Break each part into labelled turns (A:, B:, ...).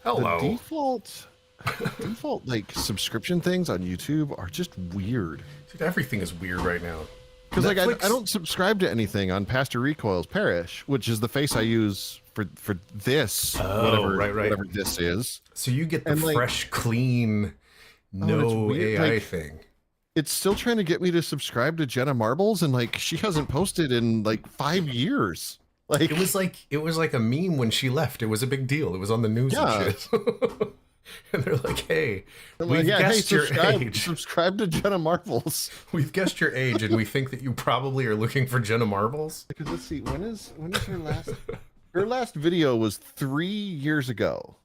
A: Hello.
B: Default like subscription things on YouTube are just weird.
A: Dude, everything is weird right now.
B: Because like I don't subscribe to anything on Pastor Recoil's Parish, which is the face I use for this whatever this is.
A: So you get the
B: And, like,
A: fresh, clean, no
B: weird,
A: AI
B: like,
A: thing.
B: It's still trying to get me to subscribe to Jenna Marbles, and like she hasn't posted in like 5 years. Like
A: It was like a meme when she left. It was a big deal. It was on the news and shit. And they're like, "Hey, we've guessed your age.
B: Subscribe to Jenna Marbles.
A: We've guessed your age, and we think that you probably are looking for Jenna Marbles."
B: Because let's see, when is her last? Her last video was 3 years ago.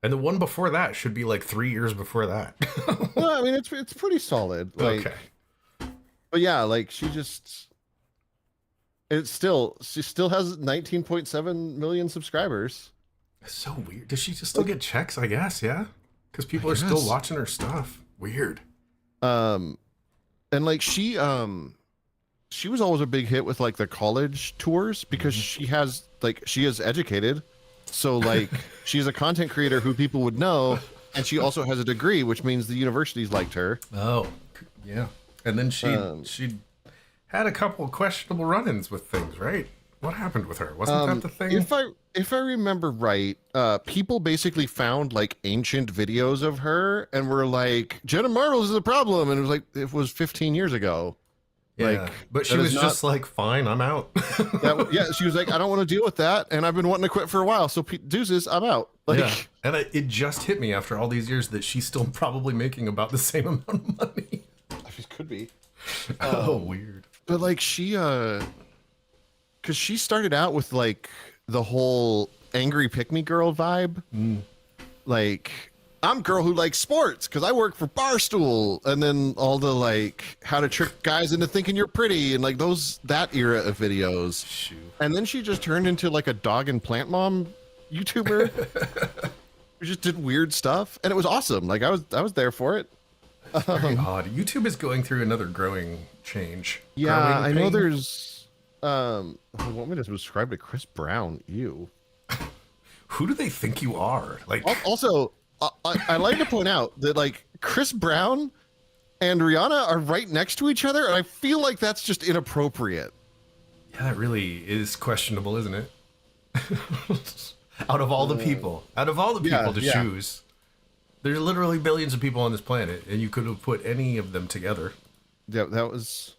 A: And the one before that should be like 3 years before that.
B: Well, I mean, it's pretty solid. Like,
A: okay.
B: But yeah, like she still has 19.7 million subscribers.
A: It's so weird. Does she just still get checks? I guess, yeah. Because people are still watching her stuff. Weird.
B: And like she was always a big hit with like the college tours because she is educated. So like she's a content creator who people would know, and she also has a degree, which means the universities liked her.
A: Oh, yeah. And then she had a couple of questionable run-ins with things, right? What happened with her? Wasn't that the thing?
B: If I remember right, people basically found like ancient videos of her and were like, Jenna Marbles is a problem, and it was 15 years ago.
A: Yeah,
B: like,
A: but she was just like, fine, I'm out.
B: Yeah, she was like, I don't want to deal with that, and I've been wanting to quit for a while, so deuces, I'm out. Like,
A: yeah, and it just hit me after all these years that she's still probably making about the same amount of money.
B: She could be.
A: Weird.
B: But like she, because she started out with like the whole angry pick-me girl vibe. Like, I'm a girl who likes sports because I work for Barstool, and then all the like how to trick guys into thinking you're pretty and like that era of videos.
A: Shoot.
B: And then she just turned into like a dog and plant mom YouTuber who just did weird stuff, and it was awesome. Like I was there for it.
A: Very odd. YouTube is going through another growing change.
B: Yeah, I know there's who want me to subscribe to Chris Brown? You.
A: Who do they think you are? Like,
B: also, I like to point out that like Chris Brown and Rihanna are right next to each other, and I feel like that's just inappropriate.
A: Yeah, that really is questionable, isn't it? Out of all the people to choose, there's literally billions of people on this planet, and you could have put any of them together.
B: Yeah, that was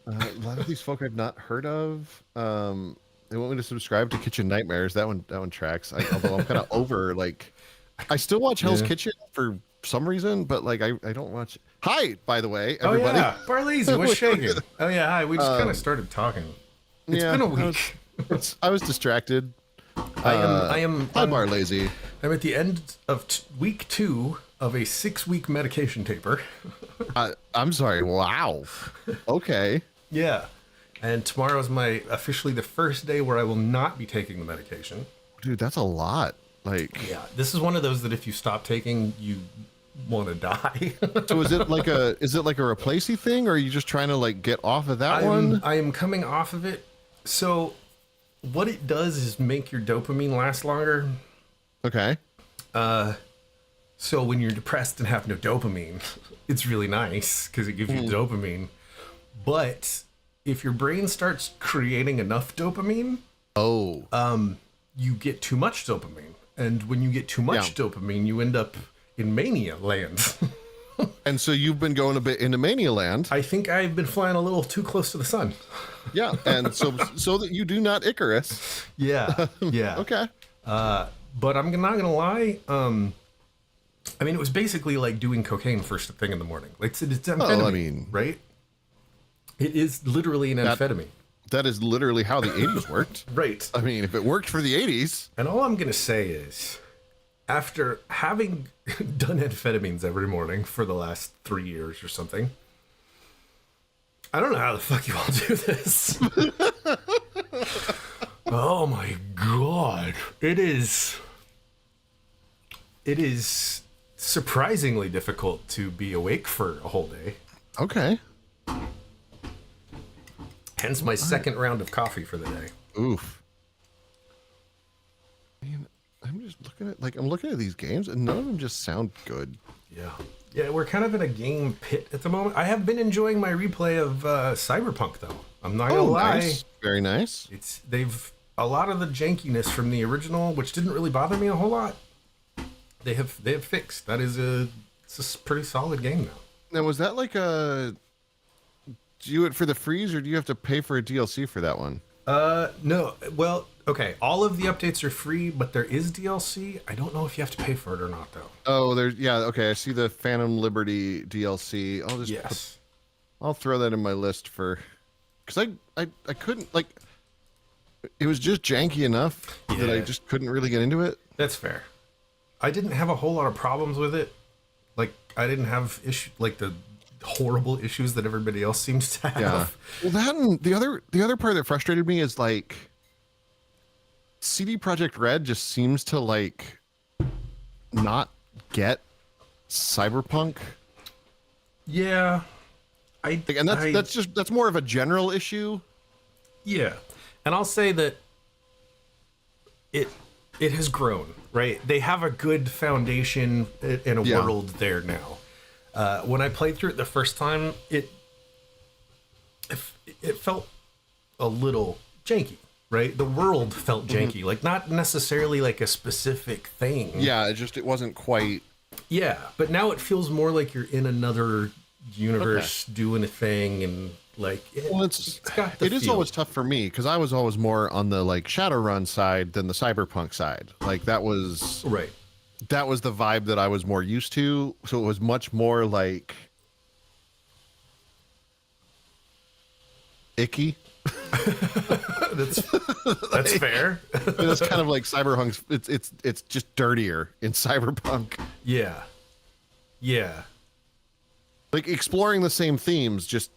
B: a lot of these folk I've not heard of. They want me to subscribe to Kitchen Nightmares. That one tracks. Although I'm kind of over like. I still watch Hell's Kitchen for some reason, but like I don't watch. Hi, by the way, everybody.
A: Oh yeah, Barleezy, what's shaking? Oh yeah, hi. We just kind of started talking. It's been a week.
B: I was distracted.
A: I am.
B: Hi, Barleezy.
A: I'm at the end of week 2 of a 6-week medication taper.
B: I'm sorry. Wow. Okay.
A: Yeah, and tomorrow is officially the first day where I will not be taking the medication.
B: Dude, that's a lot. Like,
A: yeah, this is one of those that if you stop taking, you want to die.
B: So is it like a replacey thing, or are you just trying to like get off of that one?
A: I am coming off of it. So what it does is make your dopamine last longer.
B: Okay.
A: So when you're depressed and have no dopamine, it's really nice because it gives you dopamine. But if your brain starts creating enough dopamine, you get too much dopamine. And when you get too much dopamine, you end up in mania land.
B: And so you've been going a bit into mania land.
A: I think I've been flying a little too close to the sun.
B: Yeah, and so that you do not Icarus.
A: Yeah, yeah.
B: Okay.
A: But I'm not gonna lie. I mean, it was basically like doing cocaine first thing in the morning. Like it's amphetamine, right? It is literally an amphetamine.
B: That is literally how the 80s worked.
A: Right.
B: I mean, if it worked for the 80s.
A: And all I'm going to say is, after having done amphetamines every morning for the last 3 years or something, I don't know how the fuck you all do this. Oh my God. It is surprisingly difficult to be awake for a whole day.
B: Okay.
A: Hence my second round of coffee for the day.
B: Oof. I'm just looking at these games, and none of them just sound good.
A: Yeah. Yeah, we're kind of in a game pit at the moment. I have been enjoying my replay of Cyberpunk, though. I'm not gonna lie.
B: Nice. Very nice.
A: They've a lot of the jankiness from the original, which didn't really bother me a whole lot. They have fixed. It's a pretty solid game now.
B: Now, was that like a? Do you do it for the freeze, or do you have to pay for a DLC for that one?
A: No. Well, okay. All of the updates are free, but there is DLC. I don't know if you have to pay for it or not, though.
B: Oh, okay. I see the Phantom Liberty DLC. I'll throw that in my list because I couldn't like. It was just janky enough that I just couldn't really get into it.
A: That's fair. I didn't have a whole lot of problems with it. Like, I didn't have the horrible issues that everybody else seems to have.
B: Yeah. Well, that and the other part that frustrated me is like CD Projekt Red just seems to like not get Cyberpunk.
A: Yeah.
B: That's more of a general issue.
A: Yeah. And I'll say that it has grown, right? They have a good foundation in a world there now. When I played through it the first time, it felt a little janky, right? The world felt janky, like not necessarily like a specific thing.
B: Yeah, it wasn't quite.
A: Yeah, but now it feels more like you're in another universe doing a thing, and like
B: it is always tough for me because I was always more on the like Shadowrun side than the Cyberpunk side. Like that was
A: right.
B: That was the vibe that I was more used to. So it was much more like icky.
A: That's fair.
B: It's kind of like Cyberpunk's. It's just dirtier in Cyberpunk.
A: Yeah. Yeah.
B: Like exploring the same themes, just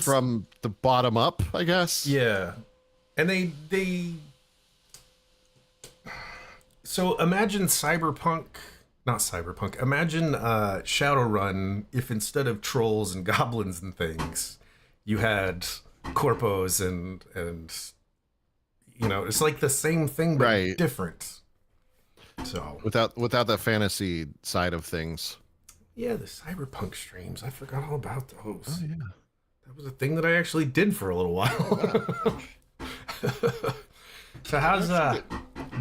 B: from the bottom up, I guess.
A: Yeah. And they so imagine imagine Shadowrun if instead of trolls and goblins and things, you had corpos and it's like the same thing but different. So
B: without the fantasy side of things.
A: Yeah, the Cyberpunk streams. I forgot all about those. Oh yeah. That was a thing that I actually did for a little while. So how's the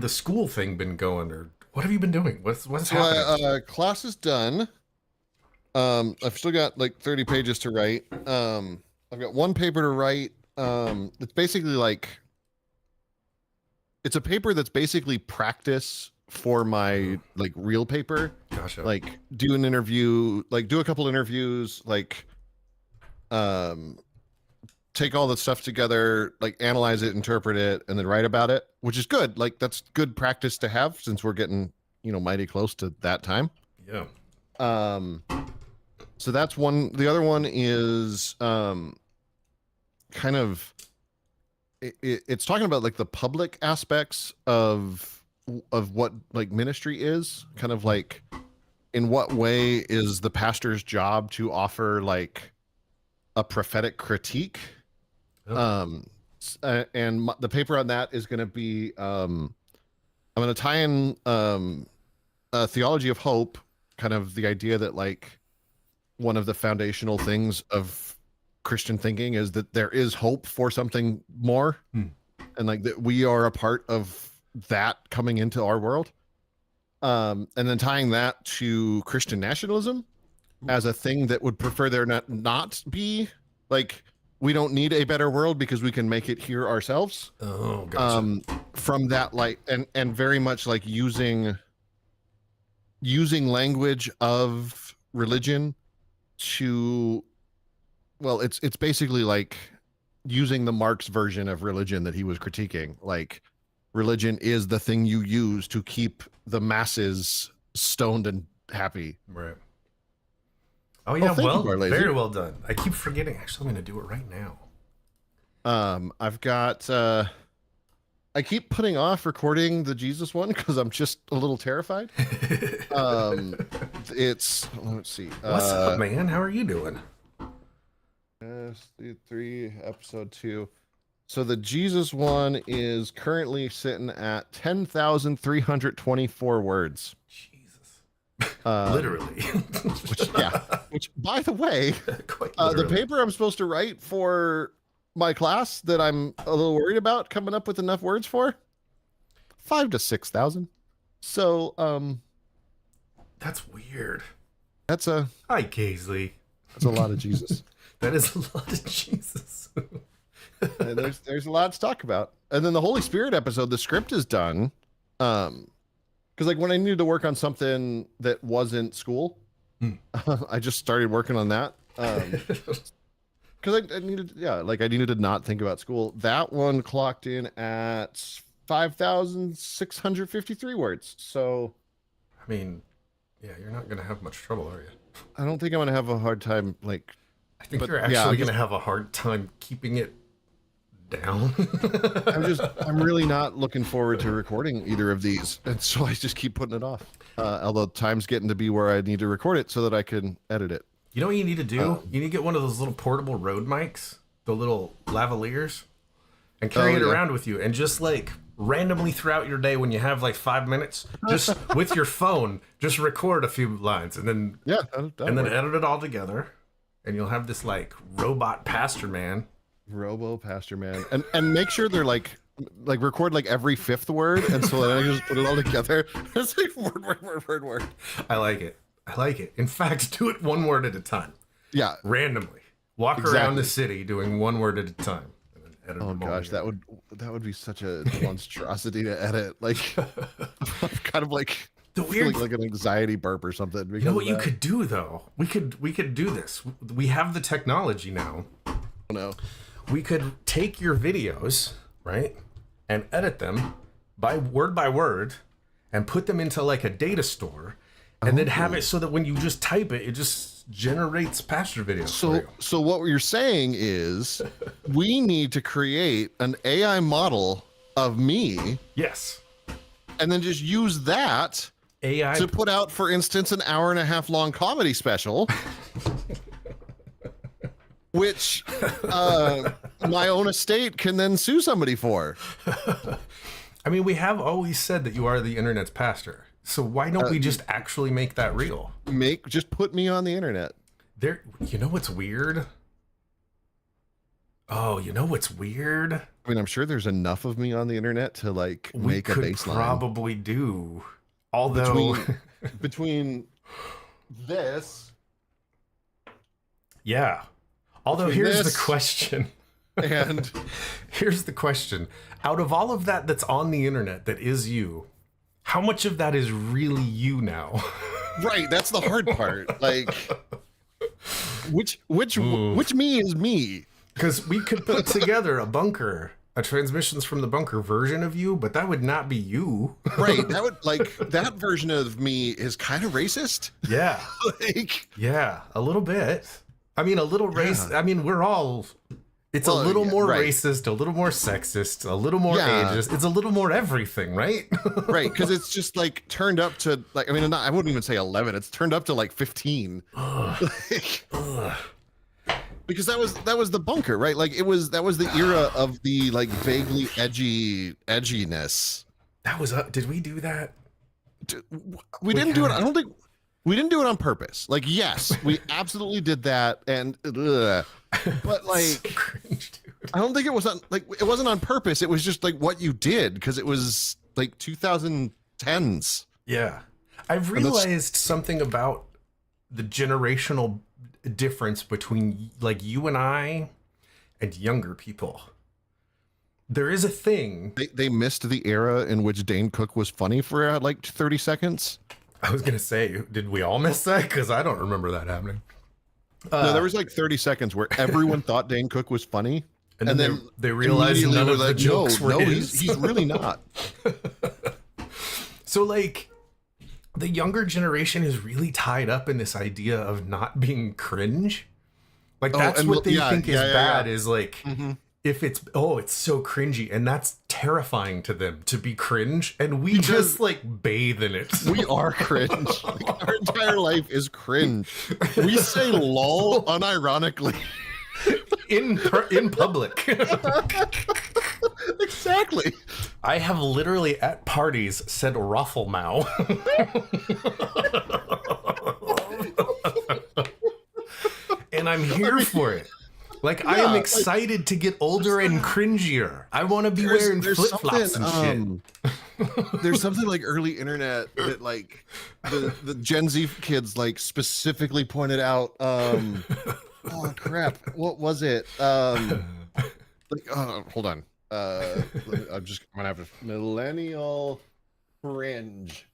A: school thing been going, or what have you been doing? What's happening?
B: Class is done. I've still got like 30 pages to write. I've got one paper to write. It's basically like it's a paper that's basically practice for my like real paper.
A: Gotcha.
B: Like do an interview, like do a couple interviews, like take all the stuff together, like analyze it, interpret it, and then write about it, which is good. Like that's good practice to have since we're getting, mighty close to that time.
A: Yeah.
B: So that's one. The other one is kind of it's talking about like the public aspects of what like ministry is, kind of like in what way is the pastor's job to offer like a prophetic critique. And the paper on that is going to be I'm going to tie in a theology of hope, kind of the idea that like one of the foundational things of Christian thinking is that there is hope for something more, and like that we are a part of that coming into our world, and then tying that to Christian nationalism as a thing that would prefer there not be like we don't need a better world because we can make it here ourselves.
A: Oh, gotcha.
B: From that light, and very much like using language of religion to, well, it's basically like using the Marx version of religion that he was critiquing. Like religion is the thing you use to keep the masses stoned and happy.
A: Right. Oh yeah,
B: you,
A: very well done. I keep forgetting. Actually, I'm going to do it right now.
B: I've got. I keep putting off recording the Jesus one because I'm just a little terrified. Let's see.
A: What's up, man? How are you doing?
B: 3, episode 2. So the Jesus one is currently sitting at 10,324 words.
A: Jesus.
B: Um,
A: Literally.
B: which by the way,
A: Quite
B: the
A: literally.
B: paper I'm supposed to write for my class that I'm a little worried about coming up with enough words for, 5,000 to 6,000. So,
A: That's weird.
B: that's a
A: Hi, Gaisley.
B: lot of Jesus.
A: That is a lot of Jesus.
B: And there's a lot to talk about. And then the Holy Spirit episode, the script is done. Because like when I needed to work on something that wasn't school, I just started working on that. Because I needed, I needed to not think about school. That one clocked in at 5,653 words. So,
A: I mean, yeah, you're not going to have much trouble, are you?
B: I don't think I'm gonna have a hard time. Like,
A: I think
B: but,
A: you're actually going to have a hard time keeping it down.
B: I'm really not looking forward to recording either of these, and so I just keep putting it off. Although time's getting to be where I need to record it so that I can edit it.
A: You know what you need to do? You need to get one of those little portable Rode mics, the little lavaliers, and carry it around with you, and just like randomly throughout your day when you have like 5 minutes, just with your phone, just record a few lines, and then
B: that'll work.
A: edit it all together, and you'll have this like robot pastor man.
B: Robo Pastor Man, and make sure they're like record like every fifth word, and so then I just put it all together. It's like word.
A: I like it. I like it. In fact, do it one word at a time.
B: Yeah,
A: Randomly. Walk around the city doing one word at a time. And then edit
B: oh
A: them all
B: gosh,
A: together.
B: that would be such a monstrosity to edit. Like, kind of like
A: The weird
B: like an anxiety burp or something.
A: You know what you could do though? We could do this. We have the technology now.
B: No.
A: We could take your videos, right, and edit them by word, and put them into like a data store, and then have it so that when you just type it, it just generates pastor videos. for you.
B: So what you're saying is we need to create an AI model of me,
A: Yes.
B: and then just use that
A: AI
B: to put out, for instance, an 1.5 hour long comedy special. Which my own estate can then sue somebody for.
A: I mean, we have always said that you are the internet's pastor. So why don't we just actually make that real?
B: Just put me on the internet.
A: You know what's weird? Oh, you know what's weird?
B: I mean, I'm sure there's enough of me on the internet to like
A: We
B: make a
A: could
B: baseline.
A: probably do. Although,
B: between this,
A: yeah. Although
B: between
A: here's the
B: this
A: question.
B: and
A: Here's the question. Out of all of that that's on the internet that is you, how much of that is really you now?
B: right, that's the hard part. Like, which me is me?
A: Because we could put together a transmissions from the bunker version of you, but that would not be you.
B: Right, that would that version of me is kind of racist.
A: Yeah.
B: Like,
A: Yeah, a little bit. I mean, a little race. I mean, we're all. It's a little more racist, a little more sexist, a little more ageist. It's a little more everything, right?
B: right, because it's just like turned up to like. I mean, I wouldn't even say 11. It's turned up to like 15. Because that was the bunker, right? Like that was the era of the like vaguely edginess.
A: That was. Did we do that?
B: We didn't do it. I don't think. We didn't do it on purpose. Like, yes, we absolutely did that, and but like,
A: so cringe, dude.
B: I don't think it was it wasn't on purpose. It was just like what you did because it was like 2010s.
A: Yeah, I've realized something about the generational difference between like you and I and younger people. There is a thing.
B: They missed the era in which Dane Cook was funny for like 30 seconds.
A: I was gonna say, did we all miss that? Because I don't remember that happening.
B: No, there was like 30 seconds where everyone thought Dane Cook was funny,
A: and then they realized none of the jokes were his.
B: He's really not.
A: So like, the younger generation is really tied up in this idea of not being cringe. Like that's what they think is bad. Is like. If it's so cringy, and that's terrifying to them to be cringe, and we just like bathe in it.
B: We are cringe. Like, our entire life is cringe. We say lol unironically.
A: in public.
B: Exactly.
A: I have literally at parties said Rafflemow. And I'm here for it. Like, I am excited to get older and cringier. I want to be wearing flip-flops and shit.
B: There's something like early internet that like the Gen Z kids like specifically pointed out. Oh crap! What was it? Like, hold on. I'm gonna have a millennial cringe.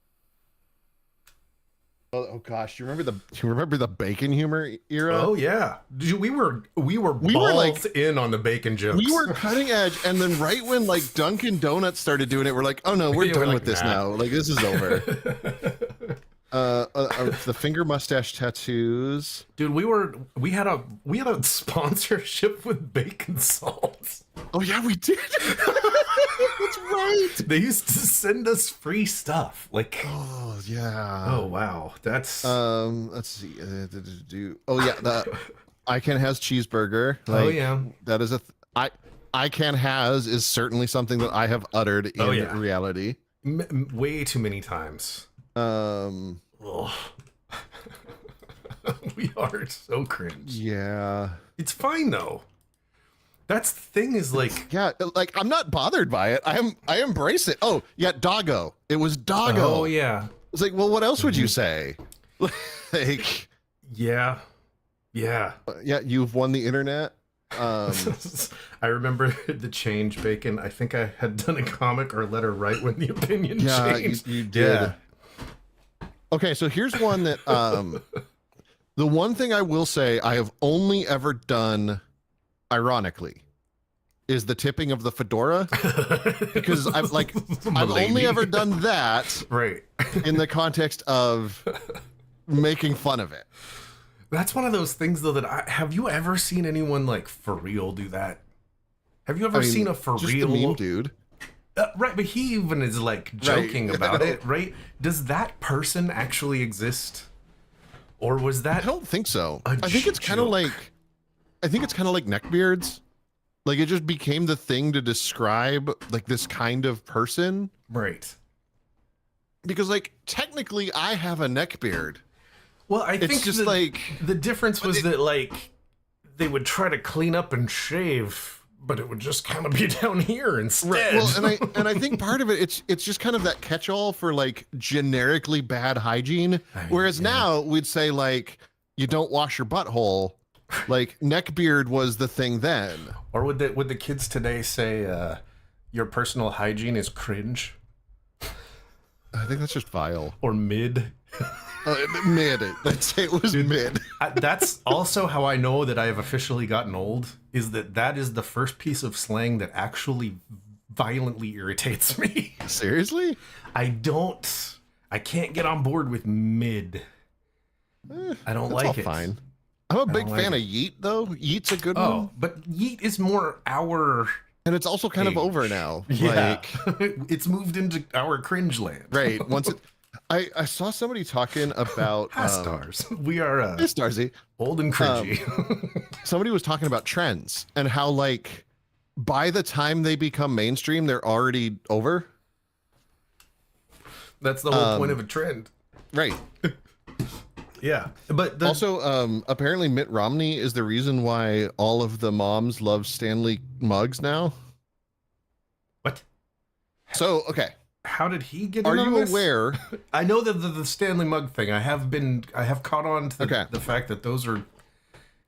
B: Oh gosh, you remember the bacon humor era?
A: Oh yeah, we were balls
B: like
A: in on the bacon jokes.
B: We were cutting edge, and then right when like Dunkin' Donuts started doing it, we're like, oh no, we're done with this now. Like this is over. The finger mustache tattoos,
A: dude. We had a sponsorship with bacon salt.
B: Oh yeah, we did. That's right.
A: They used to send us free stuff. Like,
B: oh yeah.
A: Oh wow, that's
B: let's see. Oh yeah, the I Can Has cheeseburger. Like,
A: oh yeah,
B: that is I Can Has is certainly something that I have uttered in reality.
A: Way too many times. We are so cringe.
B: Yeah,
A: it's fine though. That's the thing is like,
B: yeah, like I'm not bothered by it. I embrace it. Oh yeah, doggo. It was doggo.
A: Oh yeah.
B: It's like, well, what else would you say? Like,
A: yeah.
B: You've won the internet.
A: I remember the change bacon. I think I had done a comic or letter right when the opinion changed.
B: You did. Yeah. Okay, so here's one that the one thing I will say I have only ever done ironically is the tipping of the fedora, because I've only ever done that
A: right
B: in the context of making fun of it.
A: That's one of those things though that have you ever seen anyone like for real do that? Have you ever seen a for real
B: the meme dude?
A: Right, but he even is like joking about it, right? Does that person actually exist, or was that?
B: I don't think so. I think it's kind of like neckbeards. Like it just became the thing to describe like this kind of person.
A: Right.
B: Because like technically I have a neckbeard.
A: Well, I think
B: just like
A: the difference was that like they would try to clean up and shave, but it would just kind of be down here instead.
B: Right. Well, and I think part of it it's just kind of that catch-all for like generically bad hygiene. Whereas now we'd say like you don't wash your butthole. Like neckbeard was the thing then.
A: Or would the kids today say your personal hygiene is cringe?
B: I think that's just vile.
A: Or mid.
B: Mid. Let's say it was mid.
A: That's also how I know that I have officially gotten old, is that is the first piece of slang that actually violently irritates me.
B: Seriously?
A: I can't get on board with mid. I don't like it.
B: Fine. I'm a big fan of yeet though. Yeet's a good one.
A: Oh, but yeet is more our
B: and it's also kind of over now.
A: Yeah. Like it's moved into our cringe land.
B: Right. Once it I saw somebody talking about
A: stars. We are
B: Starsy.
A: Old and cringy.
B: Somebody was talking about trends and how like by the time they become mainstream, they're already over.
A: That's the whole point of a trend.
B: Right.
A: Yeah, but
B: also apparently Mitt Romney is the reason why all of the moms love Stanley mugs now.
A: What?
B: So okay,
A: how did he get?
B: Are you aware?
A: I know that the Stanley mug thing. I have caught on to the fact that those are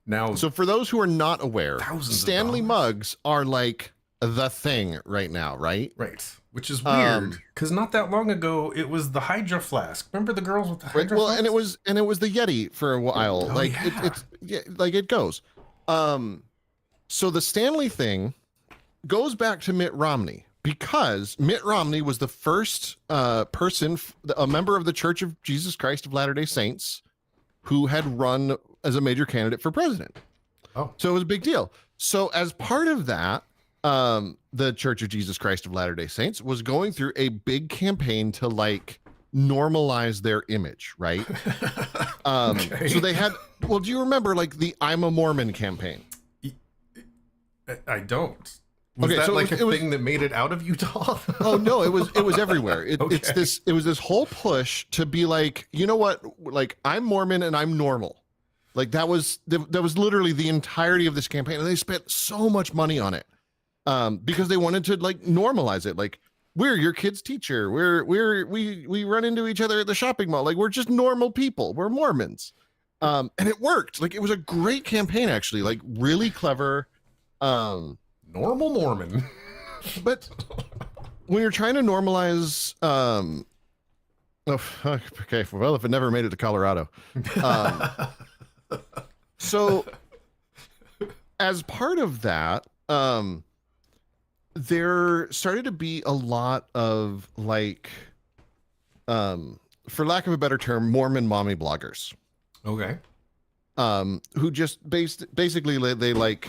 A: now.
B: So for those who are not aware, Stanley mugs are like the thing right now, right?
A: Right. Which is weird because not that long ago it was the Hydro Flask. Remember the girls with the Hydro Flask?
B: And it was the Yeti for a while.
A: Oh,
B: like
A: yeah.
B: like it goes. So the Stanley thing goes back to Mitt Romney because Mitt Romney was the first person, a member of the Church of Jesus Christ of Latter-day Saints, who had run as a major candidate for president.
A: Oh,
B: so it was a big deal. So as part of that, the Church of Jesus Christ of Latter-day Saints was going through a big campaign to like normalize their image, right?
A: Okay.
B: So they had, well, do you remember like the I'm a Mormon campaign?
A: I don't. Was
B: Okay,
A: that
B: so
A: like
B: it
A: a
B: was,
A: thing that made it out of Utah?
B: oh no, it was everywhere.
A: Okay.
B: It was this whole push to be like, you know what? Like, I'm Mormon and I'm normal. Like that was literally the entirety of this campaign, and they spent so much money on it, because they wanted to like normalize it. Like, we're your kid's teacher. We run into each other at the shopping mall. Like, we're just normal people. We're Mormons, and it worked. Like, it was a great campaign, actually. Like, really clever.
A: Normal Mormon.
B: But when you're trying to normalize, oh, okay, well, if it never made it to Colorado. So as part of that, there started to be a lot of like, for lack of a better term, Mormon mommy bloggers,
A: Okay.
B: who just basically they like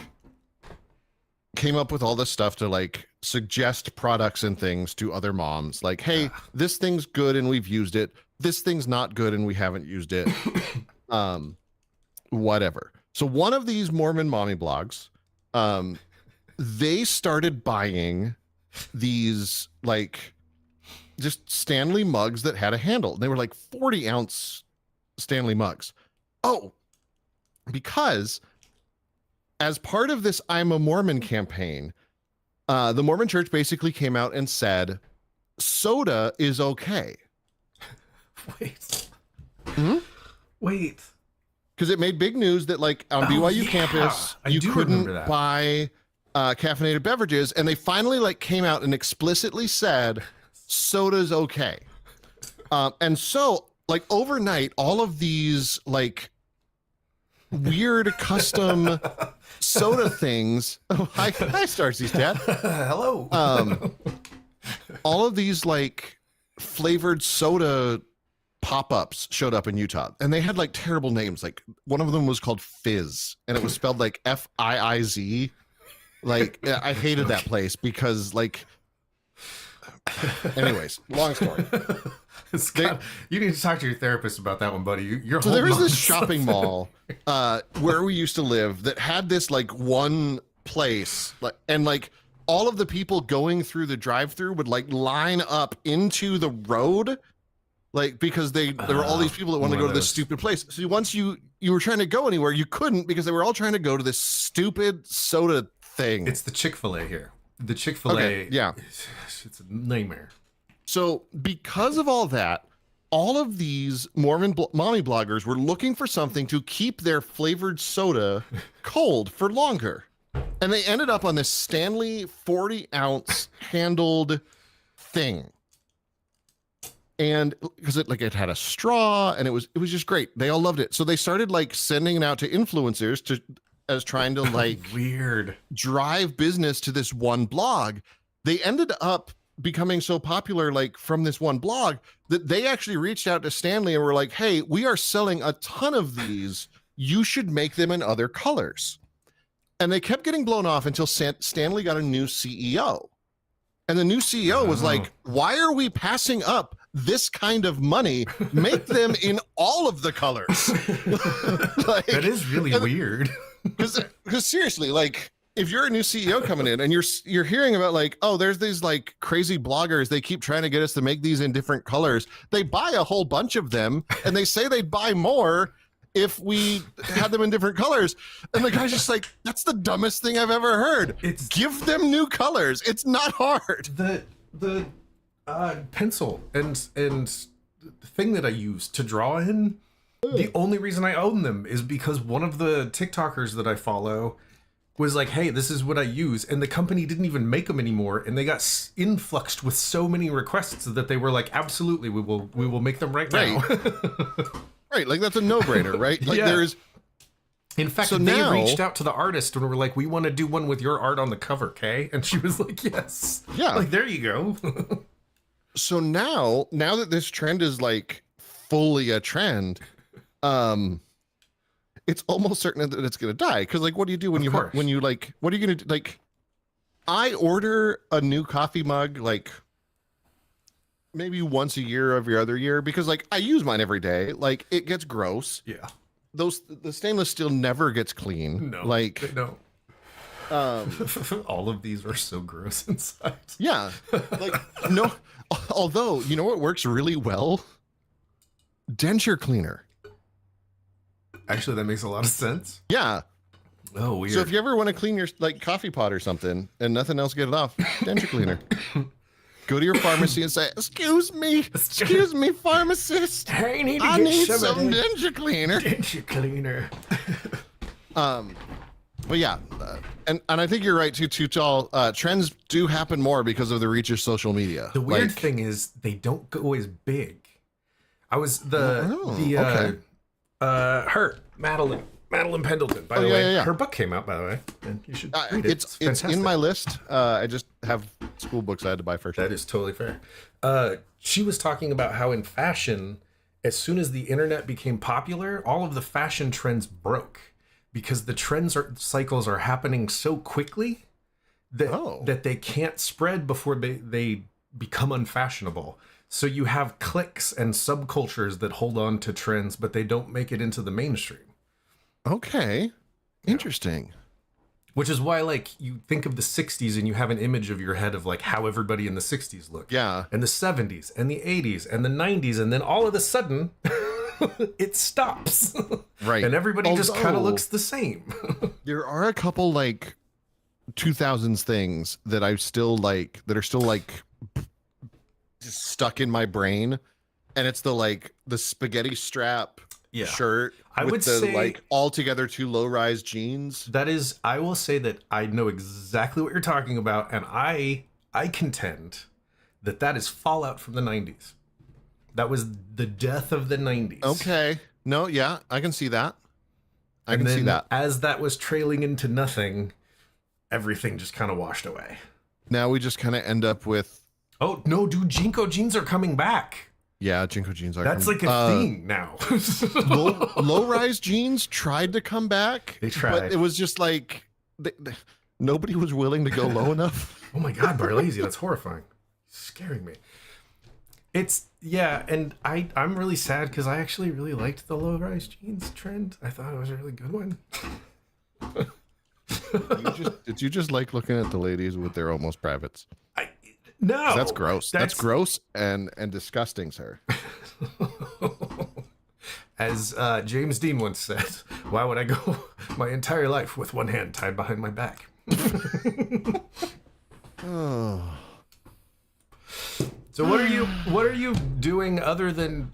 B: came up with all this stuff to like suggest products and things to other moms. Like, hey, this thing's good and we've used it. This thing's not good and we haven't used it. Whatever. So one of these Mormon mommy blogs, they started buying these like just Stanley mugs that had a handle. They were like 40-ounce Stanley mugs. Oh, because as part of this I'm a Mormon campaign, the Mormon church basically came out and said, soda is okay.
A: Wait.
B: Hmm?
A: Wait.
B: Because it made big news that like on BYU campus, you couldn't buy caffeinated beverages. And they finally like came out and explicitly said, soda's okay. And so like overnight, all of these like weird custom soda things. Oh, hi, Starcy's dad.
A: Hello.
B: All of these like flavored soda pop-ups showed up in Utah, and they had like terrible names. Like one of them was called Fizz, and it was spelled like Fiiz. Like I hated that place because like. Anyways, long story.
A: Scott, you need to talk to your therapist about that one, buddy. You're
B: so there was this shopping mall where we used to live that had this like one place, like, and like all of the people going through the drive-through would like line up into the road, like because there were all these people that wanted to go to this stupid place. So once you were trying to go anywhere, you couldn't because they were all trying to go to this stupid soda thing.
A: It's the Chick-fil-A here. The Chick-fil-A,
B: okay, yeah,
A: it's a nightmare.
B: So because of all that, all of these Mormon mommy bloggers were looking for something to keep their flavored soda cold for longer. And they ended up on this Stanley 40-ounce handled thing. And because it had a straw and it was just great. They all loved it. So they started like sending it out to influencers as trying to like
A: weird
B: drive business to this one blog. They ended up becoming so popular like from this one blog that they actually reached out to Stanley and were like, hey, we are selling a ton of these. You should make them in other colors. And they kept getting blown off until Stanley got a new CEO. And the new CEO was like, why are we passing up this kind of money? Make them in all of the colors. Like,
A: that is really weird.
B: Because seriously, like if you're a new CEO coming in and you're hearing about like, oh, there's these like crazy bloggers, they keep trying to get us to make these in different colors. They buy a whole bunch of them and they say they'd buy more if we had them in different colors. And the guy's just like, that's the dumbest thing I've ever heard. Give them new colors. It's not hard.
A: The pencil and the thing that I use to draw in, the only reason I own them is because one of the TikTokers that I follow was like, hey, this is what I use. And the company didn't even make them anymore. And they got influxed with so many requests that they were like, absolutely, we will make them right now.
B: Right. Like that's a no-brainer, right? Like there's.
A: In fact, so they reached out to the artist and were like, we want to do one with your art on the cover, Kay? And she was like, yes.
B: Yeah.
A: Like, there you go.
B: So now that this trend is like fully a trend, it's almost certain that it's going to die. Cause like, what do you do when you like, what are you going to do? Like, I order a new coffee mug, like maybe once a year, every other year, because like I use mine every day. Like it gets gross.
A: Yeah.
B: The stainless steel never gets clean.
A: No.
B: Like,
A: no. All of these are so gross inside.
B: Yeah. Like, no, although, you know what works really well? Denture cleaner.
A: Actually, that makes a lot of sense.
B: Yeah.
A: Oh, weird.
B: So if you ever want to clean your like coffee pot or something and nothing else get it off, denture cleaner. Go to your pharmacy and say, excuse me, pharmacist.
A: I need
B: I need some denture cleaner.
A: denture cleaner.
B: But yeah, and I think you're right too, Tall. Trends do happen more because of the reach of social media.
A: The weird
B: Like,
A: thing is they don't go as big. I was her Madeline Pendleton, by the way.
B: yeah.
A: Her book came out, by the way, and you should read it.
B: it's
A: fantastic.
B: in my list. I just have school books I had to buy first.
A: That is totally fair. She was talking about how in fashion, as soon as the internet became popular, all of the fashion trends broke because the cycles are happening so quickly that they can't spread before they become unfashionable. So you have cliques and subcultures that hold on to trends, but they don't make it into the mainstream.
B: Okay, interesting.
A: Which is why, like, you think of the 60s and you have an image of your head of, like, how everybody in the 60s looked.
B: Yeah.
A: And the 70s and the 80s and the 90s. And then all of a sudden, it stops.
B: Right.
A: And everybody just kind of looks the same.
B: There are a couple, like, 2000s things that I still like, that are still, like, just stuck in my brain. And it's the spaghetti strap shirt.
A: I would
B: the,
A: say,
B: like, altogether too low-rise jeans.
A: That is, I will say that I know exactly what you're talking about, and I contend that is fallout from the 90s. That was the death of the 90s.
B: Okay. No, yeah, I can see that. I can
A: then
B: see that.
A: As that was trailing into nothing, everything just kind of washed away.
B: Now we just kind of end up with...
A: Oh, no, dude, Jinko jeans are coming back.
B: Yeah, Jinko jeans are...
A: That's like a thing now.
B: Low-rise jeans tried to come back.
A: They tried.
B: But it was just like... nobody was willing to go low enough.
A: Oh my God, Barlazy, that's horrifying. Scaring me. And I'm really sad because I actually really liked the low-rise jeans trend. I thought it was a really good one.
B: Did you just like looking at the ladies with their almost privates?
A: No.
B: That's gross. That's gross and disgusting, sir.
A: As James Dean once said, why would I go my entire life with one hand tied behind my back?
B: Oh.
A: So what are you doing other than...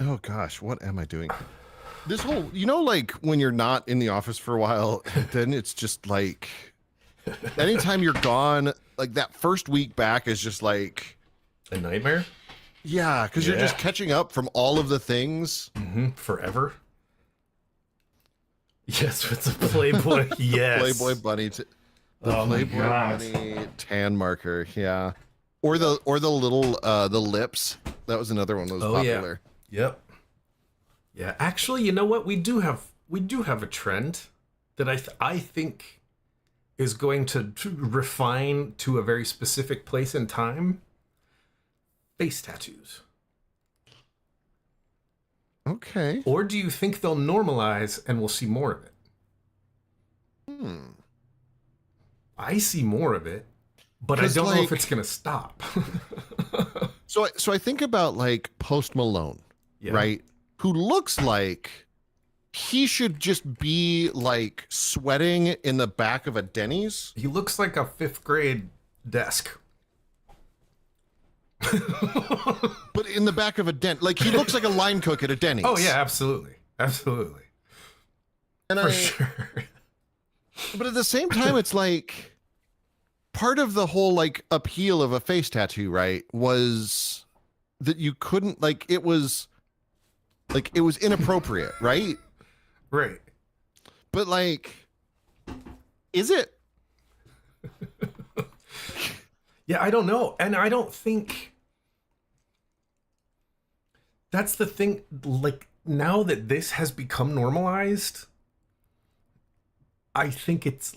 B: Oh gosh, what am I doing? This whole, like when you're not in the office for a while, then it's just like anytime you're gone, like that first week back is just like
A: a nightmare.
B: Yeah, because you're just catching up from all of the things.
A: Forever. Yes, it's a Playboy. Yes,
B: Playboy bunny. The Playboy bunny tan marker. Yeah, or the little the lips. That was another one that was popular.
A: Yeah. Yep. Yeah, actually, you know what? We do have a trend that I think is going to refine to a very specific place and time. Face tattoos.
B: Okay.
A: Or do you think they'll normalize and we'll see more of it? I see more of it, but I don't know if it's going to stop.
B: So I think about like Post Malone, right? Who looks like he should just be like sweating in the back of a Denny's.
A: He looks like a 5th grade desk.
B: But in the back of a like he looks like a line cook at a Denny's.
A: Oh yeah, absolutely. And For sure.
B: But at the same time, it's like part of the whole like appeal of a face tattoo, right? Was that you couldn't it was inappropriate, right?
A: Right.
B: But is it?
A: Yeah, I don't know. And I don't think that's the thing. Like, now that this has become normalized, I think it's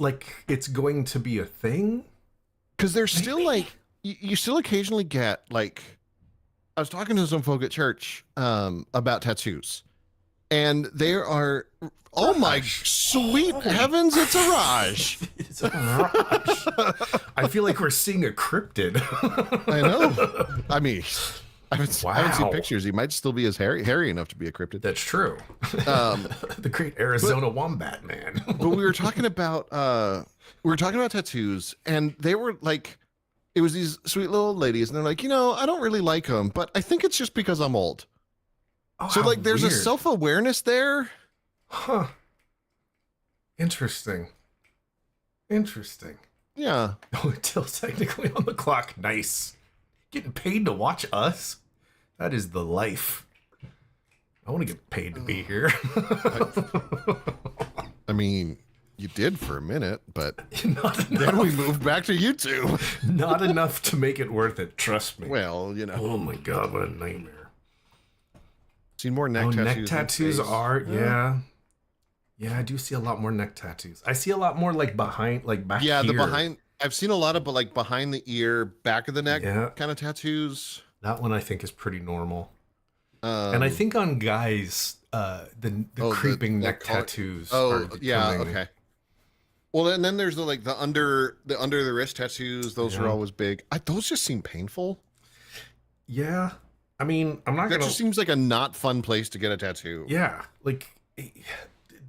A: going to be a thing.
B: Because there's still you still occasionally get I was talking to some folk at church about tattoos. and they are. Oh my sweet heavens! It's a Raj.
A: It's a Raj. I feel like we're seeing a cryptid.
B: I know. I mean, I haven't seen
A: Wow.
B: pictures. He might still be as hairy enough to be a cryptid.
A: That's true. The great Arizona wombat man.
B: But we were talking about tattoos, and they were like, it was these sweet little ladies, and they're like, I don't really like them, but I think it's just because I'm old.
A: Oh,
B: So
A: how
B: like, there's a
A: weird.
B: self-awareness there.
A: Huh. Interesting. Interesting.
B: Yeah.
A: Oh, until technically on the clock. Nice. Getting paid to watch us? That is the life. I want to get paid to be here.
B: I mean, you did for a minute, but
A: Not
B: then
A: enough.
B: we moved back to YouTube.
A: Not enough to make it worth it. Trust me.
B: Well,
A: Oh my god, what a nightmare.
B: seen more neck
A: Oh,
B: tattoos.
A: neck
B: than
A: tattoos
B: face.
A: are, yeah. Yeah, I do see a lot more neck tattoos. I see a lot more like behind, like back
B: Yeah,
A: here.
B: the behind. I've seen a lot of, but like behind the ear, back of the neck
A: Yeah.
B: kind of tattoos.
A: That one I think is pretty normal. And I think on guys, the creeping neck tattoos. are
B: yeah,
A: becoming-
B: okay. Well, and then there's the under the wrist tattoos. Those are
A: Yeah.
B: always big. Those just seem painful.
A: Yeah. I mean, I'm not
B: That
A: gonna.
B: just seems like a not fun place to get a tattoo.
A: Yeah, like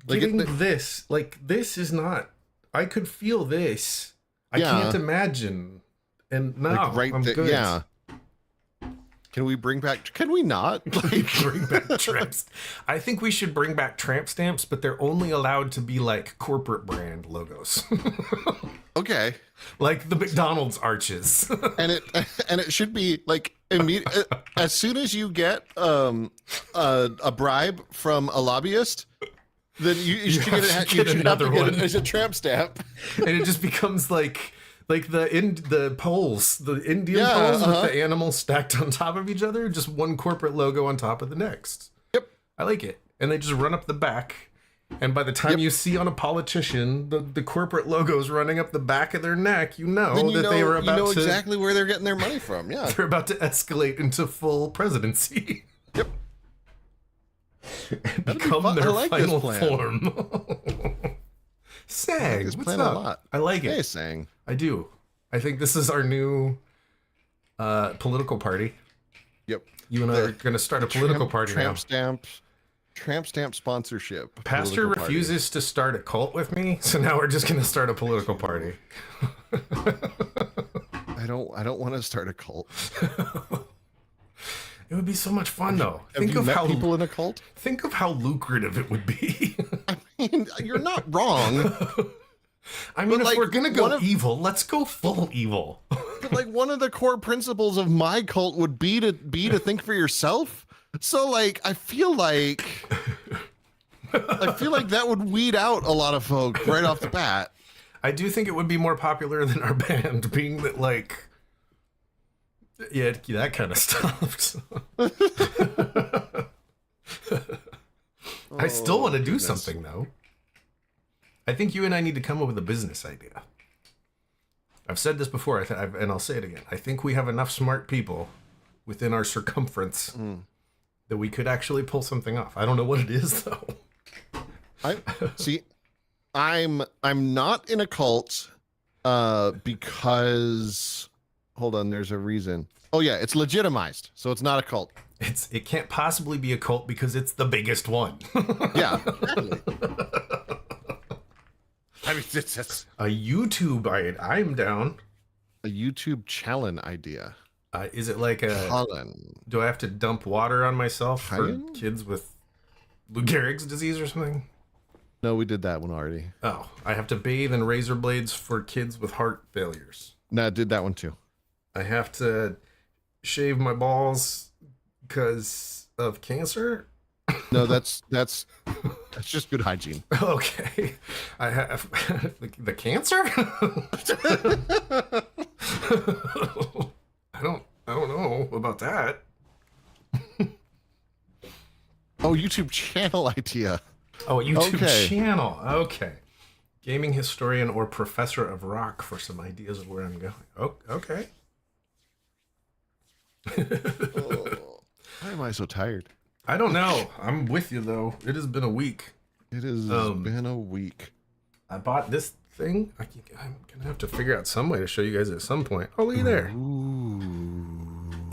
B: Like,
A: getting this, like this is not. I could feel this. I
B: Yeah.
A: can't imagine. And no,
B: Like right
A: I'm
B: there.
A: good.
B: Yeah. Can we bring back? Can we not? Like,
A: Bring back tramps. I think we should bring back tramp stamps, but they're only allowed to be like corporate brand logos,
B: okay.
A: like the McDonald's arches.
B: And it should be like immediate as soon as you get a bribe from a lobbyist, then you should
A: have
B: get,
A: to
B: you
A: get
B: should
A: another
B: have to get
A: one.
B: it as a tramp stamp.
A: And it just becomes like the poles, the Indian
B: Yeah,
A: poles with the animals stacked on top of each other, just one corporate logo on top of the next.
B: Yep.
A: I like it. And they just run up the back. And by the time you see on a politician the corporate logos running up the back of their neck, you know
B: Then
A: that they were about to
B: exactly where they're getting their money from. Yeah.
A: they're about to escalate into full presidency.
B: Yep.
A: And
B: That'd be
A: become
B: fun. I
A: their
B: like this
A: final
B: plan.
A: form. Sang,
B: This
A: what's
B: plan
A: up?
B: a lot.
A: I like it.
B: Hey, Sang.
A: I do. I think this is our new political party.
B: Yep.
A: You and I are going to start a political party now.
B: Tramp stamp sponsorship.
A: Pastor
B: Political party.
A: refuses to start a cult with me, so now we're just going to start a political party.
B: I don't want to start a cult.
A: It would be so much fun, though.
B: Have you met people in a cult?
A: Think of how lucrative it would be.
B: I mean, you're not wrong.
A: I mean, if
B: like,
A: we're going to
B: one
A: go
B: of-
A: evil, let's go full evil.
B: But like one of the core principles of my cult would be to think for yourself. So like I feel like that would weed out a lot of folk right off the bat.
A: I do think it would be more popular than our band, being that, like, yeah, that kind of stuff. I still want to do something, though. I think you and I need to come up with a business idea. I've said this before, and I'll say it again. I think we have enough smart people within our circumference that we could actually pull something off. I don't know what it is, though.
B: I'm not in a cult because hold on, there's a reason. Oh yeah, it's legitimized, so it's not a cult.
A: It can't possibly be a cult because it's the biggest one.
B: Yeah, exactly. I mean, it's
A: A YouTube, I'm down.
B: a YouTube challenge idea.
A: Is it like a? Do I have to dump water on myself for
B: Challenge?
A: kids with Lou Gehrig's disease or something?
B: No, we did that one already.
A: Oh, I have to bathe in razor blades for kids with heart failures.
B: No, I did that one too.
A: I have to shave my balls because of cancer.
B: No, that's just good hygiene.
A: Okay, I have the cancer. I don't know about that.
B: Oh, YouTube channel idea.
A: Oh, a YouTube
B: Okay.
A: channel. Okay. Gaming historian or professor of rock for some ideas of where I'm going. Oh, okay.
B: Why am I so tired?
A: I don't know. I'm with you though. It has been a week.
B: It has been a week.
A: I bought this thing. I'm gonna have to figure out some way to show you guys at some point. Oh, look at there.
B: Ooh.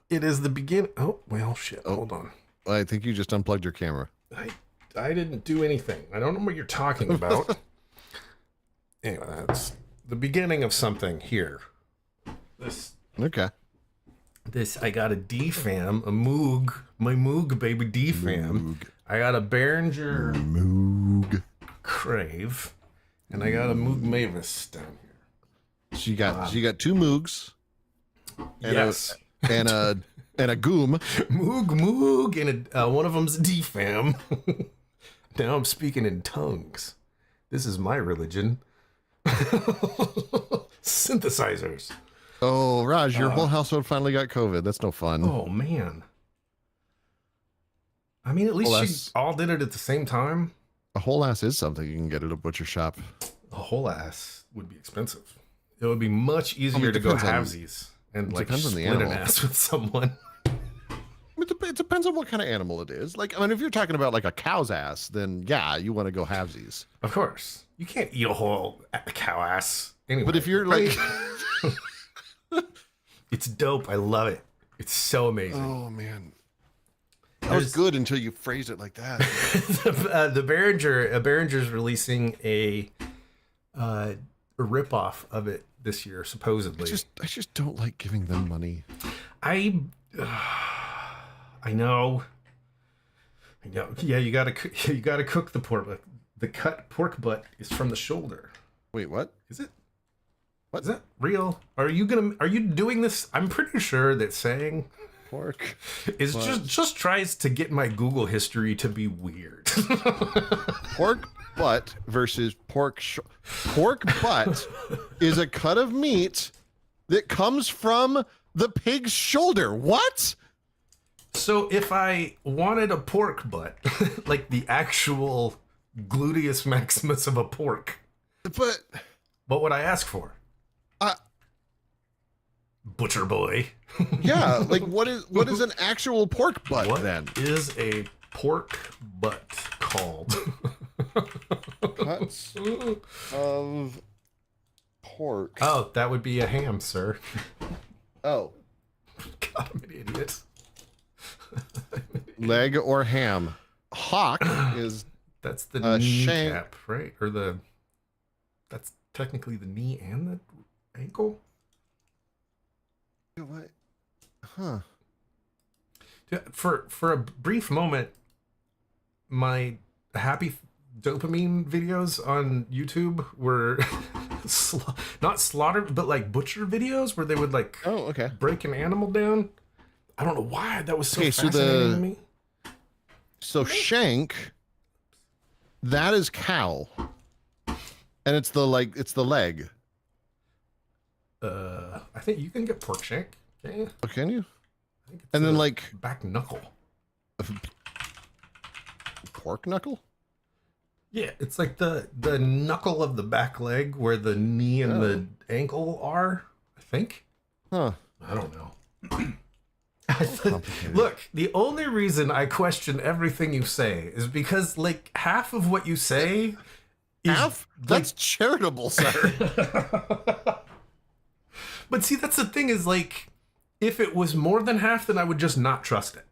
A: It is the beginning. Oh, well, shit. Hold on.
B: I think you just unplugged your camera.
A: I didn't do anything. I don't know what you're talking about. Anyway, that's the beginning of something here.
B: Okay.
A: I got a D-Fam, my Moog baby D-Fam. I got a Behringer
B: Moog
A: Crave, and I got a Moog Mavis down here.
B: She got 2 Moogs. And
A: Yes.
B: and a Goom.
A: Moog, and one of them's a D-Fam. Now I'm speaking in tongues. This is my religion. Synthesizers.
B: Oh, Raj, your whole household finally got COVID. That's no fun.
A: Oh, man. I mean, at least you all did it at the same time.
B: A whole ass is something you can get at a butcher shop.
A: A whole ass would be expensive. It would be much easier to go halvesies and like split an ass with someone.
B: It depends on what kind of animal it is. Like, I mean, if you're talking about like a cow's ass, then yeah, you want to go halvesies.
A: Of course. You can't eat a whole cow ass anyway.
B: But if you're like...
A: It's dope. I love it. It's so amazing.
B: Oh, man. That was good until you phrased it like that.
A: The Behringer's releasing a ripoff of it this year, supposedly.
B: I just don't like giving them money.
A: I know. Yeah, you gotta cook the pork. But the cut pork butt is from the shoulder.
B: Wait, what?
A: Is it?
B: What?
A: Is that real? Are you doing this? I'm pretty sure that saying
B: pork
A: is just tries to get my Google history to be weird.
B: Pork butt versus pork butt is a cut of meat that comes from the pig's shoulder. What?
A: So if I wanted a pork butt, like the actual gluteus maximus of a pork,
B: but
A: what would I ask for? Butcher boy.
B: Yeah, like what is an actual pork butt then?
A: What is a pork butt called?
B: Cuts of pork.
A: Oh, that would be a ham, sir.
B: Oh.
A: God, I'm an idiot.
B: Leg or ham. Hock is
A: that's the
B: shank.
A: kneecap, right? Or that's technically the knee and the ankle.
B: What? Huh.
A: For a brief moment, my happy dopamine videos on YouTube were not slaughtered, but like butcher videos where they would like break an animal down. I don't know why that was so fascinating to me.
B: So shank, that is cow, and it's the leg.
A: I think you can get pork shank. Can you?
B: Oh, can you?
A: I think it's
B: and then like
A: back knuckle.
B: Pork knuckle?
A: Yeah, it's like the knuckle of the back leg where the knee and the ankle are, I think.
B: Huh.
A: I don't know. Look, the only reason I question everything you say is because like half of what you say is
B: half? That's charitable, sir.
A: But see, that's the thing is like, if it was more than half, then I would just not trust it.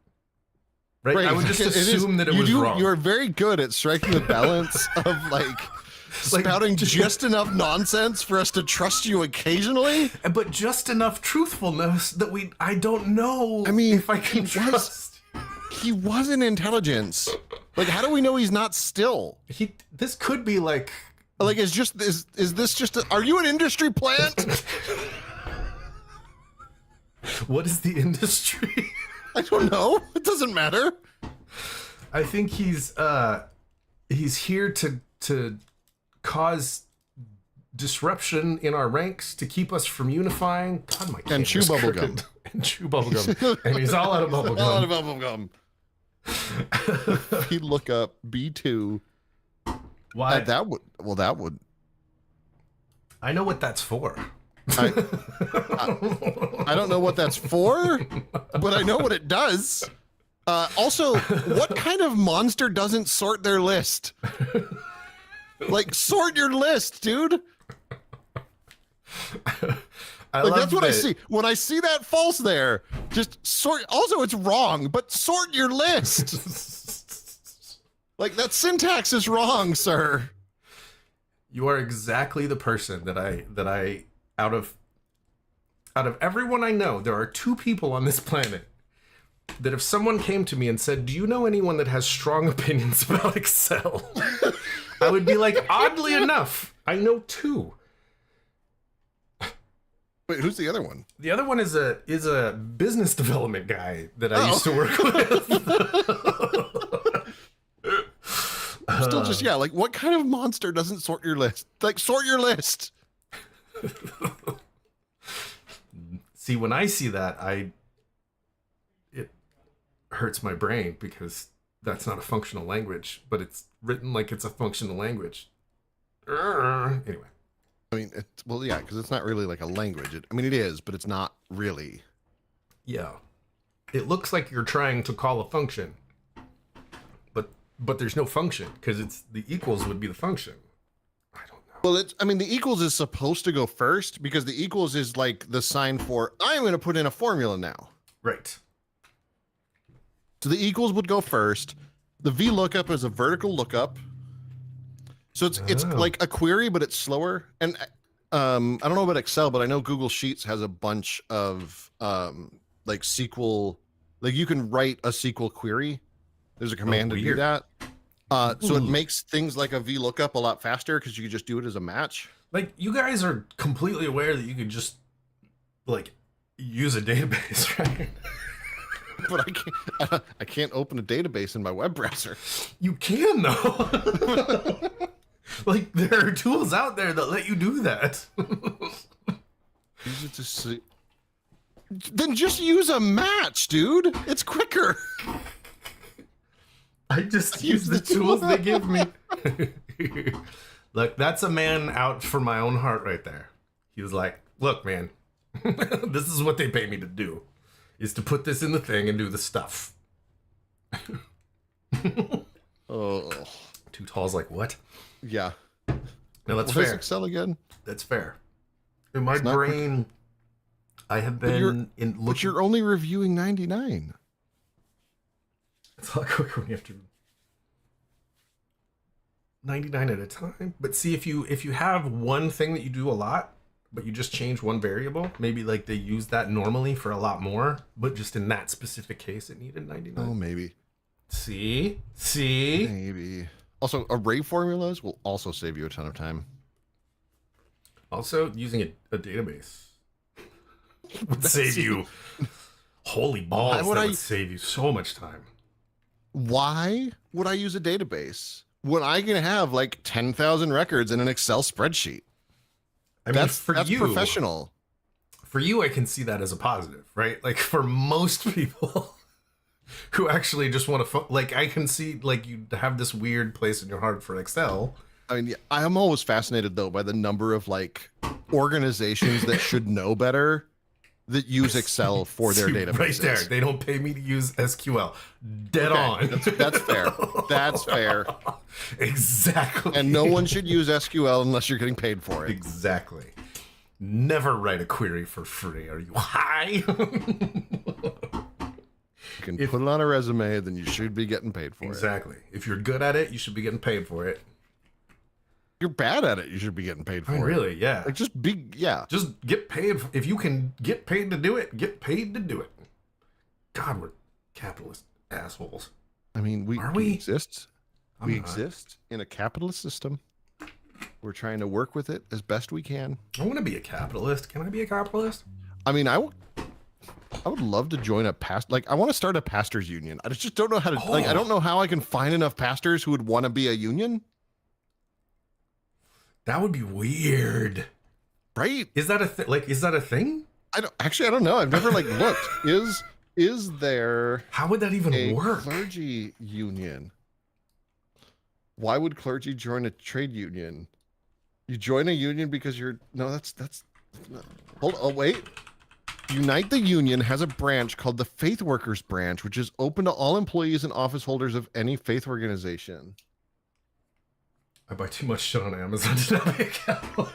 A: Right? I would just assume that it was wrong.
B: You are very good at striking the balance of like spouting just enough nonsense for us to trust you occasionally,
A: but just enough truthfulness that I don't know.
B: I mean,
A: if I can trust.
B: He was in intelligence. Like, how do we know he's not still?
A: This could be like
B: is this just are you an industry plant?
A: What is the industry?
B: I don't know. It doesn't matter.
A: I think he's here to cause disruption in our ranks to keep us from unifying. God, my
B: and chew bubblegum.
A: And chew bubblegum. And he's all out of bubblegum.
B: All out of bubblegum. If you look up B2.
A: Why?
B: That would.
A: I know what that's for.
B: I don't know what that's for, but I know what it does. Also, what kind of monster doesn't sort their list? Like, sort your list, dude. Like, that's what I see. When I see that false there, just sort. Also, it's wrong, but sort your list. Like, that syntax is wrong, sir.
A: You are exactly the person that I out of everyone I know, there are 2 people on this planet that if someone came to me and said, "Do you know anyone that has strong opinions about Excel?" I would be like, oddly enough, I know 2.
B: Wait, who's the other one?
A: The other one is a business development guy that I used to work with.
B: Still just, yeah, like, what kind of monster doesn't sort your list? Like, sort your list.
A: See, when I see that, it hurts my brain because that's not a functional language, but it's written like it's a functional language. Anyway.
B: I mean, well, yeah, because it's not really like a language. I mean, it is, but it's not really.
A: Yeah. It looks like you're trying to call a function, but there's no function because it's the equals would be the function. I don't know.
B: Well, I mean, the equals is supposed to go first because the equals is like the sign for I'm going to put in a formula now.
A: Right.
B: So the equals would go first. The VLOOKUP is a vertical lookup. So it's like a query, but it's slower. And I don't know about Excel, but I know Google Sheets has a bunch of like SQL. Like you can write a SQL query. There's a command to do that. So it makes things like a VLOOKUP a lot faster because you can just do it as a match.
A: Like you guys are completely aware that you could just like use a database, right?
B: But I can't open a database in my web browser.
A: You can though. Like there are tools out there that let you do that.
B: Use it to see. Then just use a match, dude. It's quicker.
A: I just use the tools they give me. Look, that's a man out for my own heart right there. He was like, look, man, this is what they pay me to do, is to put this in the thing and do the stuff.
B: Oh.
A: Too Tall's like, what?
B: Yeah.
A: No, that's
B: What is
A: fair.
B: Excel again?
A: That's fair. In my brain, I have been in looking.
B: But you're only reviewing 99.
A: It's a lot quicker when you have to 99 at a time. But see, if you have one thing that you do a lot, but you just change one variable, maybe like they use that normally for a lot more, but just in that specific case, it needed 99.
B: Oh, maybe.
A: See?
B: Maybe. Also, array formulas will also save you a ton of time.
A: Also, using a database would save you. Holy balls, that would save you so much time.
B: Why would I use a database when I can have like 10,000 records in an Excel spreadsheet?
A: I mean,
B: that's
A: you,
B: professional.
A: For you, I can see that as a positive, right? Like for most people who actually just want to, like, I can see like you have this weird place in your heart for Excel.
B: I mean, yeah, I am always fascinated though by the number of like organizations that should know better that use Excel for their databases.
A: Right there, they don't pay me to use SQL. Dead on.
B: That's fair. That's fair.
A: Exactly.
B: And no one should use SQL unless you're getting paid for it.
A: Exactly. Never write a query for free. Are you high?
B: You can put it on a resume, then you should be getting paid for it.
A: Exactly. If you're good at it, you should be getting paid for it.
B: You're bad at it, you should be getting paid for it.
A: Really, yeah.
B: Like just
A: get paid. If you can get paid to do it, get paid to do it. God, we're capitalist assholes.
B: I mean, we exist. We
A: not.
B: exist in a capitalist system. We're trying to work with it as best we can.
A: I want to be a capitalist. Can I be a capitalist?
B: I mean, I would love to join a I want to start a pastors union. I just don't know how to I don't know how I can find enough pastors who would want to be a union.
A: That would be weird.
B: Right?
A: Is that a thing? Like, is that a thing?
B: I don't know. I've never like looked. Is there
A: How would that even work?
B: Clergy union? Why would clergy join a trade union? You join a union because you're that's hold. Oh wait. Unite the Union has a branch called the Faith Workers Branch, which is open to all employees and office holders of any faith organization.
A: I buy too much shit on Amazon to not be accountable.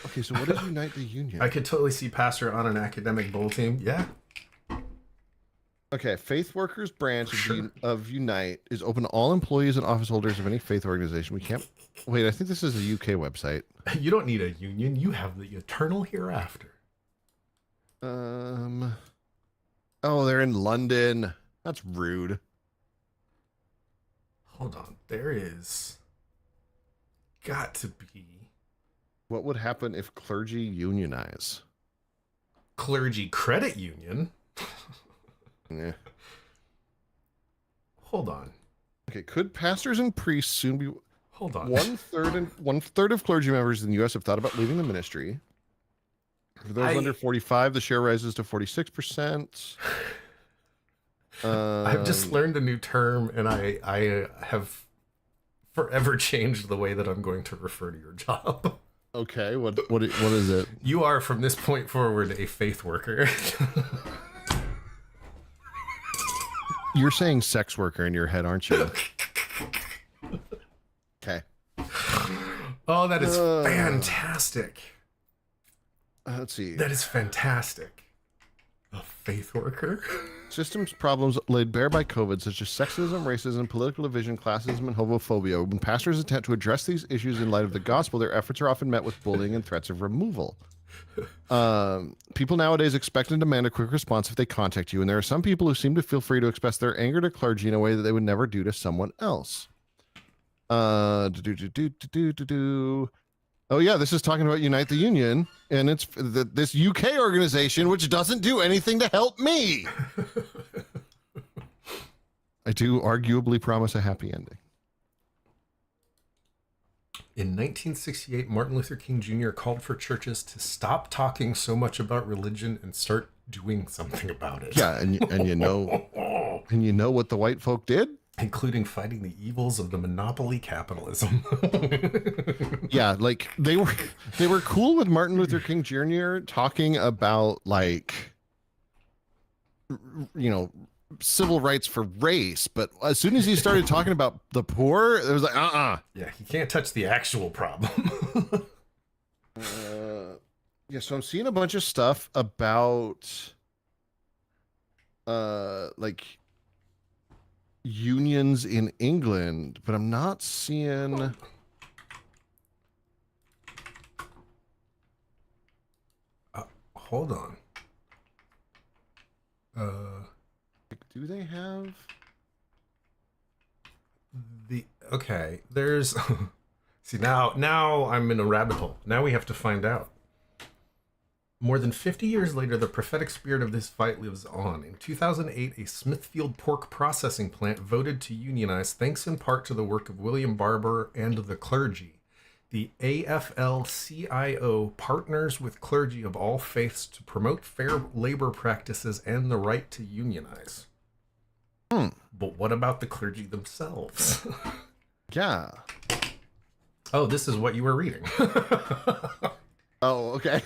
B: Okay, so what is Unite the Union?
A: I could totally see Pastor on an academic bowl team. Yeah.
B: Okay, Faith Workers Branch of Unite is open to all employees and office holders of any faith organization. We can't... Wait, I think this is a UK website.
A: You don't need a union. You have the eternal hereafter.
B: Oh, they're in London. That's rude.
A: Hold on. There is got to be...
B: What would happen if clergy unionize?
A: Clergy credit union?
B: Yeah.
A: Hold on.
B: Okay, could pastors and priests soon be...
A: Hold on.
B: One third of clergy members in the U.S. have thought about leaving the ministry. For those under 45, the share rises to 46%.
A: I've just learned a new term, and I have forever changed the way that I'm going to refer to your job.
B: Okay, what is it?
A: You are, from this point forward, a faith worker.
B: You're saying sex worker in your head, aren't you? Okay.
A: Oh, that is fantastic.
B: Let's see.
A: That is fantastic. A faith worker?
B: Systems problems laid bare by COVID, such as sexism, racism, political division, classism, and homophobia. When pastors attempt to address these issues in light of the gospel, their efforts are often met with bullying and threats of removal. People nowadays expect and demand a quick response if they contact you, and there are some people who seem to feel free to express their anger to clergy in a way that they would never do to someone else. Oh yeah, this is talking about Unite the Union, and it's this UK organization which doesn't do anything to help me. I do arguably promise a happy ending.
A: In 1968, Martin Luther King Jr. called for churches to stop talking so much about religion and start doing something about it.
B: Yeah, and you know what the white folk did?
A: Including fighting the evils of the monopoly capitalism.
B: Yeah, like they were cool with Martin Luther King Jr. talking about, like, you know, civil rights for race, but as soon as he started talking about the poor, it was like,
A: Yeah, he can't touch the actual problem.
B: Yeah, so I'm seeing a bunch of stuff about like unions in England, but I'm not seeing
A: hold on.
B: Do they have
A: okay, there's see now I'm in a rabbit hole. Now we have to find out. More than 50 years later, the prophetic spirit of this fight lives on. In 2008, a Smithfield pork processing plant voted to unionize, thanks in part to the work of William Barber and the clergy. The AFL-CIO partners with clergy of all faiths to promote fair labor practices and the right to unionize. But what about the clergy themselves?
B: Yeah.
A: Oh, this is what you were reading.
B: Oh, okay.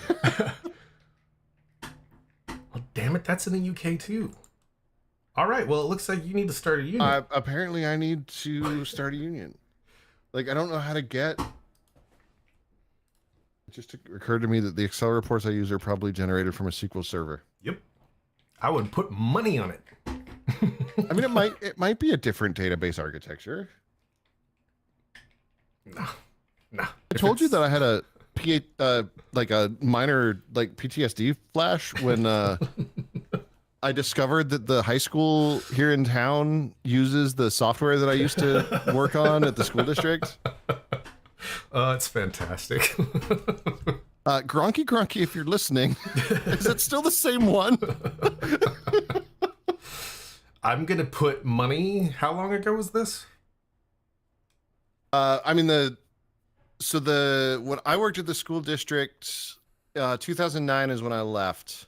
A: Well, damn it, that's in the UK too. All right, well, it looks like you need to start a union.
B: Apparently, I need to start a union. Like, I don't know how to get... It just occurred to me that the Excel reports I use are probably generated from a SQL server.
A: Yep. I would put money on it.
B: I mean, it might be a different database architecture.
A: No.
B: I told you that I had a like a minor like PTSD flash when I discovered that the high school here in town uses the software that I used to work on at the school district.
A: It's fantastic.
B: Gronky, if you're listening, is it still the same one?
A: I'm gonna put money. How long ago was this?
B: I mean when I worked at the school district, 2009 is when I left.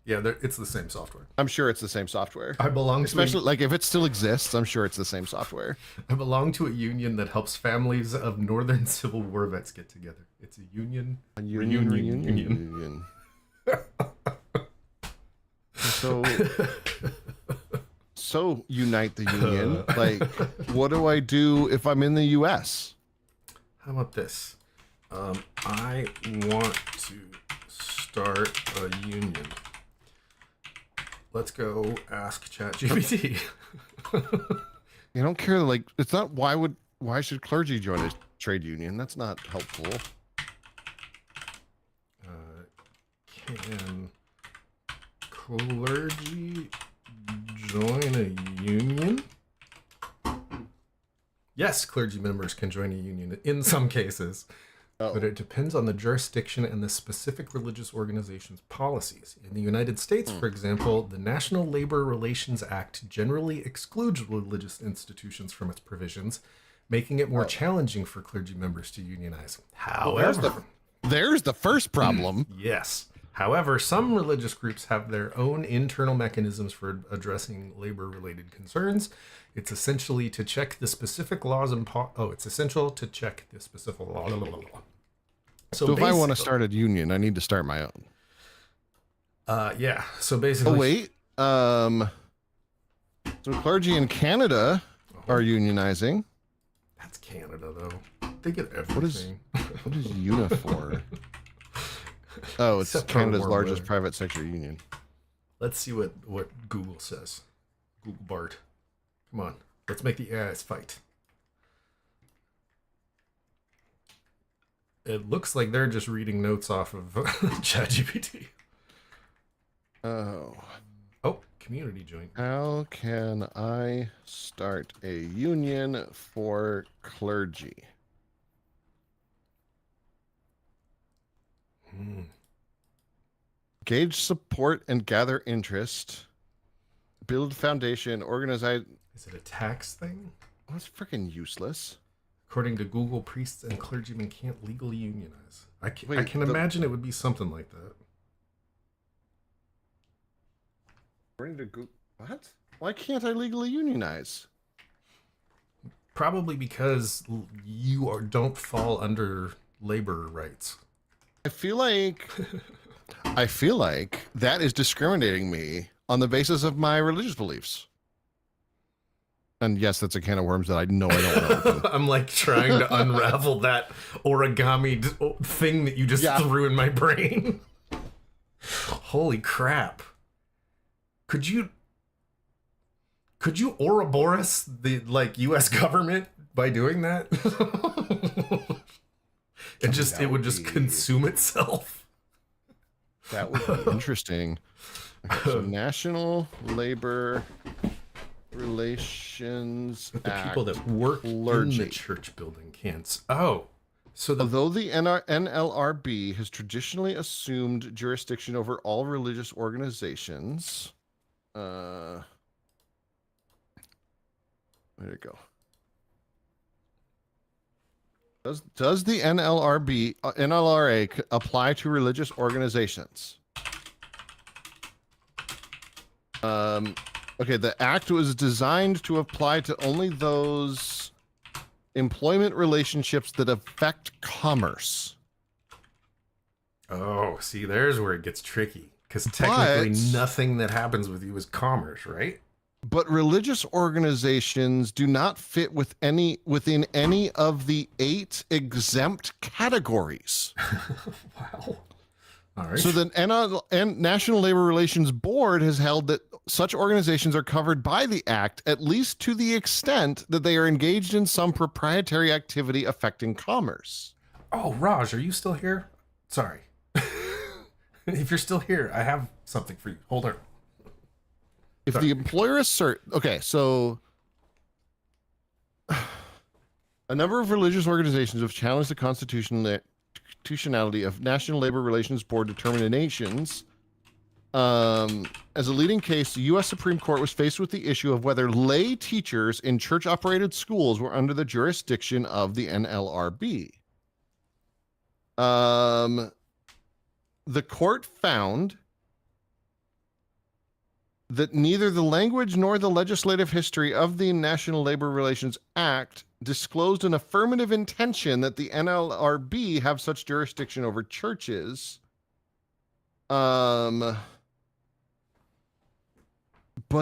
A: Yeah, it's the same software.
B: I'm sure it's the same software.
A: I belong to
B: Especially like if it still exists, I'm sure it's the same software.
A: I belong to a union that helps families of Northern Civil War vets get together. It's a union.
B: A union. So unite the union. Like, what do I do if I'm in the U.S.?
A: How about this? I want to start a union. Let's go ask ChatGPT.
B: You don't care. Like, it's not. Why should clergy join a trade union? That's not helpful.
A: Can clergy join a union? Yes, clergy members can join a union in some cases, but it depends on the jurisdiction and the specific religious organization's policies. In the United States, for example, the National Labor Relations Act generally excludes religious institutions from its provisions, making it more challenging for clergy members to unionize. However,
B: there's the first problem.
A: Yes. However, some religious groups have their own internal mechanisms for addressing labor-related concerns. It's essentially to check the specific laws and it's essential to check the specific law.
B: So if I want to start a union, I need to start my own.
A: Yeah. So basically.
B: Oh wait. So clergy in Canada are unionizing.
A: That's Canada, though. They get everything.
B: What is Unifor? Oh, it's Canada's largest private sector union.
A: Let's see what Google says. Google Bart. Come on. Let's make the AIs fight. It looks like they're just reading notes off of ChatGPT.
B: Oh,
A: community joint.
B: How can I start a union for clergy? Gauge support and gather interest. Build foundation. Organize.
A: Is it a tax thing?
B: Oh, that's freaking useless.
A: According to Google, priests and clergymen can't legally unionize. I can imagine it would be something like that.
B: According to Google, what? Why can't I legally unionize?
A: Probably because you don't fall under labor rights.
B: I feel like that is discriminating me on the basis of my religious beliefs. And yes, that's a can of worms that I know I don't want to open.
A: I'm like trying to unravel that origami thing that you just threw in my brain. Holy crap. Could you Ouroboros the US government by doing that? It would just consume itself.
B: That would be interesting. Okay, so National Labor Relations
A: But the
B: Act,
A: people that work
B: clergy.
A: in the church building can't.
B: Although the NLRB has traditionally assumed jurisdiction over all religious organizations, where'd it go? Does the NLRA apply to religious organizations? Okay, the act was designed to apply to only those employment relationships that affect commerce.
A: Oh, see, there's where it gets tricky. Because technically nothing that happens with you is commerce, right?
B: But religious organizations do not fit within any of the 8 exempt categories.
A: Wow. All right.
B: So the National Labor Relations Board has held that such organizations are covered by the act, at least to the extent that they are engaged in some proprietary activity affecting commerce.
A: Oh, Raj, are you still here? Sorry. If you're still here, I have something for you. Hold on.
B: If the employer okay, so a number of religious organizations have challenged the constitutionality of National Labor Relations Board determinations. As a leading case, the U.S. Supreme Court was faced with the issue of whether lay teachers in church-operated schools were under the jurisdiction of the NLRB. The court found that neither the language nor the legislative history of the National Labor Relations Act disclosed an affirmative intention that the NLRB have such jurisdiction over churches. But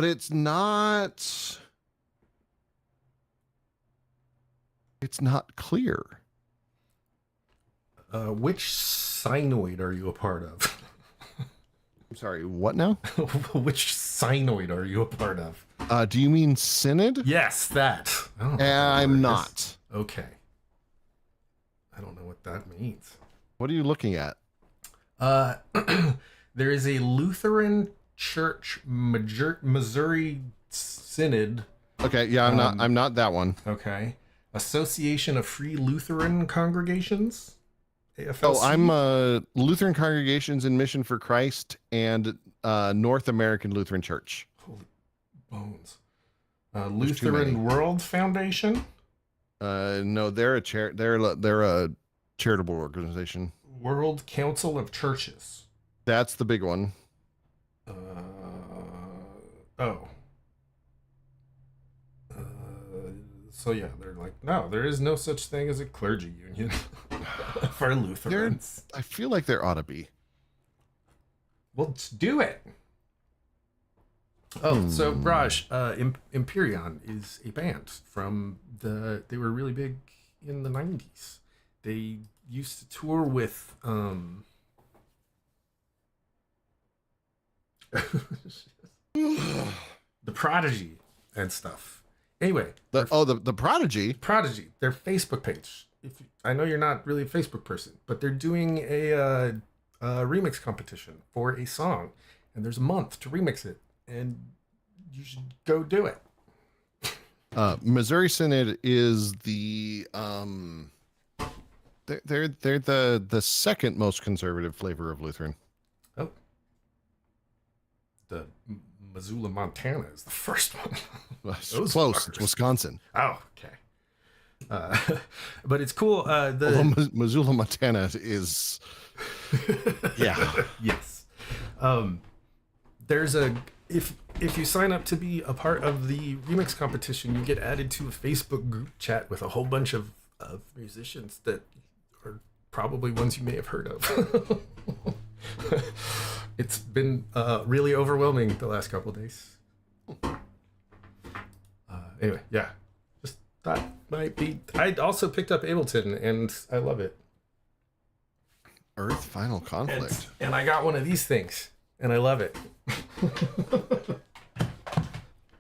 B: it's not clear.
A: Which synoid are you a part of?
B: I'm sorry, what now?
A: Which synoid are you a part of?
B: Do you mean synod?
A: Yes, that. I don't know what that
B: I'm
A: word is.
B: not.
A: Okay. I don't know what that means.
B: What are you looking at?
A: There is a Lutheran Church Missouri Synod.
B: Okay, yeah, I'm not that one.
A: Okay. Association of Free Lutheran Congregations. AFLC.
B: Oh, I'm Lutheran Congregations in Mission for Christ and North American Lutheran Church.
A: Holy bones. Lutheran World Foundation.
B: No, they're a charitable organization.
A: World Council of Churches.
B: That's the big one.
A: So yeah, they're like, no, there is no such thing as a clergy union for Lutherans.
B: I feel like there ought to be.
A: Well, let's do it. Oh, so Raj, Imperion is a band from they were really big in the 90s. They used to tour with the Prodigy and stuff. Anyway,
B: the Prodigy.
A: Prodigy, their Facebook page. I know you're not really a Facebook person, but they're doing a remix competition for a song, and there's a month to remix it, and you should go do it.
B: Missouri Synod is the they're the second most conservative flavor of Lutheran.
A: Oh, the Missoula, Montana is the first one.
B: Close. Fuckers. It's Wisconsin.
A: Oh, okay. But it's cool.
B: Missoula, Montana is. Yeah.
A: Yes. There's if you sign up to be a part of the remix competition, you get added to a Facebook group chat with a whole bunch of musicians that are probably ones you may have heard of. It's been really overwhelming the last couple of days. Anyway, yeah, just thought might be. I also picked up Ableton, and I love it.
B: Earth Final Conflict.
A: And I got one of these things, and I love it.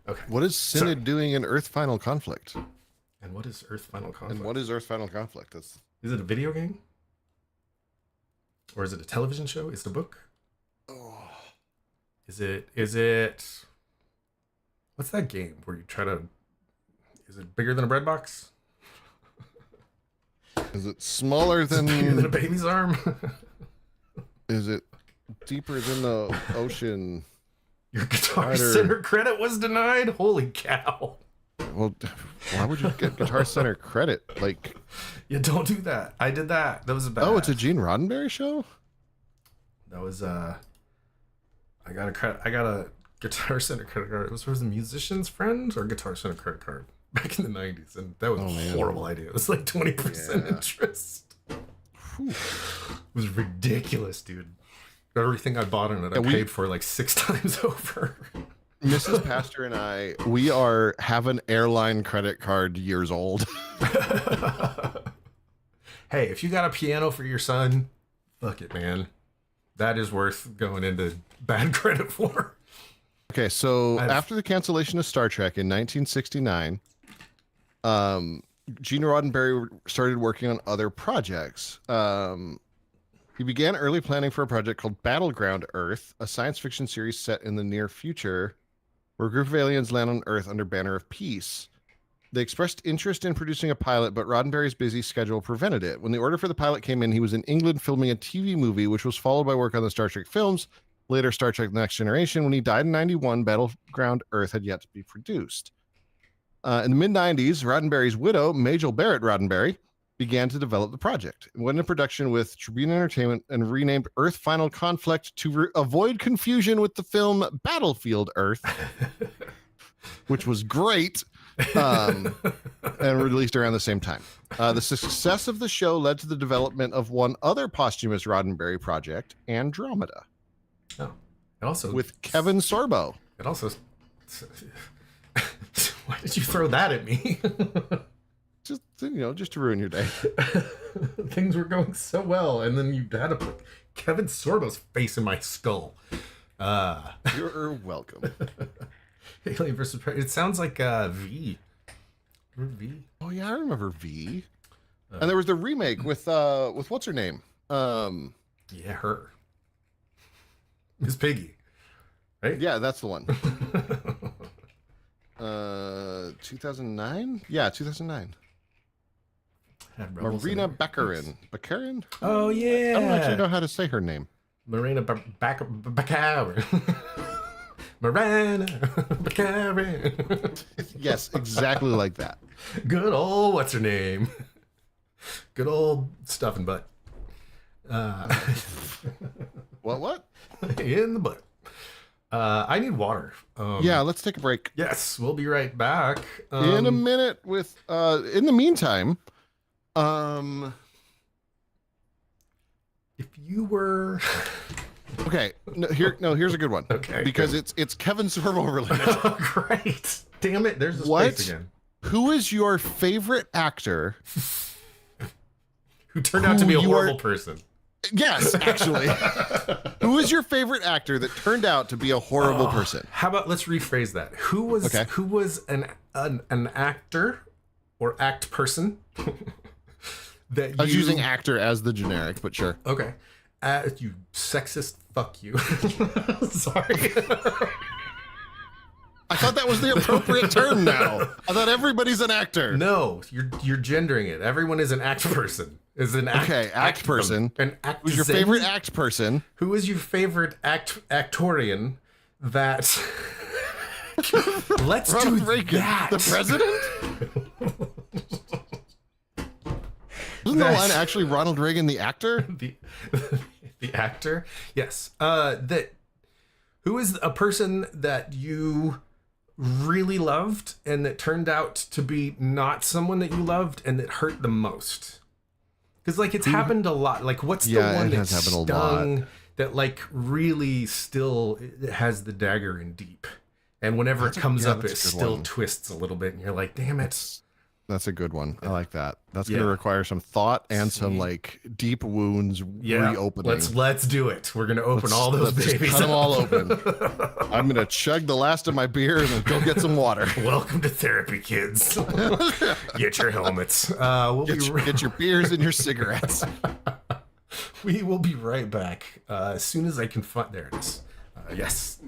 A: Okay.
B: What is Synod doing in Earth Final Conflict?
A: And what is Earth Final Conflict?
B: And what is Earth Final Conflict?
A: Is it a video game? Or is it a television show? Is it a book?
B: Oh.
A: Is it what's that game where you try to, is it bigger than a bread box?
B: Is it smaller than
A: a baby's arm?
B: Is it deeper than the ocean?
A: Your Guitar Center credit was denied? Holy cow.
B: Well, why would you get Guitar Center credit? Like,
A: yeah, don't do that. I did that. That was bad.
B: Oh, it's a Gene Roddenberry show?
A: That was I got a Guitar Center credit card. It was for the musician's friend or Guitar Center credit card back in the 90s, and that was a horrible idea. It was like 20% interest.
B: Whew.
A: It was ridiculous, dude. Everything I bought in it, I paid for like 6 times over.
B: Mrs. Pastor and I, we have an airline credit card years old.
A: Hey, if you got a piano for your son, fuck it, man. That is worth going into bad credit for.
B: Okay, so after the cancellation of Star Trek in 1969, Gene Roddenberry started working on other projects. He began early planning for a project called Battleground Earth, a science fiction series set in the near future where a group of aliens land on Earth under banner of peace. They expressed interest in producing a pilot, but Roddenberry's busy schedule prevented it. When the order for the pilot came in, he was in England filming a TV movie, which was followed by work on the Star Trek films, later Star Trek The Next Generation. When he died in 91, Battleground Earth had yet to be produced. In the mid-90s, Roddenberry's widow, Majel Barrett Roddenberry, began to develop the project. It went into production with Tribune Entertainment and renamed Earth Final Conflict to avoid confusion with the film Battlefield Earth, which was great, and released around the same time. The success of the show led to the development of one other posthumous Roddenberry project, Andromeda.
A: Oh, it also
B: with Kevin Sorbo.
A: It also. Why did you throw that at me?
B: Just to ruin your day.
A: Things were going so well, and then you had to put Kevin Sorbo's face in my skull.
B: You're welcome.
A: Alien versus Predator. It sounds like V. V.
B: Oh yeah, I remember V. And there was the remake with what's her name?
A: Yeah, her. Miss Piggy. Right?
B: Yeah, that's the one. 2009? Yeah, 2009. Marina Baccarin. Baccarin?
A: Oh, yeah.
B: I don't actually know how to say her name.
A: Marina Baccarin. Marina Baccarin.
B: Yes, exactly like that.
A: Good old, what's her name? Good old stuffing butt.
B: What?
A: In the butt. I need water.
B: Yeah, let's take a break.
A: Yes, we'll be right back.
B: In a minute with in the meantime,
A: if you were
B: okay, here's a good one.
A: Okay.
B: Because it's Kevin Sorbo related.
A: Oh, great. Damn it, there's the space again.
B: Who is your favorite actor
A: who turned out to be a horrible person?
B: Yes, actually. Who is your favorite actor that turned out to be a horrible person?
A: How about let's rephrase that. Who was an actor or act person that
B: I was using actor as the generic, but sure.
A: Okay. You sexist fuck you. Sorry.
B: I thought that was the appropriate term now. I thought everybody's an actor.
A: No, you're gendering it. Everyone is an act person. Is an
B: act person.
A: An act.
B: Who's your favorite act person?
A: Who is your favorite actorian that let's
B: Ronald
A: do
B: Reagan,
A: that.
B: the president? Isn't the line actually Ronald Reagan the actor?
A: The actor? Yes. Who is a person that you really loved and that turned out to be not someone that you loved and that hurt the most? Because it's happened a lot. Like, what's the one that stung that really still has the dagger in deep? And whenever it comes up, it still twists a little bit, and you're like, damn it.
B: That's a good one. I like that. That's going to require some thought and some deep wounds reopening.
A: Let's do it. We're going to open all those babies.
B: Cut them all open. I'm going to chug the last of my beer and then go get some water.
A: Welcome to therapy, kids. Get your helmets.
B: Get your beers and your cigarettes.
A: We will be right back as soon as I can find. There it is. Yes.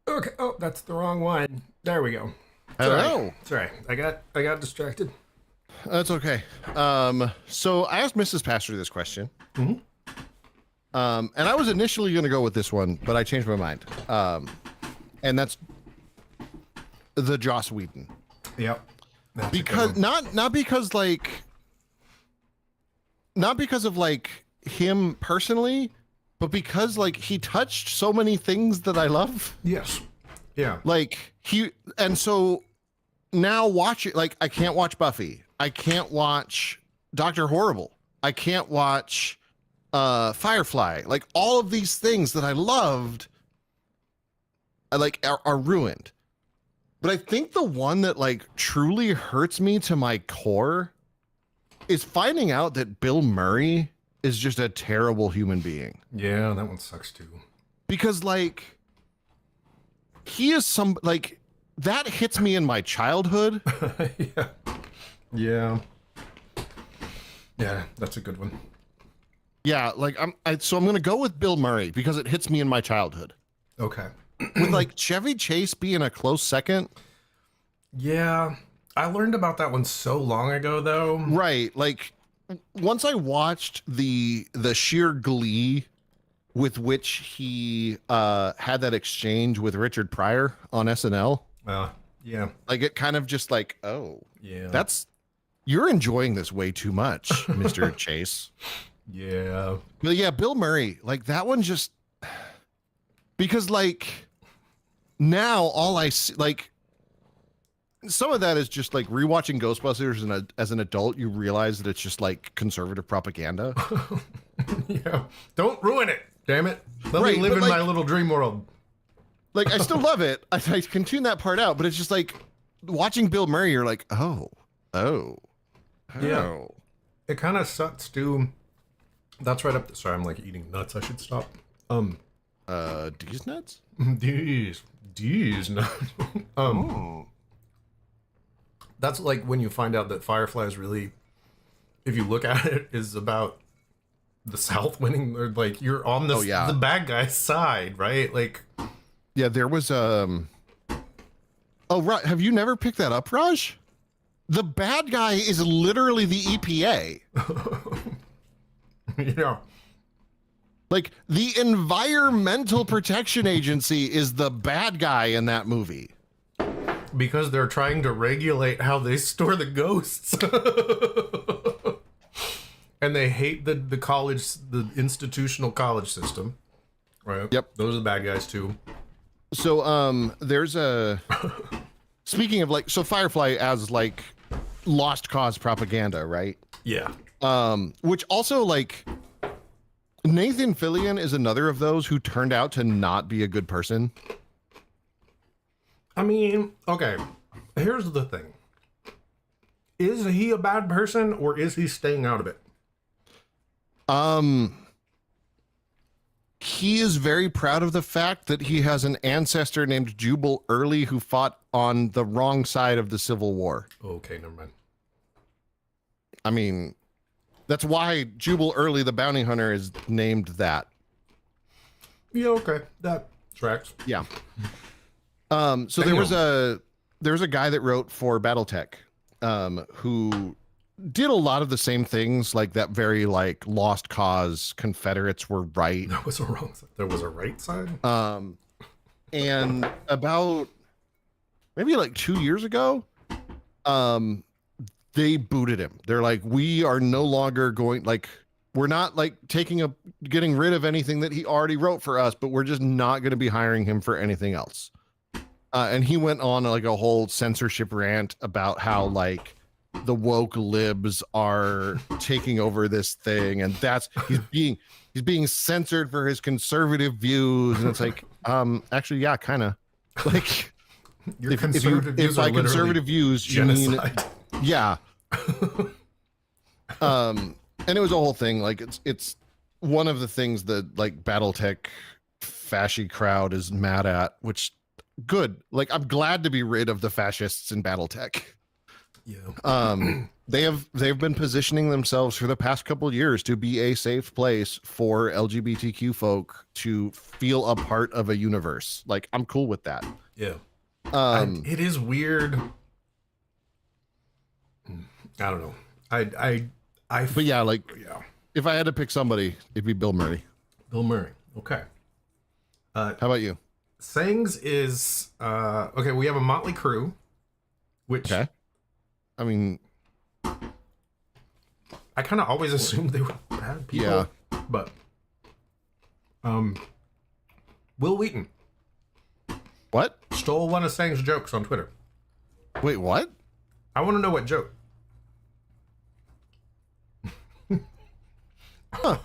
A: Okay. Oh, that's the wrong one. There we go.
B: Hello.
A: Sorry. I got distracted.
B: That's okay. So I asked Mrs. Pastor this question.
A: Mm-hmm.
B: And I was initially going to go with this one, but I changed my mind. And that's the Joss Whedon.
A: Yep. That's
B: Because not because of like him personally, but because like he touched so many things that I love.
A: Yes. Yeah.
B: Like and so now watch it. Like I can't watch Buffy. I can't watch Dr. Horrible. I can't watch Firefly. Like all of these things that I loved are ruined. But I think the one that like truly hurts me to my core is finding out that Bill Murray is just a terrible human being.
A: Yeah, that one sucks too.
B: Because like he is that hits me in my childhood.
A: Yeah. Yeah. Yeah, that's a good one.
B: Yeah, like so I'm gonna go with Bill Murray because it hits me in my childhood.
A: Okay.
B: With like Chevy Chase being a close second.
A: Yeah. I learned about that one so long ago though.
B: Right. Like once I watched the sheer glee with which he had that exchange with Richard Pryor on SNL.
A: Yeah.
B: Like it kind of just like, oh,
A: yeah.
B: You're enjoying this way too much, Mr. Chase.
A: Yeah.
B: But yeah, Bill Murray, like that one just because like now all I see, like some of that is just like rewatching Ghostbusters as an adult, you realize that it's just like conservative propaganda.
A: Yeah. Don't ruin it, damn it. Let me live in my little dream world.
B: Like I still love it. I can tune that part out, but it's just like watching Bill Murray, you're like, oh.
A: Yeah. It kind of sucks too. That's right up. Sorry, I'm like eating nuts. I should stop.
B: These nuts?
A: These nuts. That's like when you find out that Firefly is really, if you look at it, is about the South winning. Or like you're on the bad guy's side, right? Like,
B: yeah, there was Oh, right. Have you never picked that up, Raj? The bad guy is literally the EPA.
A: Yeah.
B: Like the Environmental Protection Agency is the bad guy in that movie.
A: Because they're trying to regulate how they store the ghosts. And they hate the institutional college system. Right?
B: Yep.
A: Those are the bad guys too.
B: So there's a speaking of like, so Firefly as like lost cause propaganda, right?
A: Yeah.
B: Which also like Nathan Fillion is another of those who turned out to not be a good person.
A: I mean, okay, here's the thing. Is he a bad person or is he staying out of it?
B: He is very proud of the fact that he has an ancestor named Jubal Early who fought on the wrong side of the Civil War.
A: Okay, never mind.
B: I mean, that's why Jubal Early, the bounty hunter, is named that.
A: Yeah, okay, that tracks.
B: Yeah. So there was a guy that wrote for BattleTech, who did a lot of the same things, like that very like lost cause Confederates were right.
A: There was a wrong side. There was a right side.
B: And about maybe like 2 years ago, they booted him. They're like, we are no longer going, like, we're not like getting rid of anything that he already wrote for us, but we're just not going to be hiring him for anything else. And he went on like a whole censorship rant about how like the woke libs are taking over this thing, and he's being censored for his conservative views. And it's like, actually, yeah, kind of like if by conservative views
A: genocide.
B: You mean, yeah. And it was a whole thing. Like it's one of the things that like BattleTech fasci crowd is mad at, which good. Like I'm glad to be rid of the fascists in BattleTech.
A: Yeah.
B: They've been positioning themselves for the past couple of years to be a safe place for LGBTQ folk to feel a part of a universe. Like, I'm cool with that.
A: Yeah.
B: Um,
A: It is weird. I don't know.
B: but yeah, like,
A: yeah.
B: if I had to pick somebody, it'd be Bill Murray.
A: Bill Murray. Okay.
B: How about you?
A: Sayings is okay. We have a Motley Crue, which
B: Okay. I mean,
A: I kind of always assumed they were bad people.
B: Yeah.
A: But Will Wheaton
B: what?
A: stole one of Saying's jokes on Twitter.
B: Wait, what?
A: I want to know what joke.
B: Huh.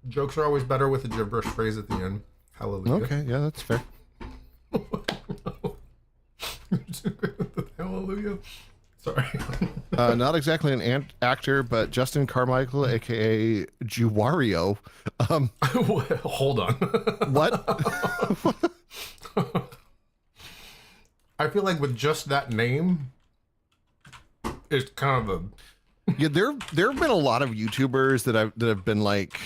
A: Jokes are always better with a gibberish phrase at the end. Hallelujah.
B: Okay, yeah, that's fair.
A: Hallelujah. Sorry.
B: Not exactly an actor, but Justin Carmichael, aka Juwario.
A: Hold on.
B: What?
A: I feel like with just that name, it's kind of a
B: Yeah, there have been a lot of YouTubers that have been like,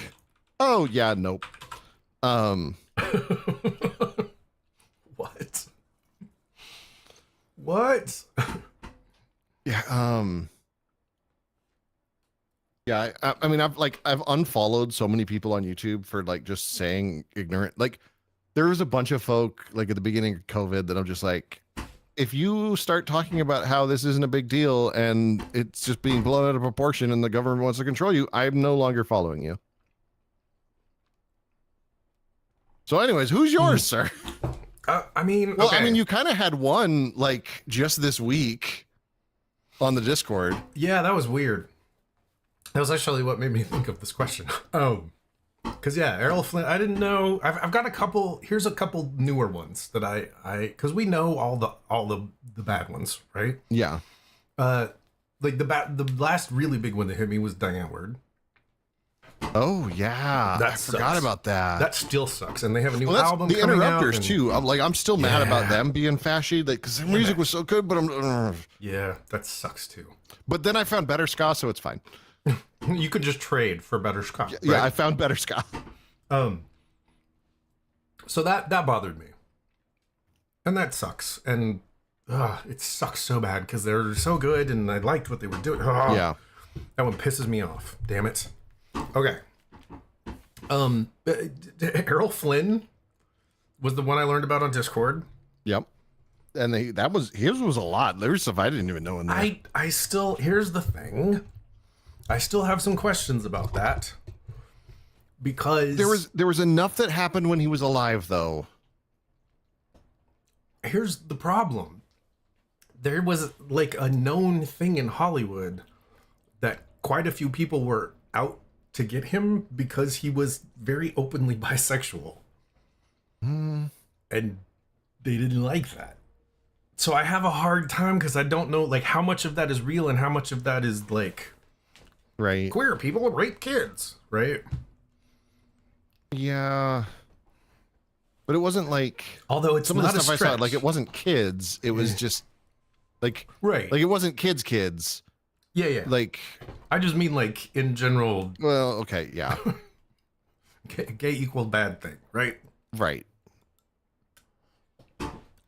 B: oh yeah, nope.
A: what? What?
B: Yeah, yeah. I mean, I've unfollowed so many people on YouTube for like just saying ignorant. Like, there was a bunch of folk like at the beginning of COVID that I'm just like, if you start talking about how this isn't a big deal and it's just being blown out of proportion and the government wants to control you, I'm no longer following you. So anyways, who's yours, sir?
A: I mean,
B: Well,
A: okay.
B: I mean, you kind of had one like just this week on the Discord.
A: Yeah, that was weird. That was actually what made me think of this question. Because yeah, Errol Flynn. I didn't know. I've got a couple. Here's a couple newer ones that I because we know all the bad ones, right?
B: Yeah.
A: Like the last really big one that hit me was Diane Ward.
B: Oh yeah,
A: That
B: I forgot
A: sucks.
B: about that.
A: That still sucks, and they have a new
B: Well, that's
A: album
B: the
A: coming out.
B: Interrupters
A: and-
B: too. I'm still mad about
A: Yeah.
B: them being fashy, like because their music was so good. But
A: Yeah, that sucks too.
B: but then I found better ska, so it's fine.
A: You could just trade for better Scott.
B: Yeah,
A: right?
B: I found better ska.
A: So that bothered me, and that sucks, and it sucks so bad because they're so good, and I liked what they were doing.
B: Yeah.
A: That one pisses me off. Damn it. Okay. Errol Flynn was the one I learned about on Discord.
B: Yep. And his was a lot. There's stuff I didn't even know in there.
A: I still, here's the thing. I still have some questions about that because
B: There was enough that happened when he was alive, though.
A: here's the problem. There was like a known thing in Hollywood that quite a few people were out to get him because he was very openly bisexual. And they didn't like that. So I have a hard time because I don't know like how much of that is real and how much of that is like
B: Right.
A: queer people rape kids, right?
B: Yeah. But it wasn't like
A: Although it's
B: some of
A: not
B: the
A: a
B: stuff I
A: stretch.
B: saw. Like, it wasn't kids. It was just like
A: Right.
B: Like, it wasn't kids.
A: yeah.
B: Like,
A: I just mean like in general,
B: well, okay, yeah,
A: gay equal bad thing, right?
B: right.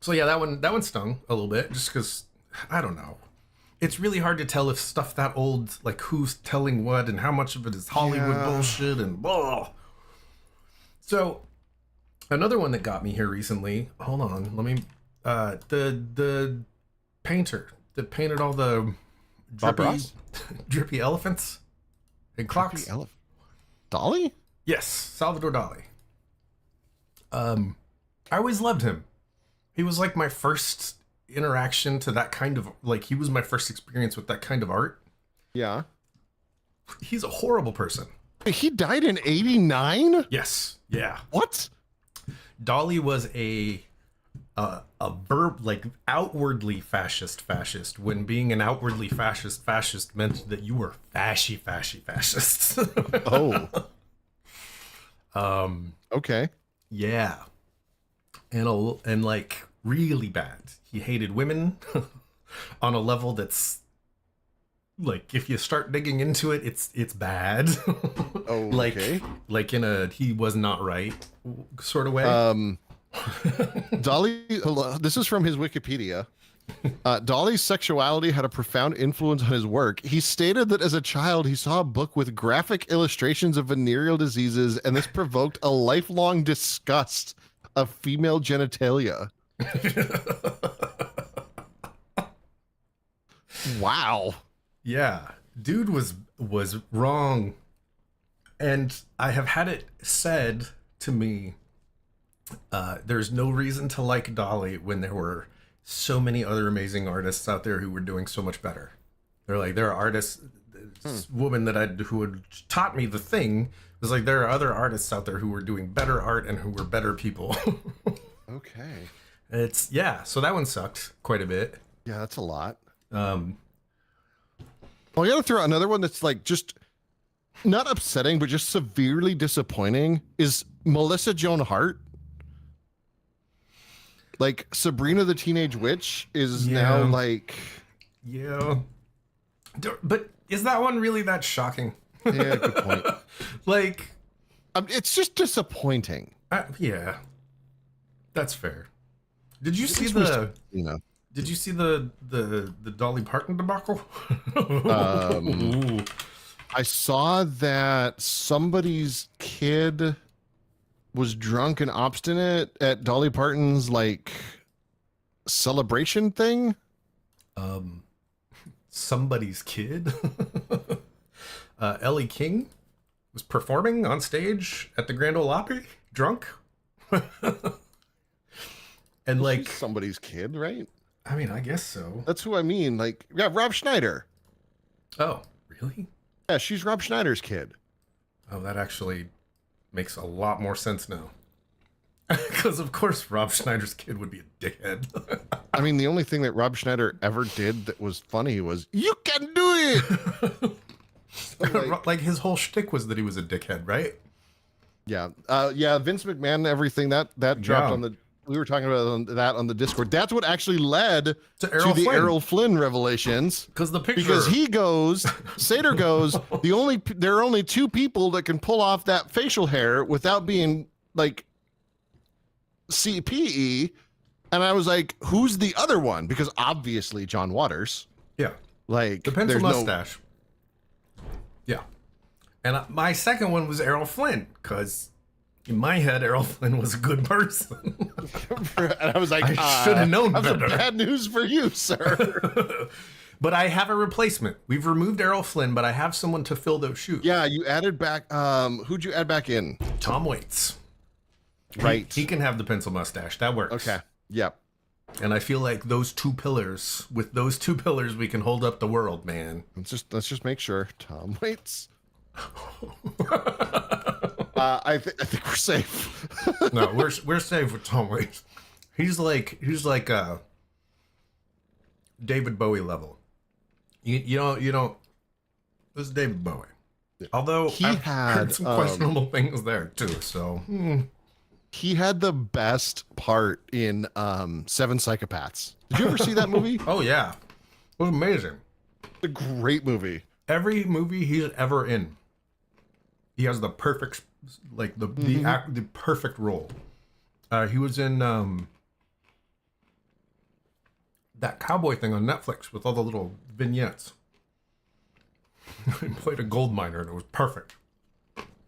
A: So yeah, that one stung a little bit just because I don't know. It's really hard to tell if stuff that old, like who's telling what and how much of it is Hollywood
B: Yeah.
A: bullshit and blah. So another one that got me here recently. Hold on, let me. The painter that painted all the
B: Bob
A: drippy,
B: Ross?
A: drippy elephants and clocks.
B: Dolly?
A: Yes, Salvador Dali. I always loved him. He was like my first interaction to that kind of like he was my first experience with that kind of art.
B: Yeah.
A: He's a horrible person.
B: He died in 89?
A: Yes. Yeah.
B: What?
A: Dali was a verb like outwardly fascist when being an outwardly fascist meant that you were fascist.
B: Oh. Okay.
A: Yeah. And like really bad. He hated women on a level that's like, if you start digging into it, it's bad.
B: Oh, okay.
A: like in a he was not right sort of way.
B: Dolly, this is from his Wikipedia. Dolly's sexuality had a profound influence on his work. He stated that as a child, he saw a book with graphic illustrations of venereal diseases, and this provoked a lifelong disgust of female genitalia. Wow.
A: Yeah, dude was wrong. And I have had it said to me, there's no reason to like Dolly when there were so many other amazing artists out there who were doing so much better. They're like, there are artists, this woman who had taught me the thing was like, there are other artists out there who were doing better art and who were better people.
B: Okay.
A: So that one sucked quite a bit.
B: Yeah, that's a lot. Well, I gotta throw out another one that's like just not upsetting, but just severely disappointing is Melissa Joan Hart. Like Sabrina the Teenage Witch is now like...
A: Yeah. But is that one really that shocking?
B: Yeah, good point.
A: Like...
B: it's just disappointing.
A: Yeah. That's fair. Did you see the... Did you see the Dolly Parton debacle?
B: I saw that somebody's kid was drunk and obstinate at Dolly Parton's like celebration thing.
A: Somebody's kid. Ellie King was performing on stage at the Grand Ole Opry, drunk. And like
B: she's somebody's kid, right?
A: I mean, I guess so.
B: That's who I mean. Like, yeah, Rob Schneider.
A: Oh, really?
B: Yeah, she's Rob Schneider's kid.
A: Oh, that actually makes a lot more sense now. Because, of course, Rob Schneider's kid would be a dickhead.
B: I mean, the only thing that Rob Schneider ever did that was funny was, you can do it! So,
A: like, his whole shtick was that he was a dickhead, right?
B: Yeah. Yeah, Vince McMahon, everything, that dropped on the... We were talking about that on the Discord. That's what actually led to the Errol Flynn revelations. Because he goes, Satyr goes, there are only two people that can pull off that facial hair without being like CPE. And I was like, who's the other one? Because obviously John Waters.
A: Yeah.
B: Like
A: the pencil mustache. Yeah. And my second one was Errol Flynn, because in my head, Errol Flynn was a good person.
B: And I was like,
A: I should have known better.
B: Bad news for you, sir.
A: But I have a replacement. We've removed Errol Flynn, but I have someone to fill those shoes.
B: Yeah, you added back. Who'd you add back in?
A: Tom Waits.
B: Right.
A: He can have the pencil mustache. That works.
B: Okay. Yep.
A: And I feel like with those two pillars, we can hold up the world, man.
B: Let's just make sure. Tom Waits. I think we're safe.
A: No, we're safe with Tom Waits. He's like David Bowie level. You don't. This is David Bowie. Although I've heard some questionable things there too. So
B: he had the best part in Seven Psychopaths. Did you ever see that movie?
A: Oh yeah, it was amazing.
B: A great movie.
A: Every movie he's ever in, he has the perfect, like the perfect role. He was in that cowboy thing on Netflix with all the little vignettes. He played a gold miner and it was perfect.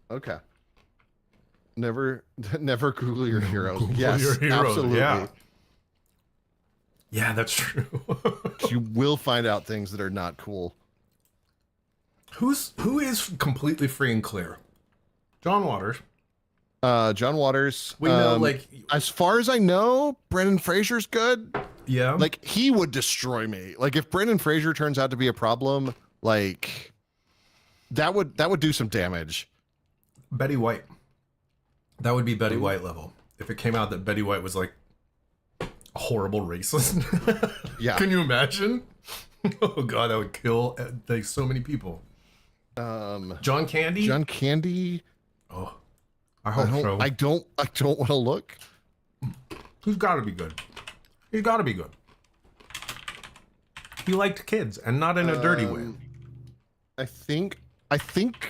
B: Okay. Never Google your heroes.
A: Google
B: yes,
A: your heroes.
B: Absolutely.
A: Yeah, that's true.
B: You will find out things that are not cool.
A: Who is completely free and clear? John Waters.
B: John Waters.
A: We know, like,
B: as far as I know, Brendan Fraser's good.
A: Yeah.
B: Like, he would destroy me. Like, if Brendan Fraser turns out to be a problem, like, that would do some damage.
A: Betty White. That would be Betty White level. If it came out that Betty White was like a horrible racist.
B: Yeah.
A: Can you imagine? Oh god, that would kill like so many people. John Candy?
B: John Candy.
A: Oh. I hope so.
B: I don't want to look.
A: He's got to be good. He's got to be good. He liked kids, and not in a dirty way.
B: I think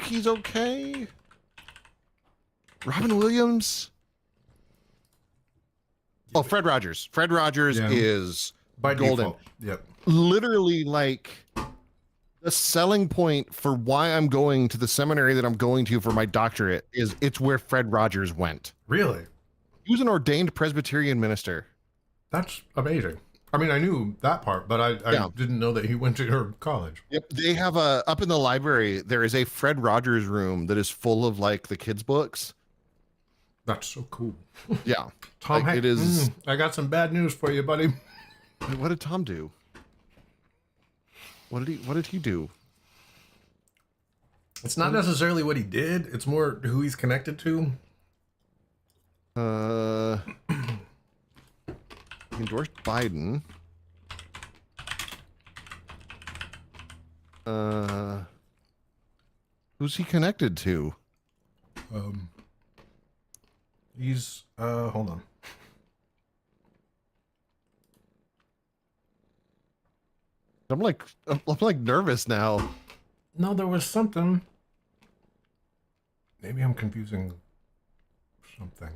B: he's okay. Robin Williams. Oh, Fred Rogers. Fred Rogers is
A: By
B: golden.
A: default. Yep.
B: Literally, like, the selling point for why I'm going to the seminary that I'm going to for my doctorate is it's where Fred Rogers went.
A: Really?
B: He was an ordained Presbyterian minister.
A: That's amazing. I mean, I knew that part, but I didn't know that he went to her college.
B: Yep. They have up in the library, there is a Fred Rogers room that is full of, like, the kids' books.
A: That's so cool.
B: Yeah.
A: Tom,
B: like, it is.
A: I got some bad news for you, buddy.
B: What did Tom do? What did he do?
A: It's not necessarily what he did. It's more who he's connected to.
B: He endorsed Biden. Who's he connected to?
A: He's hold on.
B: I'm like nervous now.
A: No, there was something. Maybe I'm confusing something.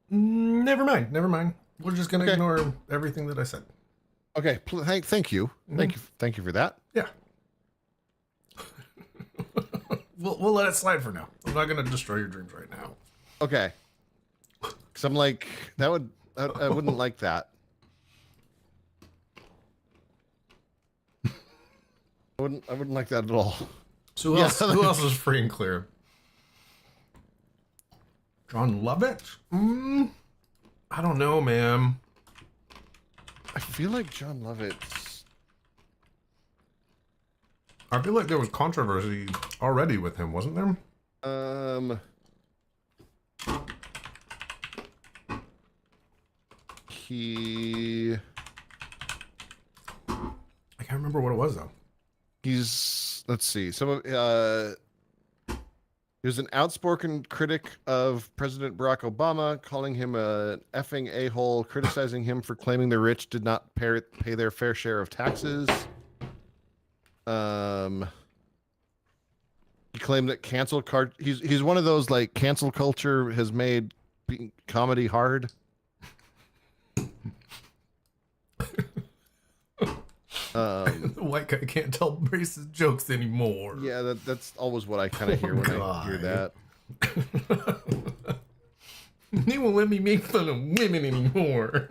A: Never mind. Never mind. We're just gonna ignore everything that I said.
B: Okay. Thank you. Thank you for that.
A: Yeah. We'll let it slide for now. I'm not gonna destroy your dreams right now.
B: Okay. Because I'm like I wouldn't like that. I wouldn't like that at all.
A: So who else is free and clear? John Lovett? I don't know, man.
B: I feel like John Lovett.
A: I feel like there was controversy already with him, wasn't there? I can't remember what it was though.
B: Let's see. He was an outspoken critic of President Barack Obama, calling him a effing a-hole, criticizing him for claiming the rich did not pay their fair share of taxes. He claimed that he's one of those, like, cancel culture has made comedy hard.
A: The white guy can't tell racist jokes anymore.
B: Yeah, that's always what I kind of hear when I hear that.
A: They won't let me make fun of women anymore.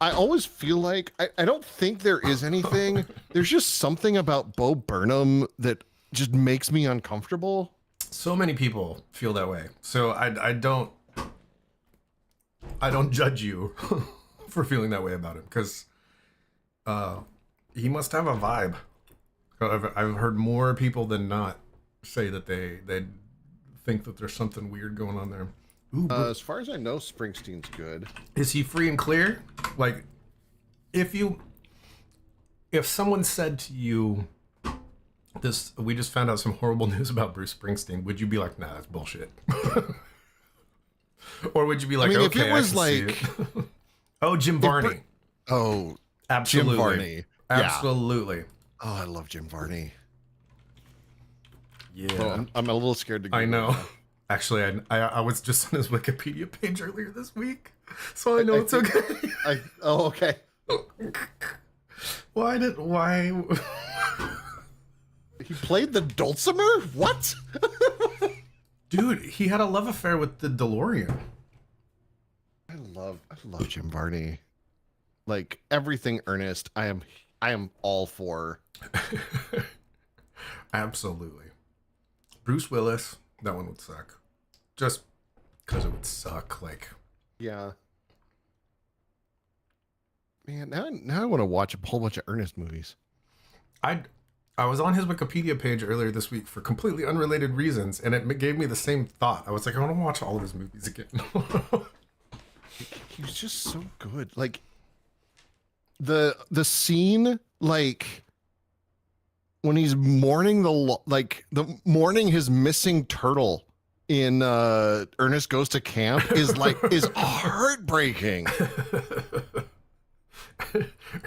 B: I always feel like I don't think there is anything. There's just something about Bo Burnham that just makes me uncomfortable.
A: So many people feel that way. So I don't judge you for feeling that way about him, because he must have a vibe. I've heard more people than not say that they think that there's something weird going on there. Ooh,
B: as far as I know, Springsteen's good.
A: Is he free and clear? Like, if someone said to you, we just found out some horrible news about Bruce Springsteen, would you be like, nah, that's bullshit? Or would you be like,
B: I mean,
A: okay,
B: if it was like,
A: oh, Jim Varney.
B: Jim
A: Absolutely.
B: Varney.
A: Absolutely.
B: Yeah. Oh, I love Jim Varney.
A: Yeah.
B: Well, I'm a little scared to go.
A: I know. Actually, I was just on his Wikipedia page earlier this week, so I know it's okay.
B: Okay.
A: Why?
B: He played the dulcimer? What?
A: Dude, he had a love affair with the DeLorean.
B: I love Jim Varney. Like, everything Ernest, I am all for.
A: Absolutely. Bruce Willis, that one would suck. Just because it would suck, like.
B: Yeah. Man, now I want to watch a whole bunch of Ernest movies.
A: I was on his Wikipedia page earlier this week for completely unrelated reasons, and it gave me the same thought. I was like, I want to watch all of his movies again.
B: He was just so good. Like, the scene, like, when he's mourning the mourning his missing turtle in Ernest Goes to Camp is heartbreaking.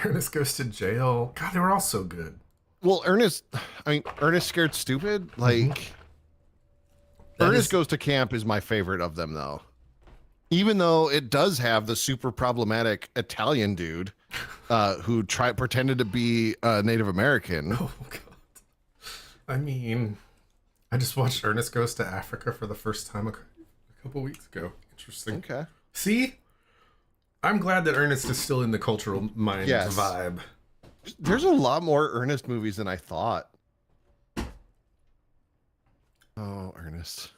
A: Ernest Goes to Jail. God, they were all so good.
B: Well, Ernest Scared Stupid, like Ernest Goes to Camp is my favorite of them, though. Even though it does have the super problematic Italian dude who pretended to be Native American.
A: Oh God! I mean, I just watched Ernest Goes to Africa for the first time a couple weeks ago. Interesting.
B: Okay.
A: See, I'm glad that Ernest is still in the cultural mind vibe.
B: There's a lot more Ernest movies than I thought. Oh, Ernest.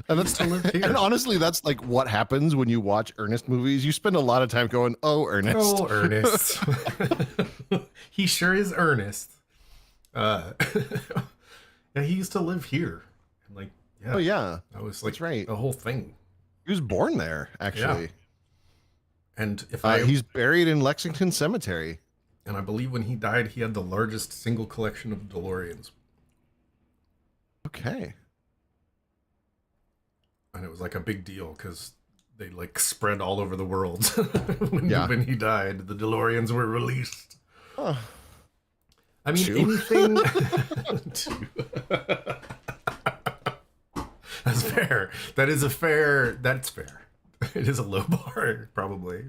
B: And that's and honestly, that's like what happens when you watch Ernest movies. You spend a lot of time going, "Oh, Ernest."
A: Oh, Ernest. He sure is Ernest. Yeah, he used to live here. Like, yeah.
B: Oh yeah,
A: that was like
B: that's right.
A: The whole thing.
B: He was born there, actually.
A: Yeah. And if
B: he's buried in Lexington Cemetery.
A: And I believe when he died, he had the largest single collection of DeLoreans.
B: Okay.
A: And it was like a big deal because they like spread all over the world when he died. The DeLoreans were released.
B: Oh.
A: I mean, anything. That's fair. That's fair. It is a low bar, probably.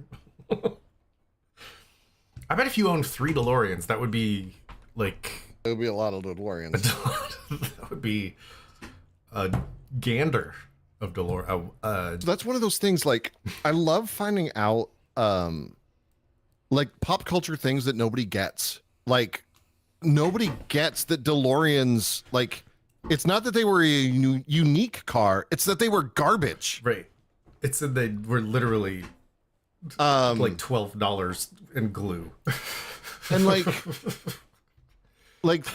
A: I bet if you owned 3 DeLoreans, that would be like.
B: It would be a lot of DeLoreans.
A: That would be a gander of DeLorean.
B: That's one of those things. Like, I love finding out, like pop culture things that nobody gets. Like, nobody gets that DeLoreans. Like, it's not that they were a unique car; it's that they were garbage.
A: Right. It's that they were literally like $12 in glue,
B: and like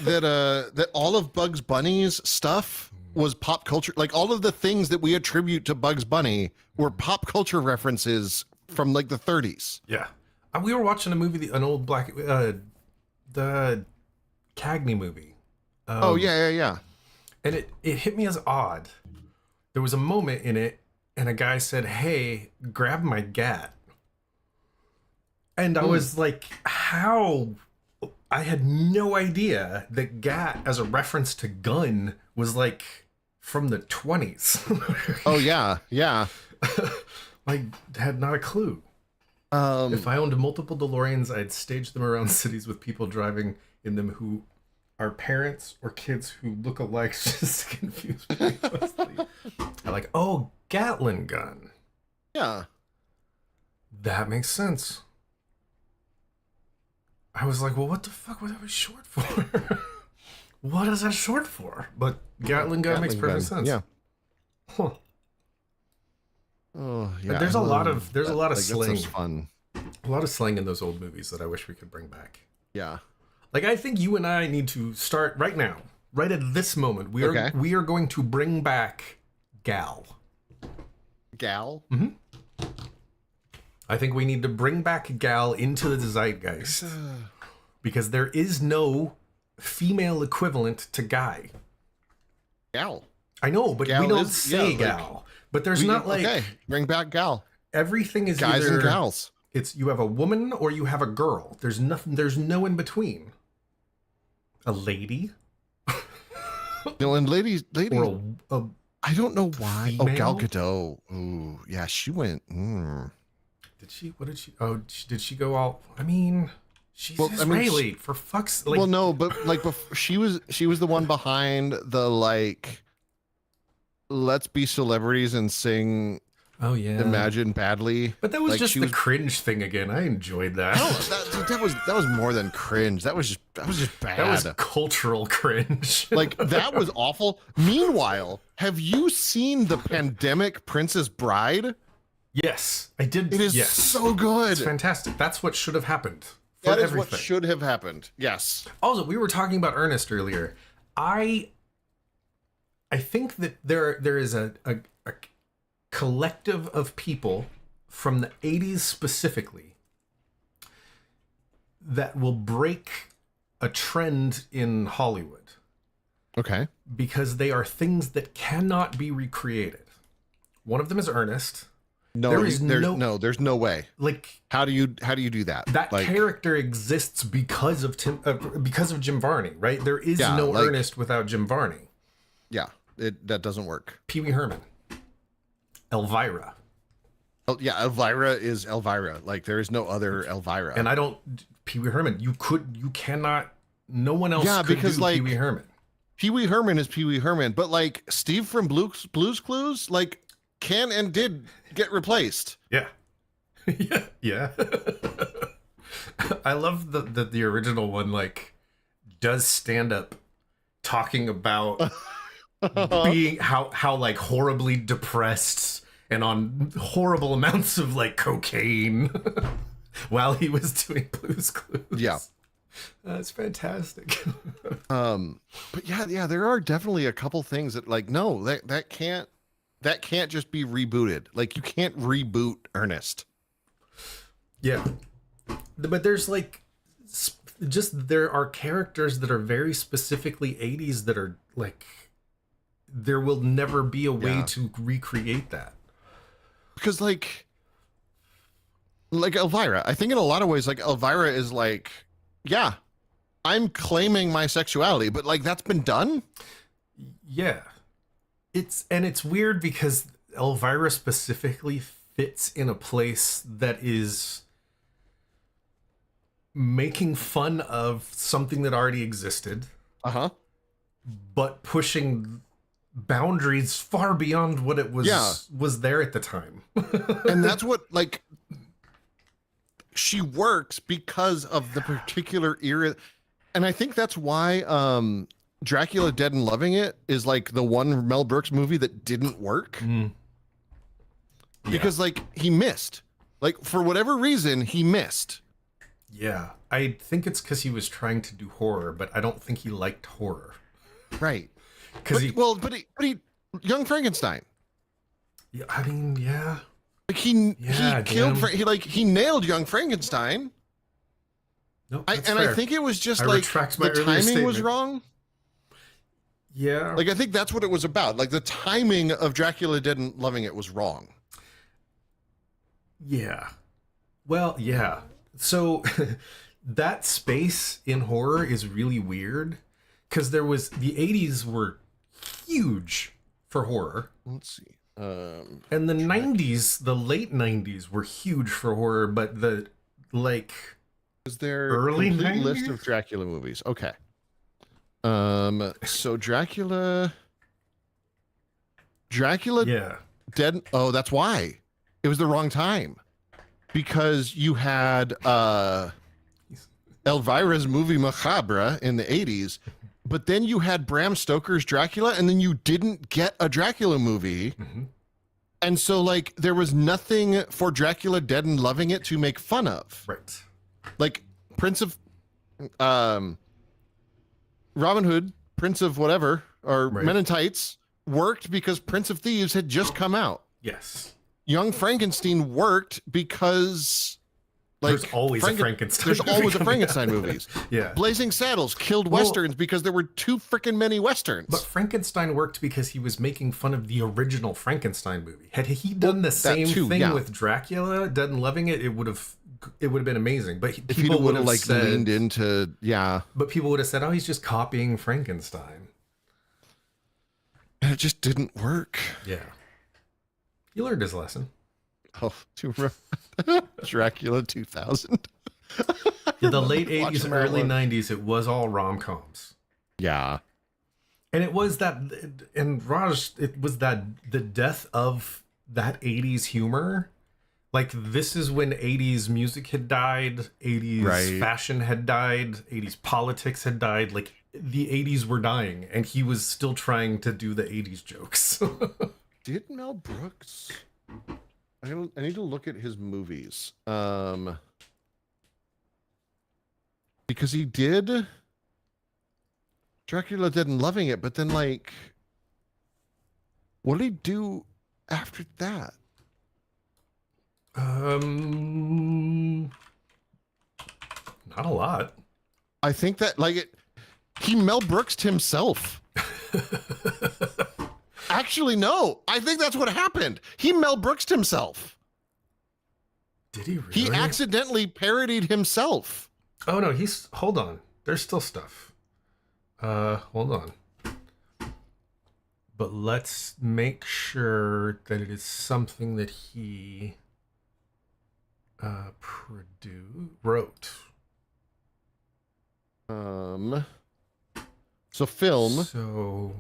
B: that all of Bugs Bunny's stuff was pop culture. Like all of the things that we attribute to Bugs Bunny were pop culture references from like the 30s.
A: Yeah, we were watching a movie, an old the Cagney movie.
B: Oh yeah.
A: And it hit me as odd. There was a moment in it, and a guy said, "Hey, grab my gat." And I was like, how? I had no idea that gat as a reference to gun was like from the 20s.
B: Oh, yeah.
A: I had not a clue. If I owned multiple DeLoreans, I'd stage them around cities with people driving in them who are parents or kids who look alike, just to confuse me mostly. I'm like, oh, Gatling gun.
B: Yeah.
A: That makes sense. I was like, well, what the fuck was that short for? What is that short for? But Gatling gun makes perfect sense.
B: Yeah.
A: Huh.
B: Oh yeah.
A: But there's a lot of slang.
B: That's fun.
A: A lot of slang in those old movies that I wish we could bring back.
B: Yeah.
A: Like, I think you and I need to start right now, right at this moment. We are going to bring back gal.
B: Gal?
A: Mm-hmm. I think we need to bring back gal into the zeitgeist because there is no female equivalent to guy.
B: Gal.
A: I know, but
B: gal
A: we don't say gal. Like, but there's not like...
B: Okay, bring back gal.
A: Everything is
B: guys
A: either...
B: and gals.
A: It's you have a woman or you have a girl. There's nothing. There's no in between. A lady.
B: No, and lady.
A: Or
B: I don't know why.
A: Female?
B: Oh, Gal Gadot. Ooh, yeah, she went.
A: Did she? What did she? Oh, did she go all? I mean, she's Israeli for fuck's. Like,
B: well, no, but like she was the one behind the like. Let's be celebrities and sing.
A: Oh yeah,
B: Imagine Badly.
A: But that was like, just the cringe thing again. I enjoyed that.
B: No, that was more than cringe. That was just bad.
A: That was cultural cringe.
B: Like that was awful. Meanwhile, have you seen the pandemic Princess Bride?
A: Yes, I did.
B: It is so good.
A: It's fantastic. That's what should have happened.
B: That is what should have happened. Yes.
A: Also, we were talking about Ernest earlier. I think that there is a collective of people from the 80s specifically that will break a trend in Hollywood
B: Okay.
A: because they are things that cannot be recreated. One of them is Ernest.
B: No, there's no way.
A: Like,
B: How do you do that?
A: that
B: Like,
A: character exists because of Jim Varney, right? There is
B: Yeah,
A: no
B: like-
A: Ernest without Jim Varney.
B: yeah, that doesn't work.
A: Pee Wee Herman, Elvira,
B: Oh, yeah, Elvira is Elvira. Like, there is no other Elvira.
A: and I don't Pee Wee Herman. You cannot. No one else
B: Yeah,
A: could
B: because,
A: do
B: like,
A: Pee Wee Herman.
B: Pee Wee Herman is Pee Wee Herman, but like Steve from Blue's Clues, like, can and did get replaced.
A: Yeah, yeah. I love the original one. Like, does stand up talking about being how like horribly depressed and on horrible amounts of like cocaine while he was doing Blue's Clues.
B: Yeah.
A: That's fantastic.
B: But yeah, there are definitely a couple things that, like, no, that can't just be rebooted. Like, you can't reboot Ernest.
A: Yeah, but there's like there are characters that are very specifically 80s that are like, there will never be a way
B: Yeah.
A: to recreate that.
B: Because like Elvira, I think in a lot of ways, like, Elvira is like, yeah, I'm claiming my sexuality, but like, that's been done.
A: Yeah, it's weird because Elvira specifically fits in a place that is making fun of something that already existed, but pushing boundaries far beyond what it was there at the time.
B: And that's what, like, she works because of the particular era. And I think that's why Dracula Dead and Loving It is like the one Mel Brooks movie that didn't work. Because like, he missed, like, for whatever reason, he missed.
A: Yeah, I think it's because he was trying to do horror, but I don't think he liked horror.
B: Right.
A: Because
B: he Young Frankenstein.
A: Yeah, I mean, yeah.
B: Like, he killed he nailed Young Frankenstein.
A: No,
B: I think it was just
A: I
B: like
A: retract my
B: the
A: earlier
B: timing was
A: statement.
B: wrong.
A: Yeah.
B: Like, I think that's what it was about. Like, the timing of Dracula Dead and Loving It was wrong.
A: Yeah. Well, yeah. So that space in horror is really weird because the 80s were huge for horror.
B: Let's see.
A: And the 90s, the late 90s were huge for horror, but the like
B: Is there
A: early
B: complete
A: 90s?
B: list of Dracula movies? Okay. So Dracula
A: yeah.
B: Dead. Oh, that's why. It was the wrong time. Because you had Elvira's movie Macabre in the 80s, but then you had Bram Stoker's Dracula, and then you didn't get a Dracula movie.
A: Mm-hmm.
B: And so, like, there was nothing for Dracula Dead and Loving It to make fun of.
A: Right.
B: Like, Prince of Robin Hood, Prince of whatever, or
A: Right.
B: Men in Tights worked because Prince of Thieves had just come out.
A: Yes.
B: Young Frankenstein worked because, like,
A: There's always a Frankenstein.
B: There's
A: movie
B: always a
A: coming
B: Frankenstein
A: out.
B: movies.
A: Yeah.
B: Blazing Saddles killed Westerns because there were too freaking many Westerns.
A: But Frankenstein worked because he was making fun of the original Frankenstein movie. Had he done the same thing
B: yeah.
A: with Dracula, Dead and Loving It, it would have been amazing. But
B: if he
A: people
B: would
A: would
B: have, like,
A: said,
B: leaned into, yeah.
A: But people would have said, "Oh, he's just copying Frankenstein."
B: And it just didn't work.
A: Yeah. He learned his lesson.
B: Oh, Dracula 2000.
A: In the late 80s
B: Watching
A: and
B: that
A: early
B: one.
A: 90s, it was all rom-coms.
B: Yeah.
A: And it was that, and Raj, it was that the death of that 80s humor. Like, this is when 80s music had died, 80s
B: Right.
A: fashion had died, 80s politics had died. Like, the 80s were dying, and he was still trying to do the 80s jokes.
B: Did Mel Brooks? I need to look at his movies. Because he did Dracula Dead and Loving It, but then, like, what did he do after that?
A: Not a lot.
B: I think that he Mel Brooksed himself. Actually, no. I think that's what happened. He Mel Brooksed himself.
A: Did he really?
B: He accidentally parodied himself.
A: Oh no, hold on. There's still stuff. Hold on. But let's make sure that it is something that he wrote.
B: So film.
A: So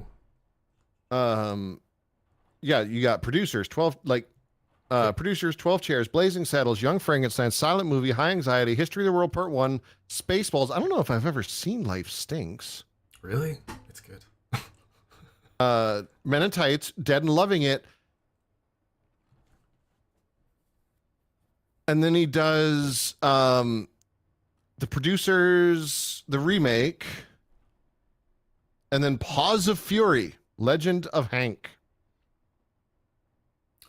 B: yeah, you got producers, 12 producers, 12 chairs, Blazing Saddles, Young Frankenstein, Silent Movie, High Anxiety, History of the World Part 1, Spaceballs. I don't know if I've ever seen Life Stinks.
A: Really? It's good.
B: Men in Tights, Dead and Loving It. And then he does the producers, the remake, and then Paws of Fury, Legend of Hank.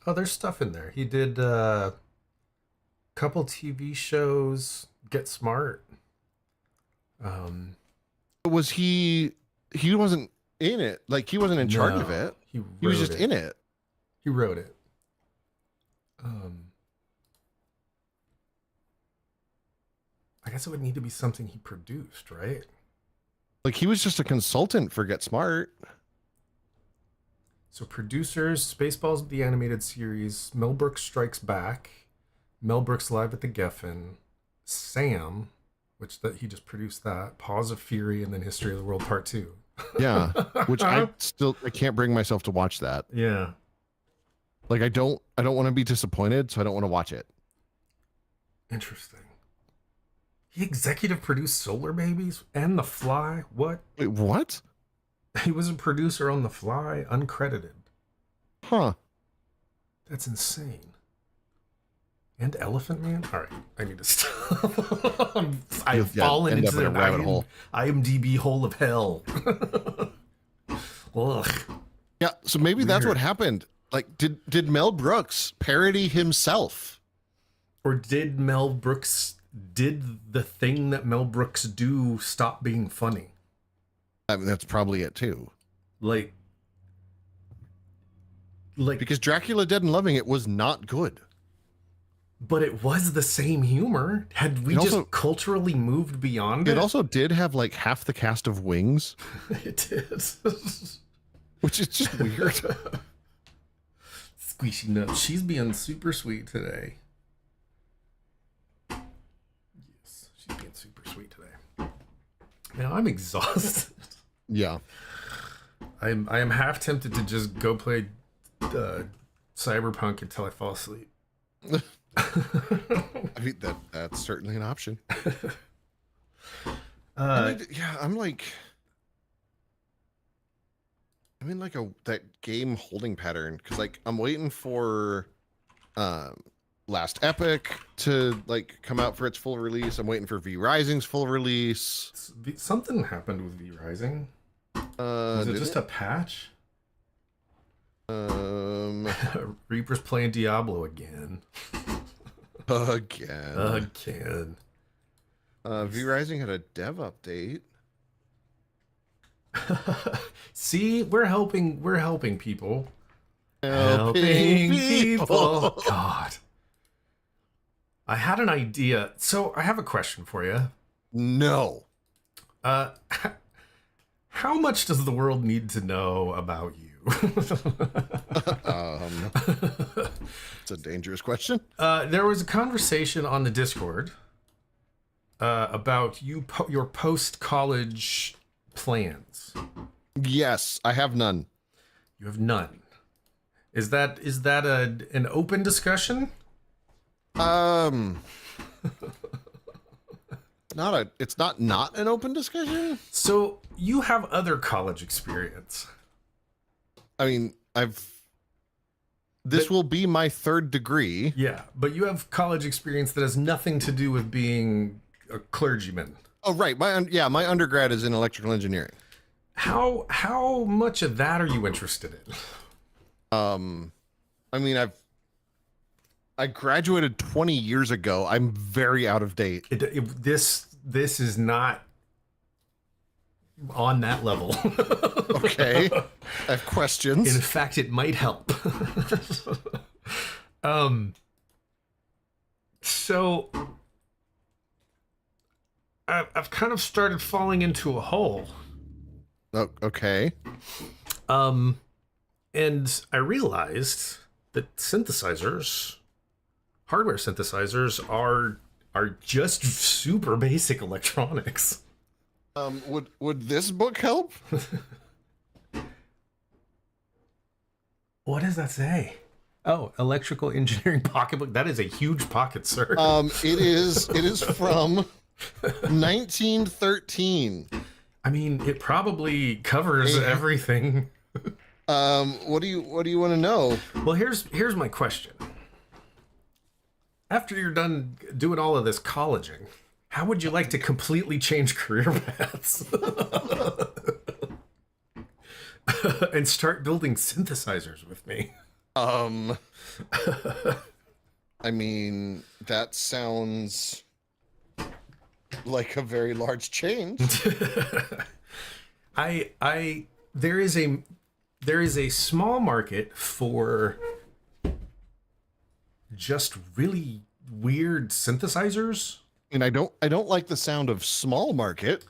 A: Oh, there's stuff in there. He did a couple TV shows, Get Smart.
B: Was he wasn't in it. Like, he wasn't in charge of it. He was just in it.
A: He wrote it. I guess it would need to be something he produced, right?
B: Like, he was just a consultant for Get Smart.
A: So producers, Spaceballs, the animated series, Mel Brooks Strikes Back, Mel Brooks Live at the Geffen, Sam, he just produced that, Paws of Fury, and then History of the World Part 2.
B: Yeah, which I can't bring myself to watch that.
A: Yeah.
B: Like, I don't want to be disappointed, so I don't want to watch it.
A: Interesting. He executive produced Solar Babies and The Fly. What?
B: Wait, what?
A: He was a producer on The Fly, uncredited.
B: Huh.
A: That's insane. And Elephant Man? All right, I need to stop. I've fallen into the
B: rabbit hole.
A: IMDb hole of hell. Ugh.
B: Yeah, so maybe that's what happened. Like, did Mel Brooks parody himself?
A: Or did the thing that Mel Brooks do stop being funny?
B: I mean, that's probably it too.
A: Like
B: because Dracula Dead and Loving It was not good.
A: But it was the same humor. Had we just culturally moved beyond it?
B: It also did have like half the cast of Wings.
A: It did.
B: Which is just weird.
A: Squishy nut. She's being super sweet today. Yes, she's being super sweet today. Man, I'm exhausted.
B: Yeah.
A: I am half tempted to just go play Cyberpunk until I fall asleep.
B: I mean, that's certainly an option. I'm in like that game holding pattern because like I'm waiting for Last Epic to like come out for its full release. I'm waiting for V Rising's full release.
A: Something happened with V Rising. Was it just a patch? Reaper's playing Diablo again. Again.
B: V Rising had a dev update.
A: See, we're helping people.
B: Helping people.
A: God. I had an idea. So I have a question for you.
B: No.
A: How much does the world need to know about you?
B: It's a dangerous question.
A: There was a conversation on the Discord about your post-college plans.
B: Yes, I have none.
A: You have none. Is that an open discussion?
B: It's not an open discussion.
A: So you have other college experience.
B: I mean, this will be my third degree.
A: Yeah, but you have college experience that has nothing to do with being a clergyman.
B: Oh, right. My undergrad is in electrical engineering.
A: How much of that are you interested in?
B: I mean, I graduated 20 years ago. I'm very out of date.
A: This is not on that level.
B: Okay. I have questions.
A: In fact, it might help. So I've kind of started falling into a hole.
B: Oh, okay.
A: And I realized that hardware synthesizers are just super basic electronics.
B: Would this book help?
A: What does that say? Oh, electrical engineering pocketbook. That is a huge pocket, sir.
B: It is from 1913.
A: I mean, it probably covers everything.
B: What do you want to know?
A: Well, here's my question. After you're done doing all of this colleging, how would you like to completely change career paths? And start building synthesizers with me?
B: I mean, that sounds like a very large change.
A: There is a small market for just really weird synthesizers.
B: And I don't like the sound of small market.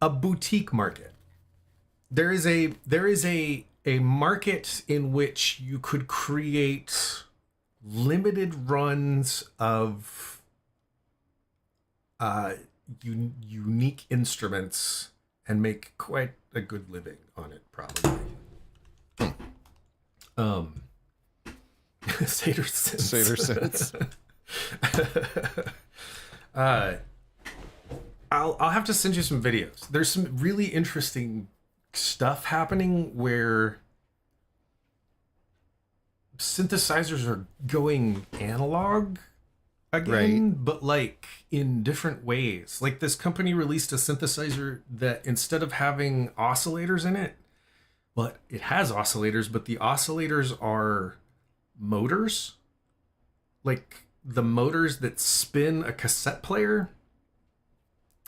A: A boutique market. There is a market in which you could create limited runs of unique instruments and make quite a good living on it, probably. Satyr
B: Synths.
A: I'll have to send you some videos. There's some really interesting stuff happening where synthesizers are going analog again,
B: Right.
A: but like in different ways. Like this company released a synthesizer that instead of having oscillators in it, but it has oscillators, but the oscillators are motors, like the motors that spin a cassette player.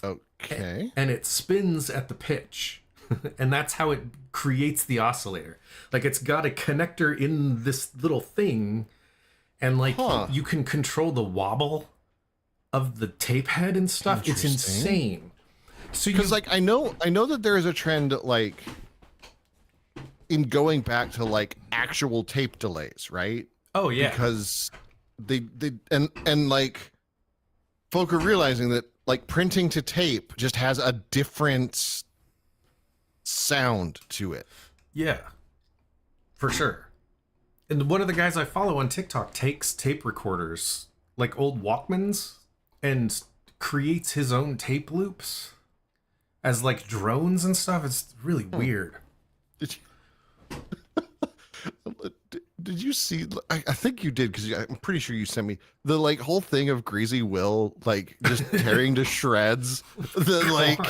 B: Okay.
A: And it spins at the pitch. And that's how it creates the oscillator. Like it's got a connector in this little thing, and like you can control the wobble of the tape head and stuff. It's insane. So
B: because like I know that there is a trend like in going back to like actual tape delays, right?
A: Oh yeah.
B: Because they and like folk are realizing that like printing to tape just has a different sound to it.
A: Yeah. For sure. And one of the guys I follow on TikTok takes tape recorders, like old Walkmans, and creates his own tape loops as like drones and stuff. It's really weird.
B: Did you see? I think you did because I'm pretty sure you sent me the like whole thing of Greasy Will like just tearing to shreds. The like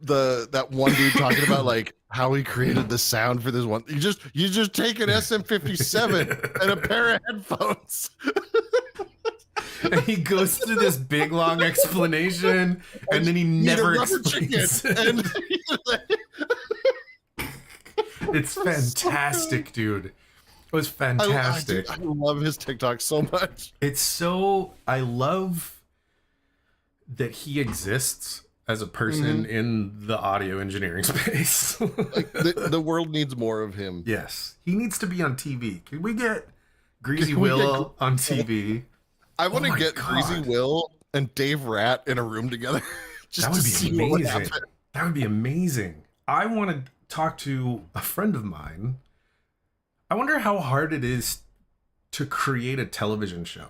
B: the that one dude talking about like how he created the sound for this one. You just take an SM57 and a pair of headphones.
A: And he goes through this big long explanation, and then he never explains it.
B: And
A: it's fantastic, dude. It was fantastic.
B: I love his TikTok so much.
A: I love that he exists as a person in the audio engineering space.
B: Like the world needs more of him.
A: Yes. He needs to be on TV. Can we get Greasy Will on TV?
B: I want to get Greasy Will and Dave Rat in a room together. Just
A: that would
B: to
A: be
B: see
A: amazing.
B: what happens.
A: That would be amazing. I want to talk to a friend of mine. I wonder how hard it is to create a television show,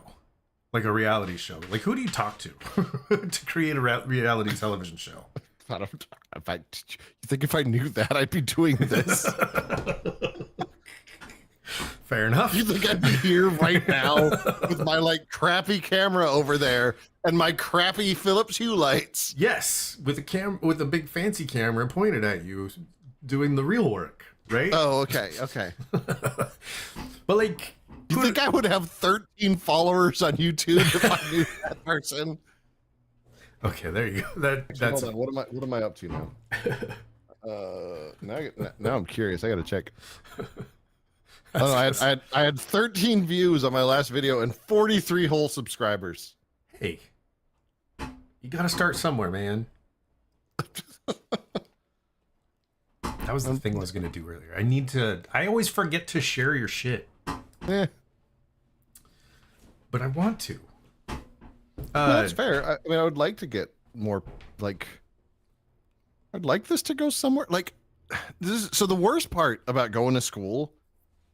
A: like a reality show. Like, who do you talk to to create a reality television show?
B: You think if I knew that, I'd be doing this?
A: Fair enough.
B: You think I'd be here right now with my like crappy camera over there and my crappy Philips Hue lights?
A: Yes, with a big fancy camera pointed at you, doing the real work, right?
B: Oh, okay.
A: But like,
B: you think I would have 13 followers on YouTube if I knew that person?
A: Okay, there you go. That's
B: Hold on. What am I up to now? Now I'm curious. I gotta check. Oh, no, I had 13 views on my last video and 43 whole subscribers.
A: Hey, you gotta start somewhere, man. That was the thing I was gonna do earlier. I always forget to share your shit.
B: Eh.
A: But I want to.
B: No, that's fair. I mean, I would like to get more, like, I'd like this to go somewhere. Like, so the worst part about going to school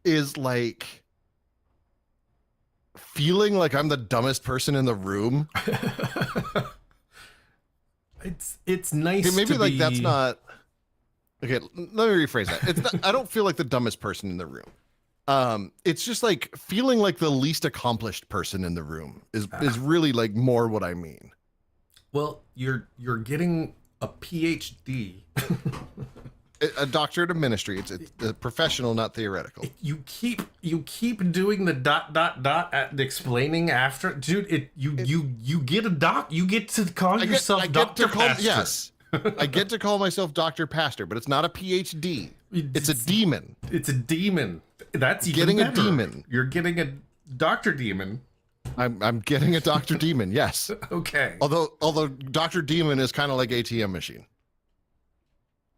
B: is, like, feeling like I'm the dumbest person in the room.
A: It's nice
B: Okay, maybe,
A: to
B: like,
A: be...
B: that's not... Okay, let me rephrase that. It's not, I don't feel like the dumbest person in the room. It's just like feeling like the least accomplished person in the room is really like more what I mean.
A: Well, you're getting a PhD.
B: A doctorate of ministry. It's a professional, not theoretical.
A: You keep doing the ... at explaining after, dude. You get a doc. You get to call yourself Dr. Pastor.
B: Yes, I get to call myself Dr. Pastor, but it's not a PhD. It's a demon.
A: It's a demon. That's even
B: getting
A: better.
B: A demon.
A: You're getting a Dr. Demon.
B: I'm getting a Dr. Demon. Yes.
A: Okay.
B: Although Dr. Demon is kind of like ATM machine.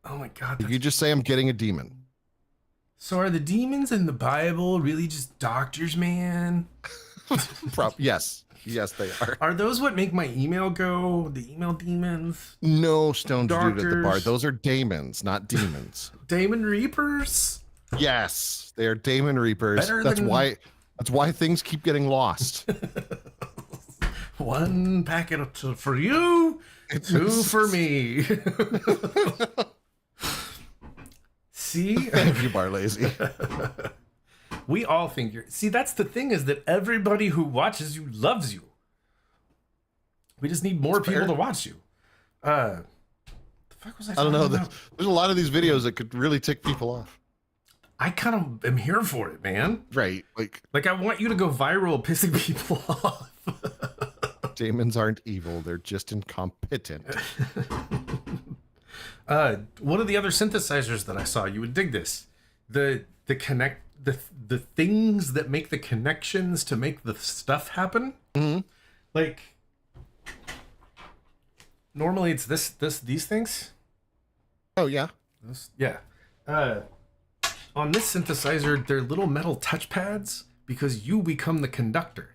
A: Oh my God.
B: You just say I'm getting a demon.
A: So are the demons in the Bible really just doctors, man?
B: Yes. Yes, they are.
A: Are those what make my email go? The email demons?
B: No, Stone Dude at the bar.
A: Doctors.
B: Those are daemons, not demons.
A: Demon Reapers?
B: Yes, they are Demon Reapers.
A: Better
B: That's
A: than-
B: why things keep getting lost.
A: One packet for you, two for me. See?
B: Thank you, Bar Lazy.
A: We all think you're... See, that's the thing, is that everybody who watches you loves you. We just need more people to watch you. The fuck was I
B: don't know.
A: about?
B: There's a lot of these videos that could really tick people off.
A: I kind of am here for it, man.
B: Right.
A: Like I want you to go viral pissing people off.
B: Demons aren't evil. They're just incompetent.
A: One of the other synthesizers that I saw, you would dig this. The things that make the connections to make the stuff happen.
B: Mm-hmm.
A: Like normally it's these things.
B: Oh yeah.
A: Yeah. On this synthesizer, they're little metal touchpads because you become the conductor.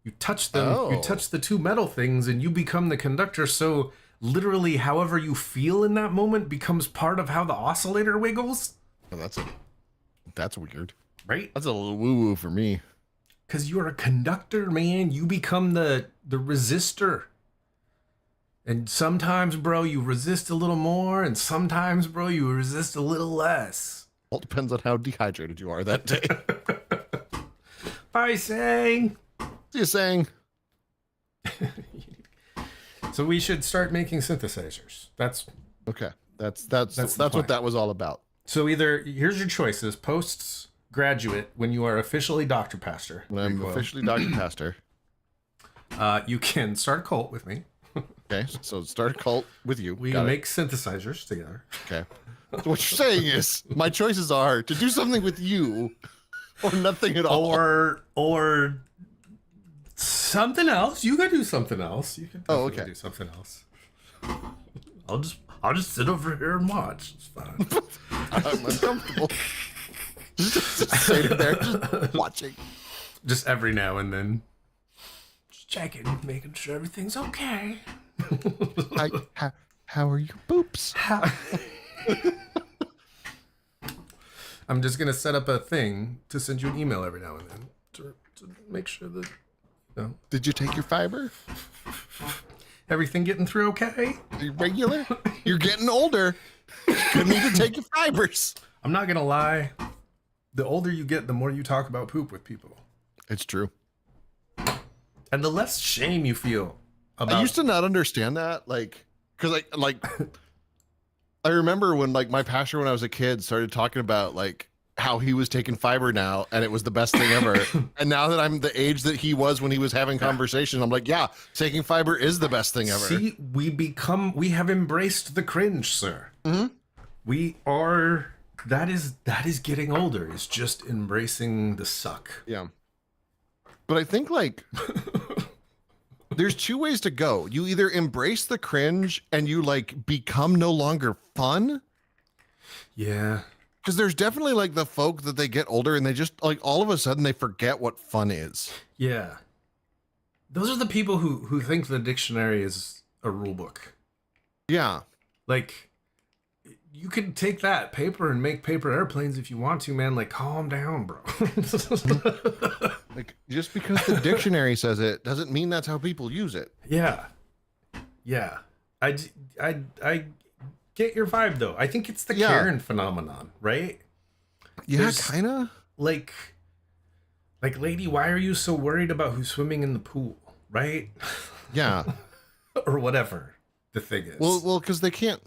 A: You touch them, you touch the two metal things, and you become the conductor. So literally, however you feel in that moment becomes part of how the oscillator wiggles.
B: Oh, that's weird.
A: Right?
B: That's a little woo-woo for me.
A: Because you're a conductor, man. You become the resistor. And sometimes, bro, you resist a little more, and sometimes, bro, you resist a little less.
B: All depends on how dehydrated you are that day.
A: I sang.
B: Just saying.
A: So we should start making synthesizers. That's
B: Okay. That's
A: plan.
B: what that was all about.
A: so either here's your choices: posts graduate when you are officially Dr. Pastor.
B: When I'm officially Dr. Pastor.
A: You can start a cult with me.
B: Okay, so start a cult with you.
A: We
B: Got
A: can
B: it.
A: make synthesizers together.
B: Okay. So what you're saying is my choices are to do something with you or nothing at all.
A: Or something else. You can do something else. You can definitely
B: okay.
A: do something else. I'll just sit over here and watch. It's fine.
B: I'm uncomfortable. just sitting there, just watching.
A: Just every now and then. Just checking, making sure everything's okay.
B: How are your boops?
A: I'm just gonna set up a thing to send you an email every now and then to make sure that
B: Did you take your fiber?
A: everything getting through okay.
B: Are you regular? You're getting older. You need to take your fibers.
A: I'm not gonna lie. The older you get, the more you talk about poop with people,
B: It's true.
A: and the less shame you feel about.
B: I used to not understand that, because I remember when my pastor when I was a kid started talking about how he was taking fiber now, and it was the best thing ever. And now that I'm the age that he was when he was having conversation, I'm like, yeah, taking fiber is the best thing ever.
A: See, we have embraced the cringe, sir. We are, that is getting older. It's just embracing the suck.
B: Yeah. But I think like there's two ways to go. You either embrace the cringe and you like become no longer fun.
A: Yeah.
B: Because there's definitely like the folk that they get older and they just like all of a sudden they forget what fun is.
A: Yeah. Those are the people who think the dictionary is a rule book.
B: Yeah.
A: Like, you can take that paper and make paper airplanes if you want to, man. Like, calm down, bro.
B: Like, just because the dictionary says it doesn't mean that's how people use it.
A: Yeah. Yeah. I get your vibe, though. I think it's the Karen phenomenon, right?
B: Yeah, kind of.
A: Like, lady, why are you so worried about who's swimming in the pool, right?
B: Yeah.
A: Or whatever the thing is.
B: Well, because they can't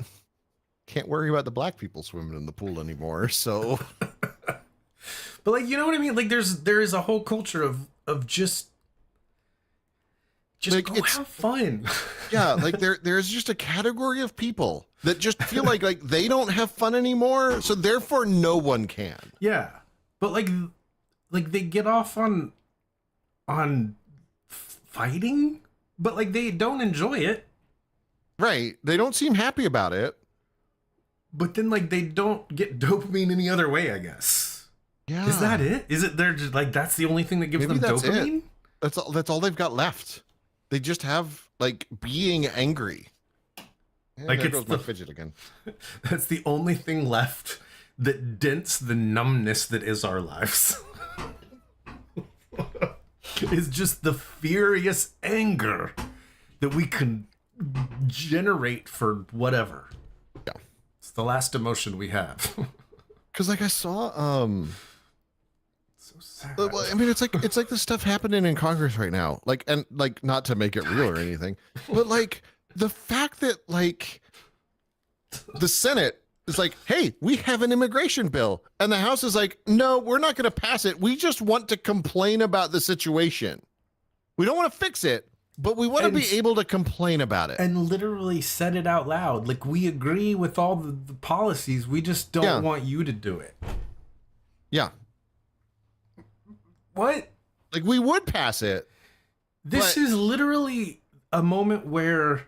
B: worry about the black people swimming in the pool anymore, so...
A: But like, you know what I mean? Like there is a whole culture of just
B: like,
A: go have fun.
B: Yeah, like there's just a category of people that just feel like they don't have fun anymore, so therefore no one can.
A: Yeah. But like they get off on fighting, but like they don't enjoy it.
B: Right. They don't seem happy about it.
A: But then like they don't get dopamine any other way, I guess.
B: Yeah.
A: Is that it? Is it they're just like that's the only thing that gives them dopamine?
B: It. That's all they've got left. They just have like being angry. And
A: like
B: there
A: it's
B: goes my fidget again.
A: That's the only thing left that dents the numbness that is our lives. It's just the furious anger that we can generate for whatever.
B: Yeah.
A: It's the last emotion we have.
B: Cause like I saw
A: So sad.
B: well, I mean it's like the stuff happening in Congress right now. Like and like not to make it real or anything, but like the fact that like the Senate is like, hey, we have an immigration bill, and the House is like, no, we're not going to pass it. We just want to complain about the situation. We don't want to fix it, but we want to be able to complain about it.
A: And literally said it out loud. Like, we agree with all the policies. We just don't want you to do it.
B: Yeah.
A: What?
B: Like, we would pass it.
A: This is literally a moment where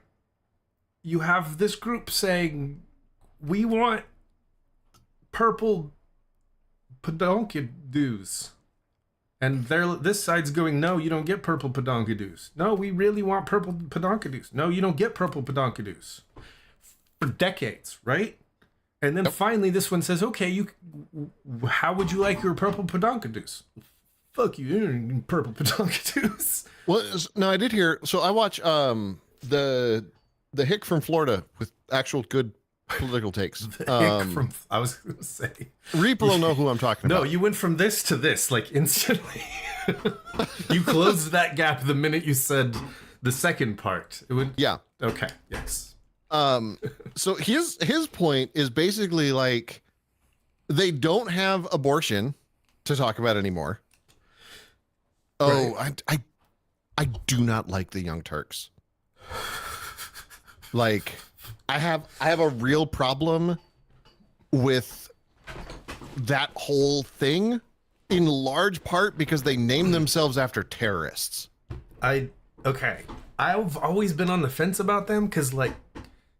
A: you have this group saying, we want purple pedonkadoos. And this side's going, no, you don't get purple pedonkadoos. No, we really want purple pedonkadoos. No, you don't get purple pedonkadoos. For decades, right? And then finally this one says, okay, how would you like your purple pedonkadoos? Fuck you, you don't need purple pedonkadoos.
B: Well, no, I did hear. So I watch the hick from Florida with actual good political takes.
A: I was going to say.
B: Reaper will know who I'm talking about.
A: No, you went from this to this, like, instantly. You closed that gap the minute you said the second part. It would.
B: Yeah.
A: Okay. Yes.
B: So his point is basically like they don't have abortion to talk about anymore. Oh, right. I do not like the Young Turks. Like, I have a real problem with that whole thing, in large part because they name themselves after terrorists.
A: I've always been on the fence about them because, like,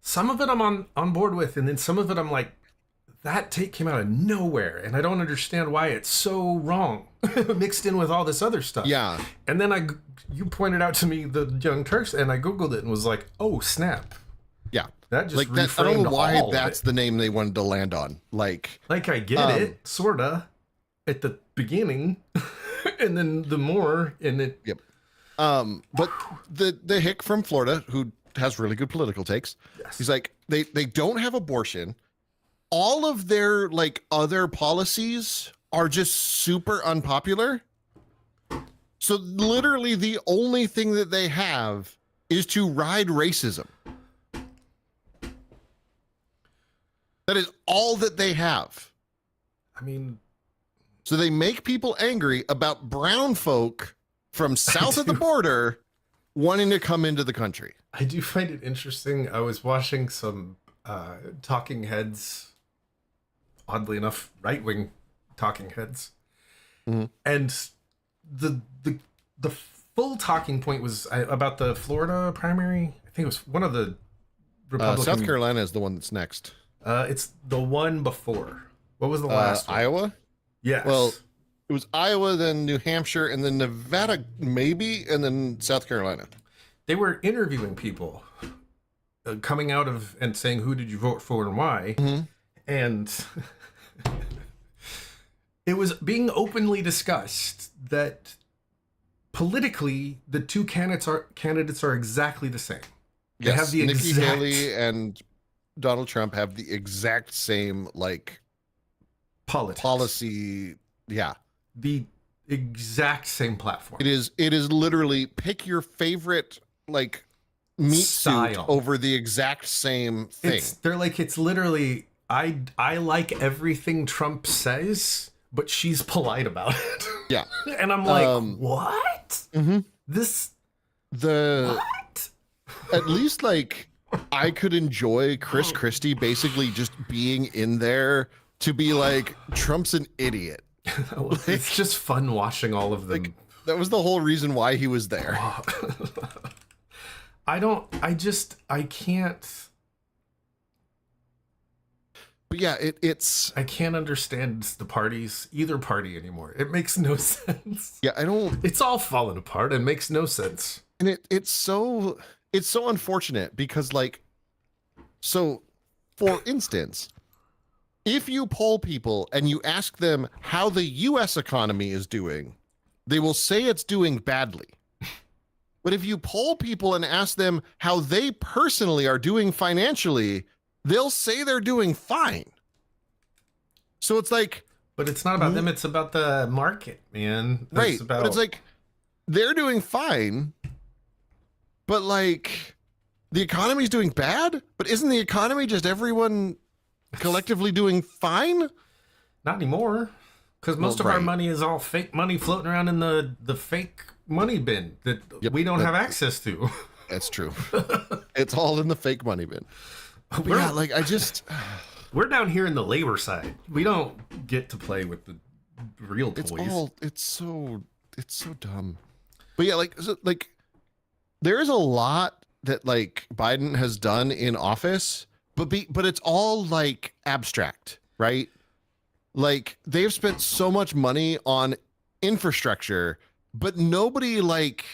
A: some of it I'm on board with, and then some of it I'm like, that take came out of nowhere, and I don't understand why it's so wrong, mixed in with all this other stuff.
B: Yeah.
A: And then you pointed out to me the Young Turks, and I Googled it and was like, oh, snap.
B: Yeah.
A: That just
B: like that, I don't know why that's the name they wanted to land on. Like
A: I get it, sorta, at the beginning, and then the more, and it.
B: Yep. But the hick from Florida, who has really good political takes, he's like, they don't have abortion. All of their like other policies are just super unpopular. So literally the only thing that they have is to ride racism. That is all that they have.
A: I mean,
B: So they make people angry about brown folk from south of the border wanting to come into the country.
A: I do find it interesting. I was watching some talking heads, oddly enough, right-wing talking heads.
B: Mm-hmm.
A: And the full talking point was about the Florida primary. I think it was one of the Republican.
B: South Carolina is the one that's next.
A: It's the one before. What was the last one?
B: Iowa?
A: Yes.
B: Well, it was Iowa, then New Hampshire, and then Nevada, maybe, and then South Carolina.
A: They were interviewing people coming out of and saying, who did you vote for and why?
B: Mm-hmm.
A: And it was being openly discussed that politically, the two candidates are exactly the same. They
B: Yes,
A: have the
B: Nikki
A: exact...
B: Haley and Donald Trump have the exact same, like,
A: Politics.
B: policy. Yeah.
A: The exact same platform.
B: It is literally pick your favorite, like, meat suit
A: Style.
B: over the exact same thing.
A: It's literally, I like everything Trump says, but she's polite about it.
B: Yeah.
A: And I'm like, what?
B: Mm-hmm.
A: What?
B: At least, like, I could enjoy Chris Christie basically just being in there to be like, Trump's an idiot.
A: It's just fun watching all of them.
B: Like, that was the whole reason why he was there.
A: I can't.
B: But yeah,
A: I can't understand the parties, either party anymore. It makes no sense.
B: Yeah, I don't.
A: It's all falling apart. It makes no sense.
B: And it's so unfortunate because, like, so for instance, if you poll people and you ask them how the US economy is doing, they will say it's doing badly. But if you poll people and ask them how they personally are doing financially, they'll say they're doing fine. So it's like,
A: but it's not about them, it's about the market, man.
B: Right. But it's like, they're doing fine, but like, the economy's doing bad, but isn't the economy just everyone collectively doing fine?
A: Not anymore, because most of our money is all fake money floating around in the fake money bin that we don't have access to.
B: That's true. It's all in the fake money bin. Yeah, like,
A: we're down here in the labor side. We don't get to play with the real toys.
B: It's so dumb. But yeah, like there is a lot that, like, Biden has done in office, but it's all, like, abstract, right? Like, they've spent so much money on infrastructure, but nobody, like,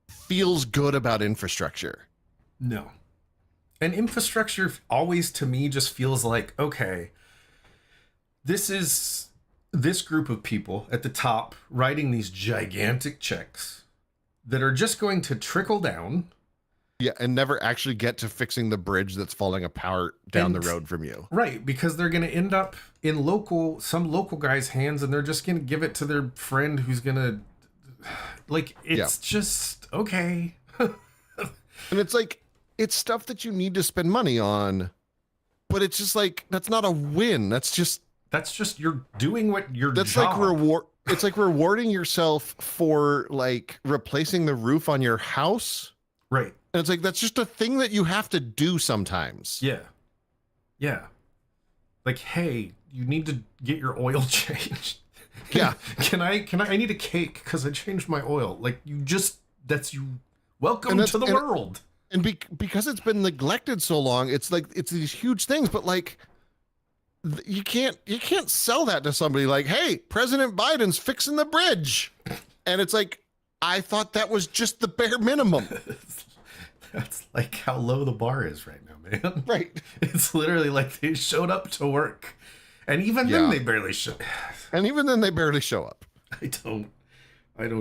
B: feels good about infrastructure.
A: No. And infrastructure always, to me, just feels like, okay, this is this group of people at the top writing these gigantic checks that are just going to trickle down.
B: Yeah, and never actually get to fixing the bridge that's falling apart down the road from you.
A: Right, because they're going to end up in some local guy's hands, and they're just going to give it to their friend who's going to, like, it's just, okay.
B: And it's like, it's stuff that you need to spend money on, but it's just like, that's not a win. That's just
A: you're doing what your job.
B: Like it's like rewarding yourself for, like, replacing the roof on your house.
A: Right.
B: And it's like, that's just a thing that you have to do sometimes.
A: Yeah. Yeah. Like, hey, you need to get your oil changed.
B: Yeah.
A: I need a cake because I changed my oil. Like, welcome to the world.
B: And because it's been neglected so long, it's like, it's these huge things, but, like, you can't sell that to somebody like, hey, President Biden's fixing the bridge. And it's like, I thought that was just the bare minimum.
A: That's like how low the bar is right now, man.
B: Right.
A: It's literally like they showed up to work. And even then they barely show.
B: And even then they barely show up.
A: I don't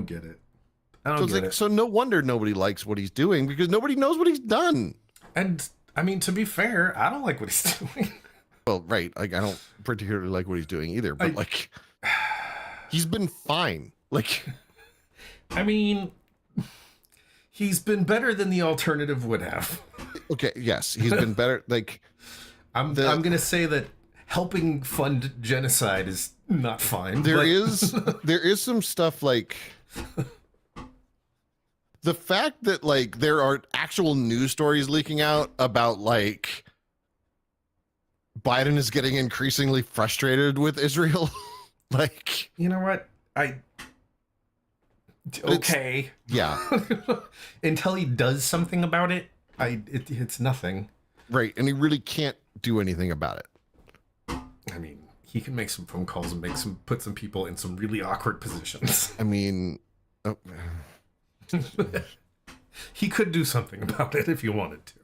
A: get it. I don't get it.
B: So no wonder nobody likes what he's doing, because nobody knows what he's done.
A: And I mean, to be fair, I don't like what he's doing.
B: Well, right. Like, I don't particularly like what he's doing either, but like, he's been fine. Like,
A: I mean, he's been better than the alternative would have.
B: Okay. Yes. He's been better. Like,
A: I'm going to say that helping fund genocide is not fine.
B: There
A: but-
B: is some stuff like the fact that like there are actual news stories leaking out about like Biden is getting increasingly frustrated with Israel. Like,
A: you know what? Okay.
B: Yeah.
A: Until he does something about it, it's nothing.
B: Right. And he really can't do anything about it.
A: I mean, he can make some phone calls and put some people in some really awkward positions.
B: I mean, oh.
A: He could do something about it if he wanted to.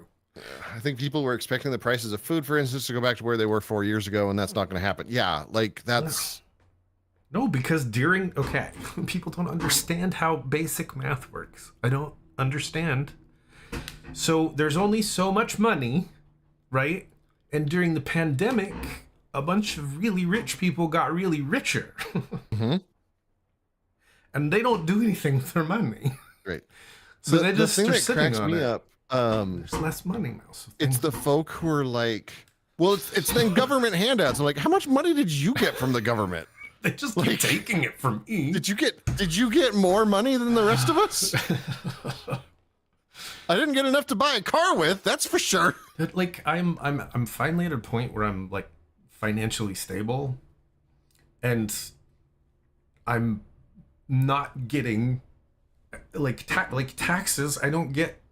B: I think people were expecting the prices of food, for instance, to go back to where they were 4 years ago, and that's not going to happen. Yeah, like that's...
A: No, because people don't understand how basic math works. I don't understand. So there's only so much money, right? And during the pandemic, a bunch of really rich people got really richer.
B: Mm-hmm.
A: And they don't do anything with their money.
B: Right.
A: So they just
B: the thing
A: are
B: that
A: sitting
B: cracks
A: on
B: me
A: it.
B: up,
A: There's less money now. So
B: it's the folk who are like, well, it's then government handouts. I'm like, how much money did you get from the government?
A: they just keep taking it from me.
B: Did you get more money than the rest of us? I didn't get enough to buy a car with, that's for sure.
A: But like I'm finally at a point where I'm like financially stable, and I'm not getting like taxes. I don't get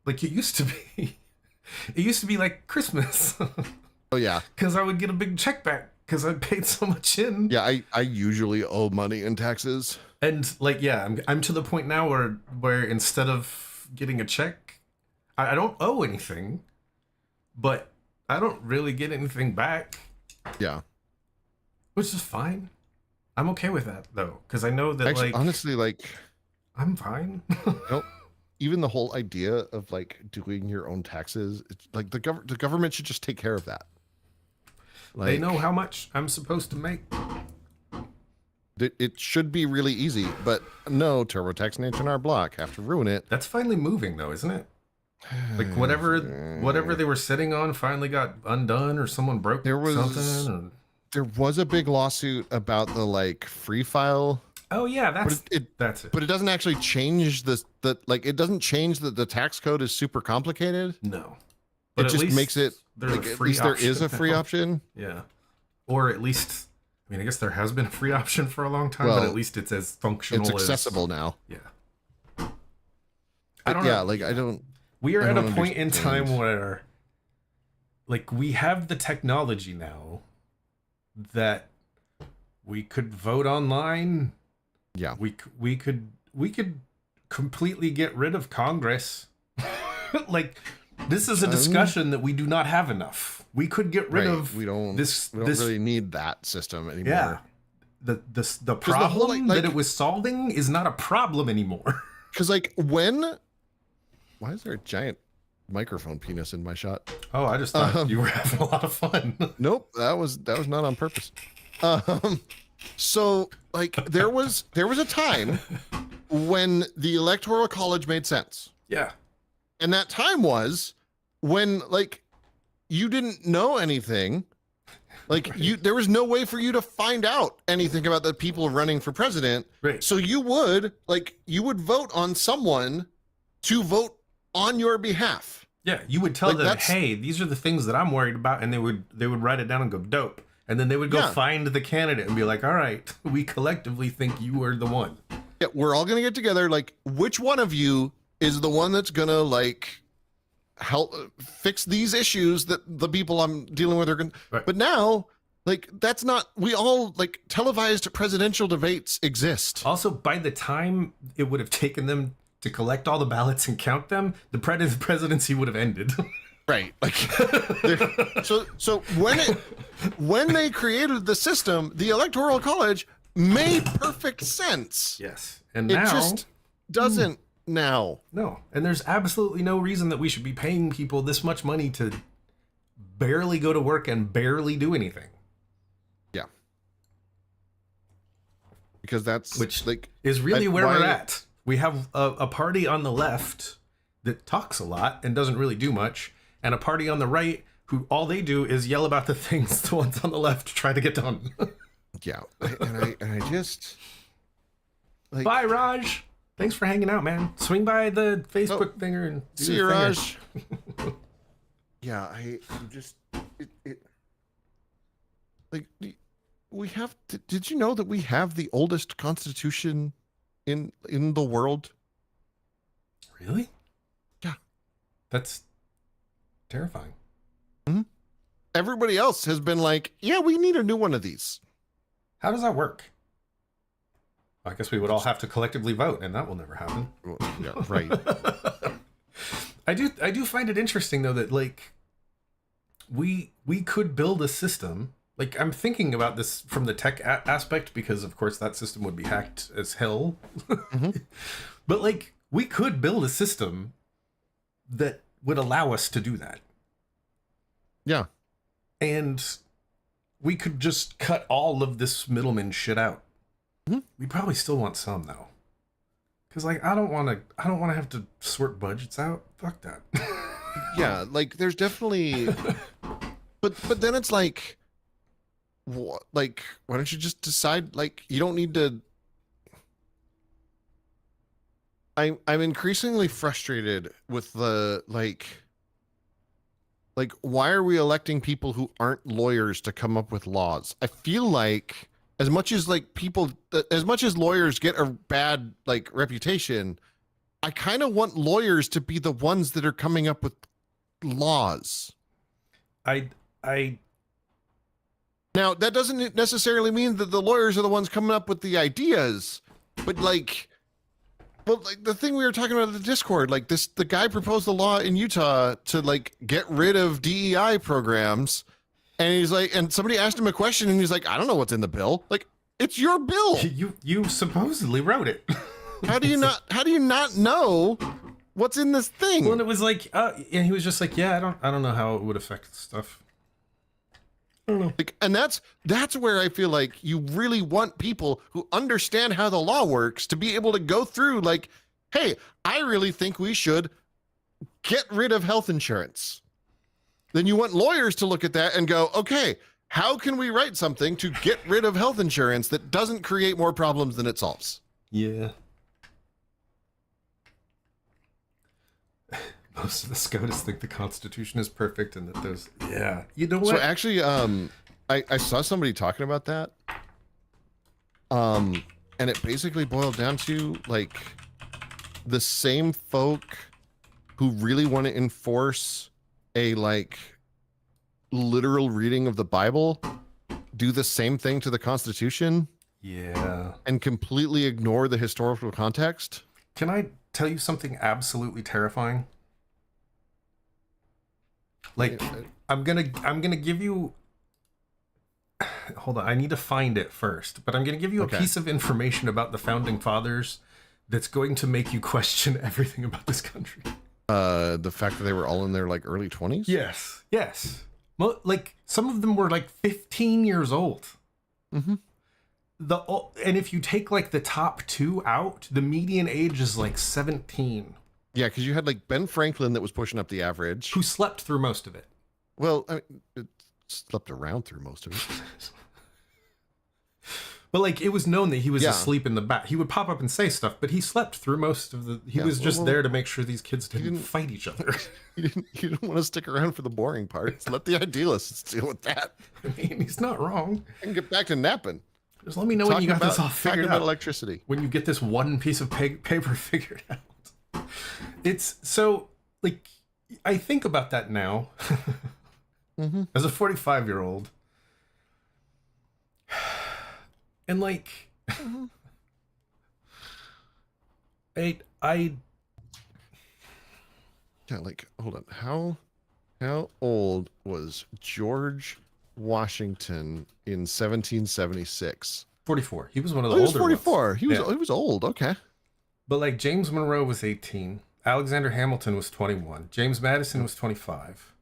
A: like it used to be. It used to be like Christmas.
B: Oh yeah,
A: because I would get a big check back because I paid so much in.
B: Yeah, I usually owe money in taxes.
A: And like, yeah, I'm to the point now where instead of getting a check, I don't owe anything, but I don't really get anything back.
B: Yeah,
A: which is fine. I'm okay with that though, because I know that
B: actually,
A: like
B: honestly, like
A: I'm fine.
B: Nope. Even the whole idea of like doing your own taxes, it's like the government should just take care of that. Like,
A: they know how much I'm supposed to make.
B: It should be really easy, but no, TurboTax and H&R Block have to ruin it.
A: That's finally moving though, isn't it? Like whatever they were sitting on finally got undone, or someone broke something. Or...
B: There was a big lawsuit about the like free file.
A: Oh yeah, that's it.
B: But it doesn't actually change it doesn't change that the tax code is super complicated.
A: No.
B: But it just makes it like, at least there is a free option.
A: Yeah. Or at least, I mean, I guess there has been a free option for a long time, but at least it's as functional.
B: It's accessible now.
A: Yeah. I don't know.
B: Yeah, like I don't.
A: We are at a point in time where, like, we have the technology now that we could vote online.
B: Yeah.
A: We could completely get rid of Congress. Like, this is a discussion that we do not have enough. We could get rid of
B: we don't really need that system anymore.
A: Yeah. The problem that it was solving is not a problem anymore.
B: Because like why is there a giant microphone penis in my shot?
A: Oh, I just thought you were having a lot of fun.
B: Nope, that was not on purpose. So like there was a time when the Electoral College made sense.
A: Yeah.
B: And that time was when like you didn't know anything. Like there was no way for you to find out anything about the people running for president.
A: Right.
B: So you would vote on someone to vote on your behalf.
A: Yeah, you would tell them, hey, these are the things that I'm worried about, and they would write it down and go, dope. And then they would go find the candidate and be like, all right, we collectively think you are the one.
B: Yeah, we're all gonna get together. Like, which one of you is the one that's gonna like help fix these issues that the people I'm dealing with are gonna. Right. But now, like, that's not. We all like televised presidential debates exist.
A: Also, by the time it would have taken them to collect all the ballots and count them, the presidency would have ended.
B: Right. Like, so when they created the system, the Electoral College made perfect sense.
A: Yes. And
B: it
A: now
B: just doesn't now.
A: No. And there's absolutely no reason that we should be paying people this much money to barely go to work and barely do anything.
B: Yeah. Because that's
A: which
B: like
A: is really where we're at. We have a party on the left that talks a lot and doesn't really do much, and a party on the right who all they do is yell about the things the ones on the left try to get done.
B: Yeah, and I just like.
A: Bye, Raj. Thanks for hanging out, man. Swing by the Facebook thinger and
B: see you, Raj. Yeah, I'm just it like we have. Did you know that we have the oldest constitution in the world?
A: Really?
B: Yeah,
A: that's terrifying.
B: Mm-hmm. Everybody else has been like, yeah, we need a new one of these.
A: How does that work? I guess we would all have to collectively vote, and that will never happen.
B: Well, yeah, right.
A: I do find it interesting though that like we could build a system. Like I'm thinking about this from the tech aspect because of course that system would be hacked as hell. Mm-hmm. But like we could build a system that would allow us to do that.
B: Yeah.
A: And we could just cut all of this middleman shit out. Mm-hmm. We'd probably still want some though. Cause like I don't want to have to sort budgets out. Fuck that.
B: Yeah, like there's definitely, but then it's like, what? Like, why don't you just decide? Like, you don't need to. I'm increasingly frustrated with the like, why are we electing people who aren't lawyers to come up with laws? I feel like as much as lawyers get a bad like reputation, I kind of want lawyers to be the ones that are coming up with laws. Now that doesn't necessarily mean that the lawyers are the ones coming up with the ideas, but like the thing we were talking about in the Discord, like the guy proposed a law in Utah to like get rid of DEI programs. And he's like, and somebody asked him a question and he's like, I don't know what's in the bill. Like, it's your bill.
A: You supposedly wrote it.
B: How do you not know what's in this thing?
A: Well, and it was like, and he was just like, yeah, I don't know how it would affect stuff. I don't know.
B: Like, and that's where I feel like you really want people who understand how the law works to be able to go through like, hey, I really think we should get rid of health insurance. Then you want lawyers to look at that and go, okay, how can we write something to get rid of health insurance that doesn't create more problems than it solves?
A: Yeah. Most of the SCOTUS think the Constitution is perfect and that there's, yeah. You know what?
B: So actually, I saw somebody talking about that. And it basically boiled down to like the same folk who really want to enforce a like literal reading of the Bible do the same thing to the Constitution.
A: Yeah. And
B: completely ignore the historical context.
A: Can I tell you something absolutely terrifying? Like I'm gonna give you, hold on, I need to find it first, but I'm gonna give you a piece of information about the founding fathers that's going to make you question everything about this country.
B: The fact that they were all in their like early 20s?
A: Yes. Well, like some of them were like 15 years old. Mm-hmm. And if you take like the top two out, the median age is like 17.
B: Yeah, because you had like Ben Franklin that was pushing up the average.
A: Who slept through most of it.
B: Well, I mean, it slept around through most of it.
A: But like it was known that he was asleep in the back. He would pop up and say stuff, but he slept through most of the. He was just there to make sure these kids didn't fight each other.
B: You didn't want to stick around for the boring parts. Let the idealists deal with that.
A: I mean, he's not wrong.
B: And get back to napping.
A: Just let me know when you got this all figured out.
B: Electricity.
A: When you get this one piece of paper figured out. It's so like I think about that now mm-hmm. as a 45-year-old. And like, mm-hmm. I
B: yeah, like, hold on. How old was George Washington in 1776?
A: 44. He was one of the
B: older.
A: He was
B: 44.
A: Ones.
B: He was old. Okay.
A: But like James Monroe was 18. Alexander Hamilton was 21. James Madison was 25.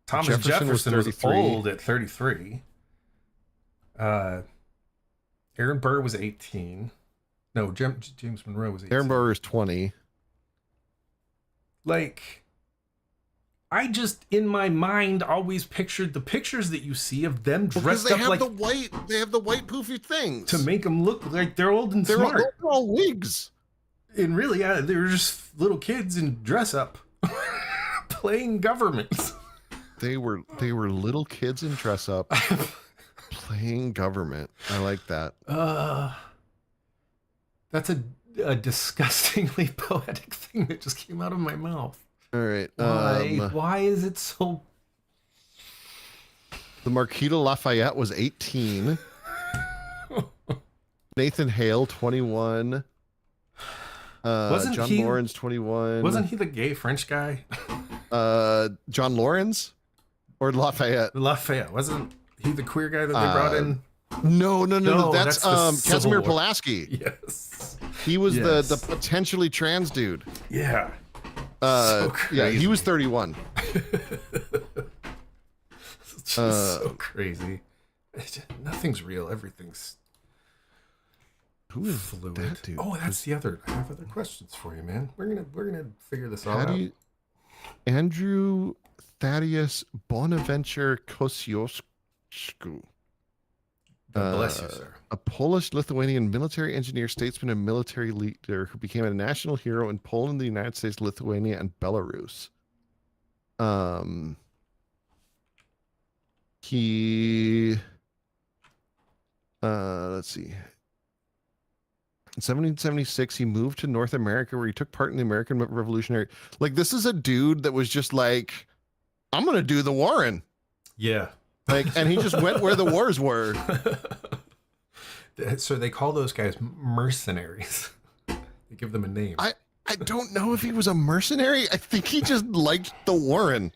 A: Thomas Jefferson was old at 33. Aaron Burr was 18. No, James Monroe was 18.
B: Aaron Burr is 20.
A: Like, I just, in my mind, always pictured the pictures that you see of them
B: Because
A: dressed
B: they
A: up
B: have
A: like
B: they have the white poofy things
A: to make them look like they're old and
B: they're
A: smart.
B: all wigs.
A: And really, yeah, they were just little kids in dress up playing government.
B: They were little kids in dress up playing government. I like that.
A: That's a disgustingly poetic thing that just came out of my mouth.
B: All right.
A: Why is it so?
B: The Marquis de Lafayette was 18. Nathan Hale, 21. John Lawrence, 21.
A: Wasn't he the gay French guy?
B: John Lawrence or Lafayette?
A: Lafayette. Wasn't he the queer guy that they brought in?
B: No. That's
A: the Civil
B: Casimir
A: War.
B: Pulaski.
A: Yes.
B: He was the potentially trans dude.
A: Yeah.
B: So yeah, he was 31.
A: It's just so crazy. Nothing's real. Everything's
B: Who is
A: fluid.
B: that dude?
A: Oh, that's the other. I have other questions for you, man. We're gonna figure this all out.
B: Andrew Thaddeus Bonaventure Kosciuszko.
A: God bless you, sir.
B: A Polish-Lithuanian military engineer, statesman, and military leader who became a national hero in Poland, the United States, Lithuania, and Belarus. Let's see. In 1776, he moved to North America, where he took part in the American Revolutionary. Like, this is a dude that was just like, I'm gonna do the Warren.
A: Yeah.
B: Like, and he just went where the wars were.
A: So they call those guys mercenaries. They give them a name.
B: I don't know if he was a mercenary. I think he just liked the Warren.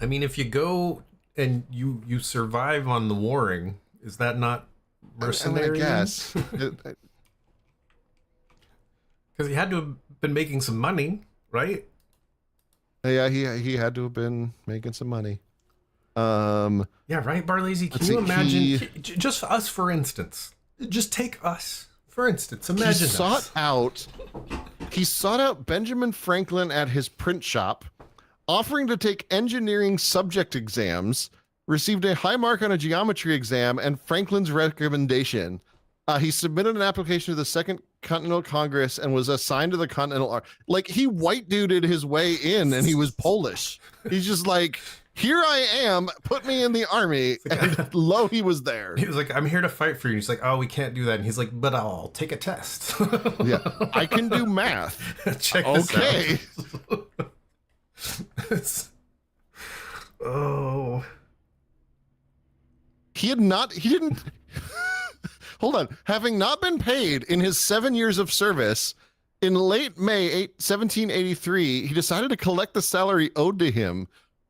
A: I mean, if you go and you survive on the warring, is that not mercenary?
B: I guess.
A: Because he had to have been making some money, right?
B: Yeah, he had to have been making some money.
A: Yeah, right, Barlazy? Can you imagine, just us, for instance, just take us, for instance, imagine
B: he sought out Benjamin Franklin at his print shop, offering to take engineering subject exams, received a high mark on a geometry exam, and Franklin's recommendation. He submitted an application to the Second Continental Congress and was assigned to the Continental Army. Like, he white duded his way in, and he was Polish. He's just like, here I am, put me in the army, and lo, he was there.
A: He was like, I'm here to fight for you. And he's like, oh, we can't do that. And he's like, but I'll take a test.
B: Yeah, I can do math.
A: Check this out. Oh.
B: He didn't, hold on. Having not been paid in his 7 years of service, in late May 1783, he decided to collect the salary owed to him.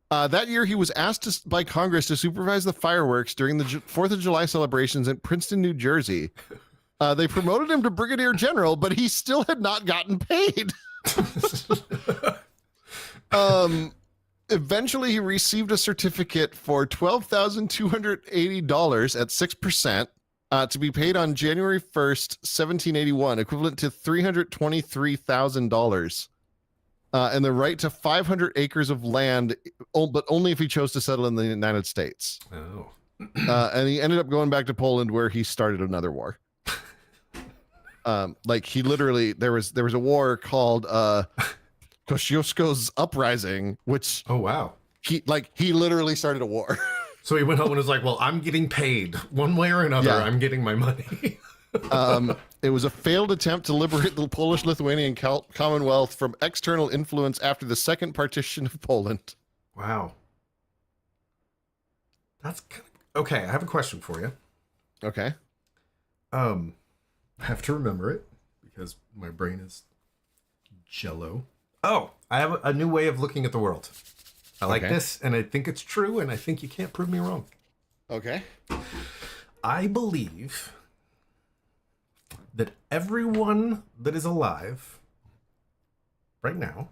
B: That year, he was asked by Congress to supervise the fireworks during the 4th of July celebrations in Princeton, New Jersey. They promoted him to brigadier general, but he still had not gotten paid. Eventually, he received a certificate for $12,280 at 6%. To be paid on January 1st, 1781, equivalent to $323,000. And the right to 500 acres of land, but only if he chose to settle in the United States.
A: Oh.
B: And he ended up going back to Poland, where he started another war. Like, he literally, there was a war called Kosciuszko's Uprising, which
A: Oh, wow.
B: he literally started a war.
A: So he went home and was like, well, I'm getting paid one way or another.
B: Yeah.
A: I'm getting my money.
B: It was a failed attempt to liberate the Polish-Lithuanian Commonwealth from external influence after the second partition of Poland.
A: Wow. That's okay. I have a question for you.
B: Okay.
A: I have to remember it because my brain is jello. Oh, I have a new way of looking at the world. I like this, and I think it's true, and I think you can't prove me wrong.
B: Okay.
A: I believe that everyone that is alive right now,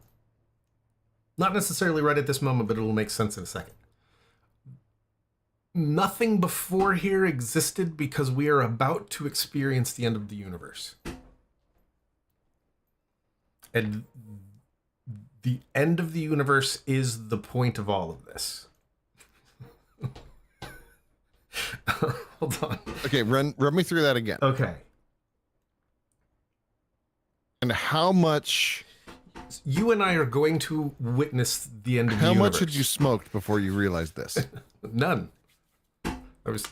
A: not necessarily right at this moment, but it will make sense in a second. Nothing before here existed because we are about to experience the end of the universe. And The end of the universe is the point of all of this. Hold on.
B: Okay, run me through that again.
A: Okay.
B: And how much
A: You and I are going to witness the end of the universe.
B: How much had you smoked before you realized this?
A: None. I was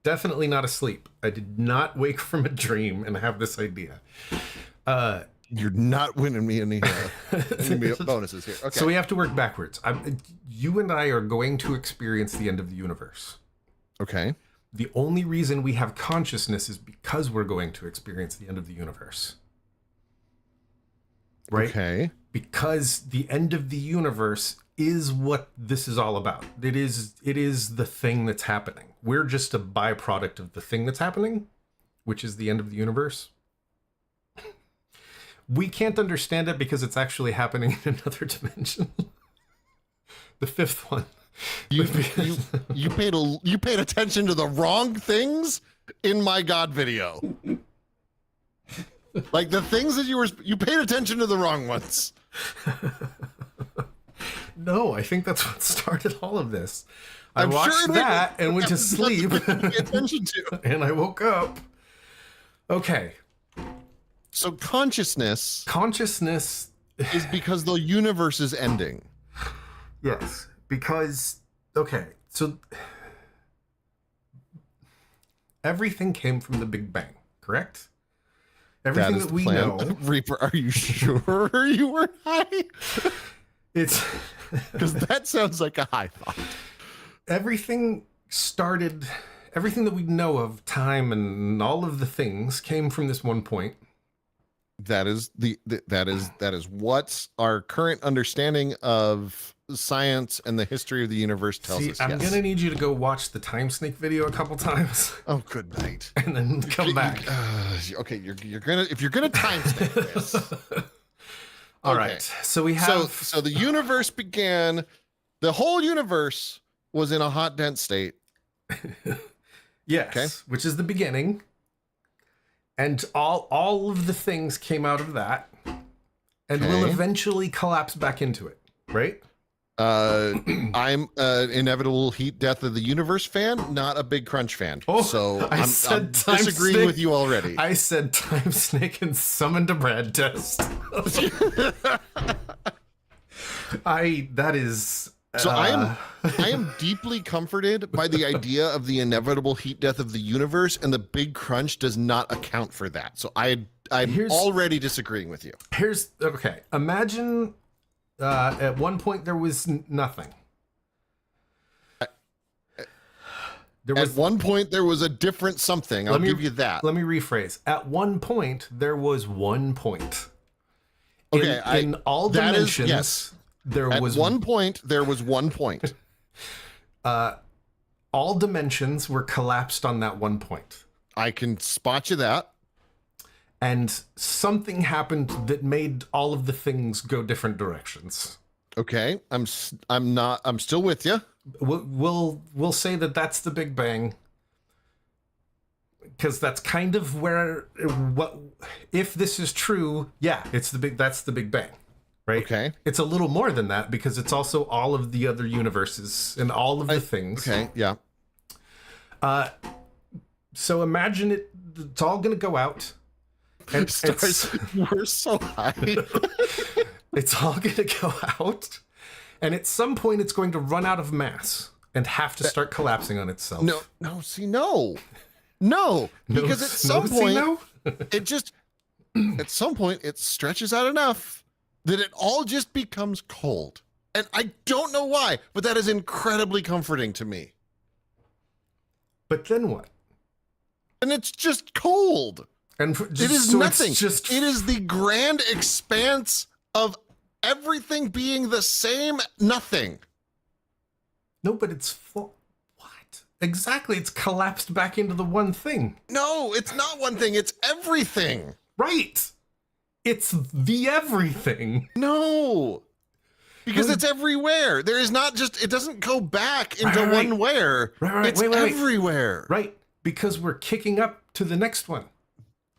A: definitely not asleep. I did not wake from a dream and have this idea.
B: You're not winning me any bonuses here. Okay.
A: So we have to work backwards. You and I are going to experience the end of the universe.
B: Okay.
A: The only reason we have consciousness is because we're going to experience the end of the universe. Right?
B: Okay.
A: Because the end of the universe is what this is all about. It is the thing that's happening. We're just a byproduct of the thing that's happening, which is the end of the universe. We can't understand it because it's actually happening in another dimension. The fifth one.
B: You paid attention to the wrong things in my God video. Like the things that you paid attention to the wrong ones.
A: No, I think that's what started all of this. I
B: I'm
A: watched
B: sure
A: that and went to sleep.
B: Pay attention to.
A: And I woke up. Okay.
B: So consciousness is because the universe is ending.
A: Yes, because okay, so everything came from the Big Bang, correct? Everything that we know.
B: Reaper, are you sure you were high?
A: It's
B: because that sounds like a high thought.
A: Everything that we know of, time and all of the things came from this one point.
B: That is what our current understanding of science and the history of the universe tells us.
A: I'm gonna need you to go watch the Time Snake video a couple times.
B: Oh, good night.
A: And then come back.
B: Okay, you're gonna time snake this.
A: All right. So we have.
B: So the universe began. The whole universe was in a hot, dense state.
A: Yes. Okay. Which is the beginning. And all of the things came out of that, and will eventually collapse back into it, right?
B: I'm an Inevitable Heat Death of the Universe fan, not a Big Crunch fan.
A: Oh,
B: so I'm disagreeing with you already.
A: I said Time Snake and summoned a Brad test. That is.
B: So I am deeply comforted by the idea of the inevitable heat death of the universe, and the Big Crunch does not account for that. So I'm already disagreeing with you.
A: Okay. Imagine at one point there was nothing.
B: At one point there was a different something. I'll give you that.
A: Let me rephrase. At one point there was one point.
B: Okay.
A: In all dimensions.
B: Yes.
A: At
B: one point, there was one point.
A: All dimensions were collapsed on that one point.
B: I can spot you that.
A: And something happened that made all of the things go different directions.
B: Okay, I'm still with you.
A: We'll say that that's the Big Bang, because that's kind of where if this is true, yeah, that's the Big Bang. Right? Okay. It's a little more than that because it's also all of the other universes and all of the things.
B: Okay, yeah.
A: So imagine it's all going to go out. And
B: we're so high.
A: It's all going to go out. And at some point, it's going to run out of mass and have to start collapsing on itself.
B: No. Because at some point, at some point, it stretches out enough that it all just becomes cold. And I don't know why, but that is incredibly comforting to me.
A: But then what?
B: And it's just cold.
A: And
B: it is nothing. It is the grand expanse of everything being the same nothing.
A: No, but it's full. What? Exactly. It's collapsed back into the one thing.
B: No, it's not one thing. It's everything.
A: Right. It's the everything.
B: No, because it's everywhere. There is not just, it doesn't go back into one where. It's everywhere.
A: Right. Because we're kicking up to the next one.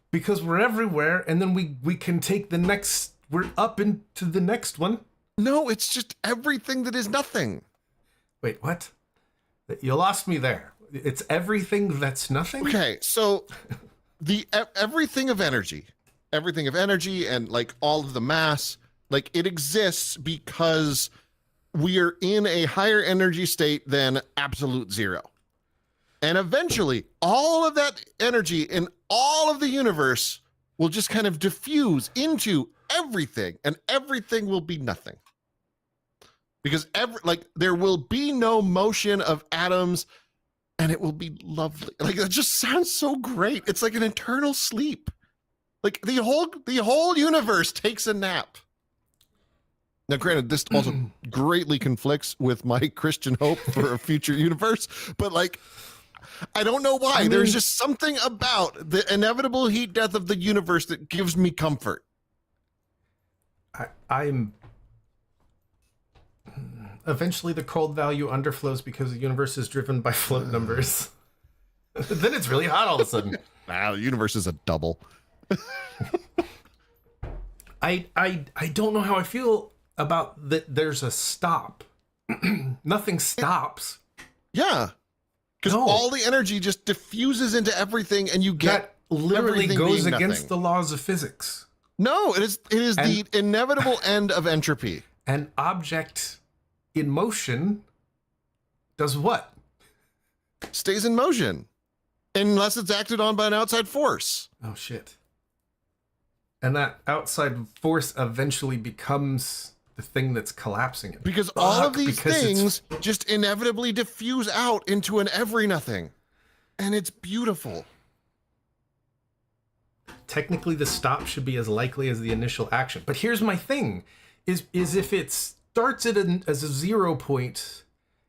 A: Because we're everywhere, and then we can take the next, we're up into the next one,
B: No, it's just everything that is nothing.
A: Wait, what? You lost me there. It's everything that's nothing?
B: Okay, so everything of energy and like all of the mass, like it exists because we are in a higher energy state than absolute zero. And eventually all of that energy in all of the universe will just kind of diffuse into everything, and everything will be nothing. Because there will be no motion of atoms, and it will be lovely. Like, it just sounds so great. It's like an eternal sleep. Like the whole universe takes a nap. Now, granted, this also greatly conflicts with my Christian hope for a future universe, but like, I don't know why. There's just something about the inevitable heat death of the universe that gives me comfort.
A: I'm eventually the cold value underflows because the universe is driven by float numbers. Then it's really hot all of a sudden.
B: The universe is a double.
A: I don't know how I feel about that. There's a stop. Nothing stops.
B: Yeah. Because all the energy just diffuses into everything, and you get
A: that literally goes against the laws of physics.
B: No, it is the inevitable end of entropy.
A: An object in motion does what?
B: Stays in motion. Unless it's acted on by an outside force.
A: Oh, shit. And that outside force eventually becomes the thing that's collapsing it.
B: Because all of these things just inevitably diffuse out into an every nothing. And it's beautiful.
A: Technically, the stop should be as likely as the initial action. But here's my thing, is if it starts as a 0 point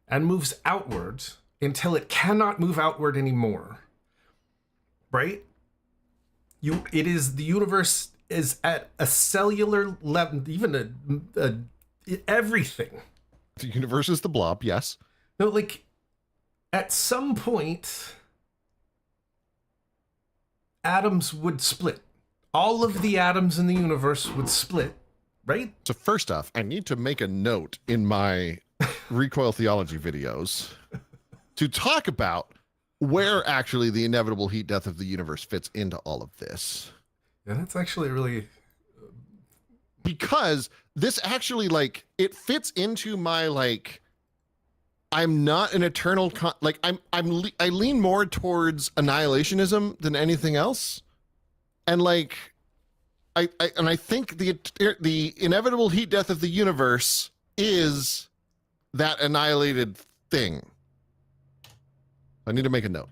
A: and moves outward until it cannot move outward anymore, right? The universe is at a cellular level, even everything.
B: The universe is the blob, yes.
A: No, like, at some point, atoms would split. All of the atoms in the universe would split, right?
B: So first off, I need to make a note in my recoil theology videos to talk about where actually the inevitable heat death of the universe fits into all of this.
A: Yeah, that's actually really...
B: Because this actually, like, it fits into my, like, I'm not an eternal, I lean more towards annihilationism than anything else. And like, I think the inevitable heat death of the universe is that annihilated thing. I need to make a note.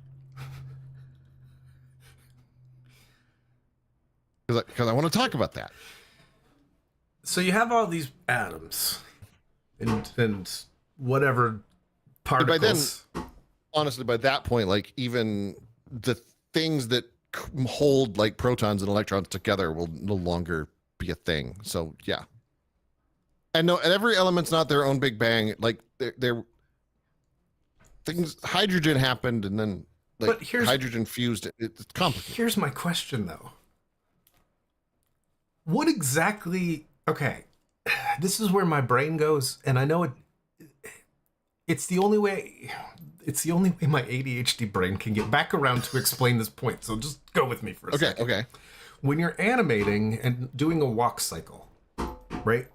B: Because I want to talk about that.
A: So you have all these atoms and whatever particles.
B: By then, honestly, by that point, like, even the things that hold like protons and electrons together will no longer be a thing. So yeah. And every element's not their own Big Bang. Like, they're things, hydrogen happened, and then like hydrogen fused. It's complicated.
A: Here's my question though. What exactly, okay, this is where my brain goes, and I know it's the only way my ADHD brain can get back around to explain this point. So just go with me for a second.
B: Okay.
A: When you're animating and doing a walk cycle, right?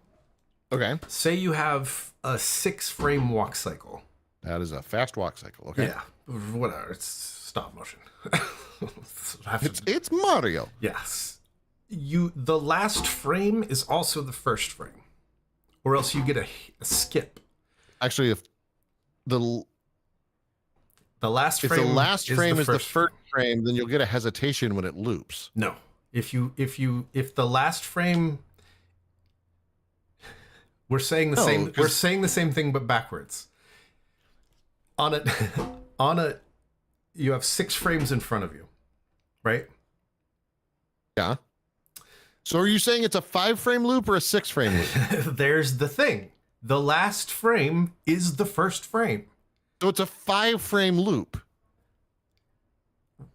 B: Okay.
A: Say you have a 6-frame walk cycle.
B: That is a fast walk cycle. Okay.
A: Yeah. Whatever. It's stop motion.
B: It's Mario.
A: Yes. The last frame is also the first frame, or else you get a skip.
B: Actually, if the
A: last frame
B: is the first frame, then you'll get a hesitation when it loops.
A: No, if the last frame, we're saying the same thing but backwards. On a you have 6 frames in front of you, right?
B: Yeah. So are you saying it's a 5-frame loop or a 6-frame loop?
A: There's the thing. The last frame is the first frame.
B: So it's a 5-frame loop.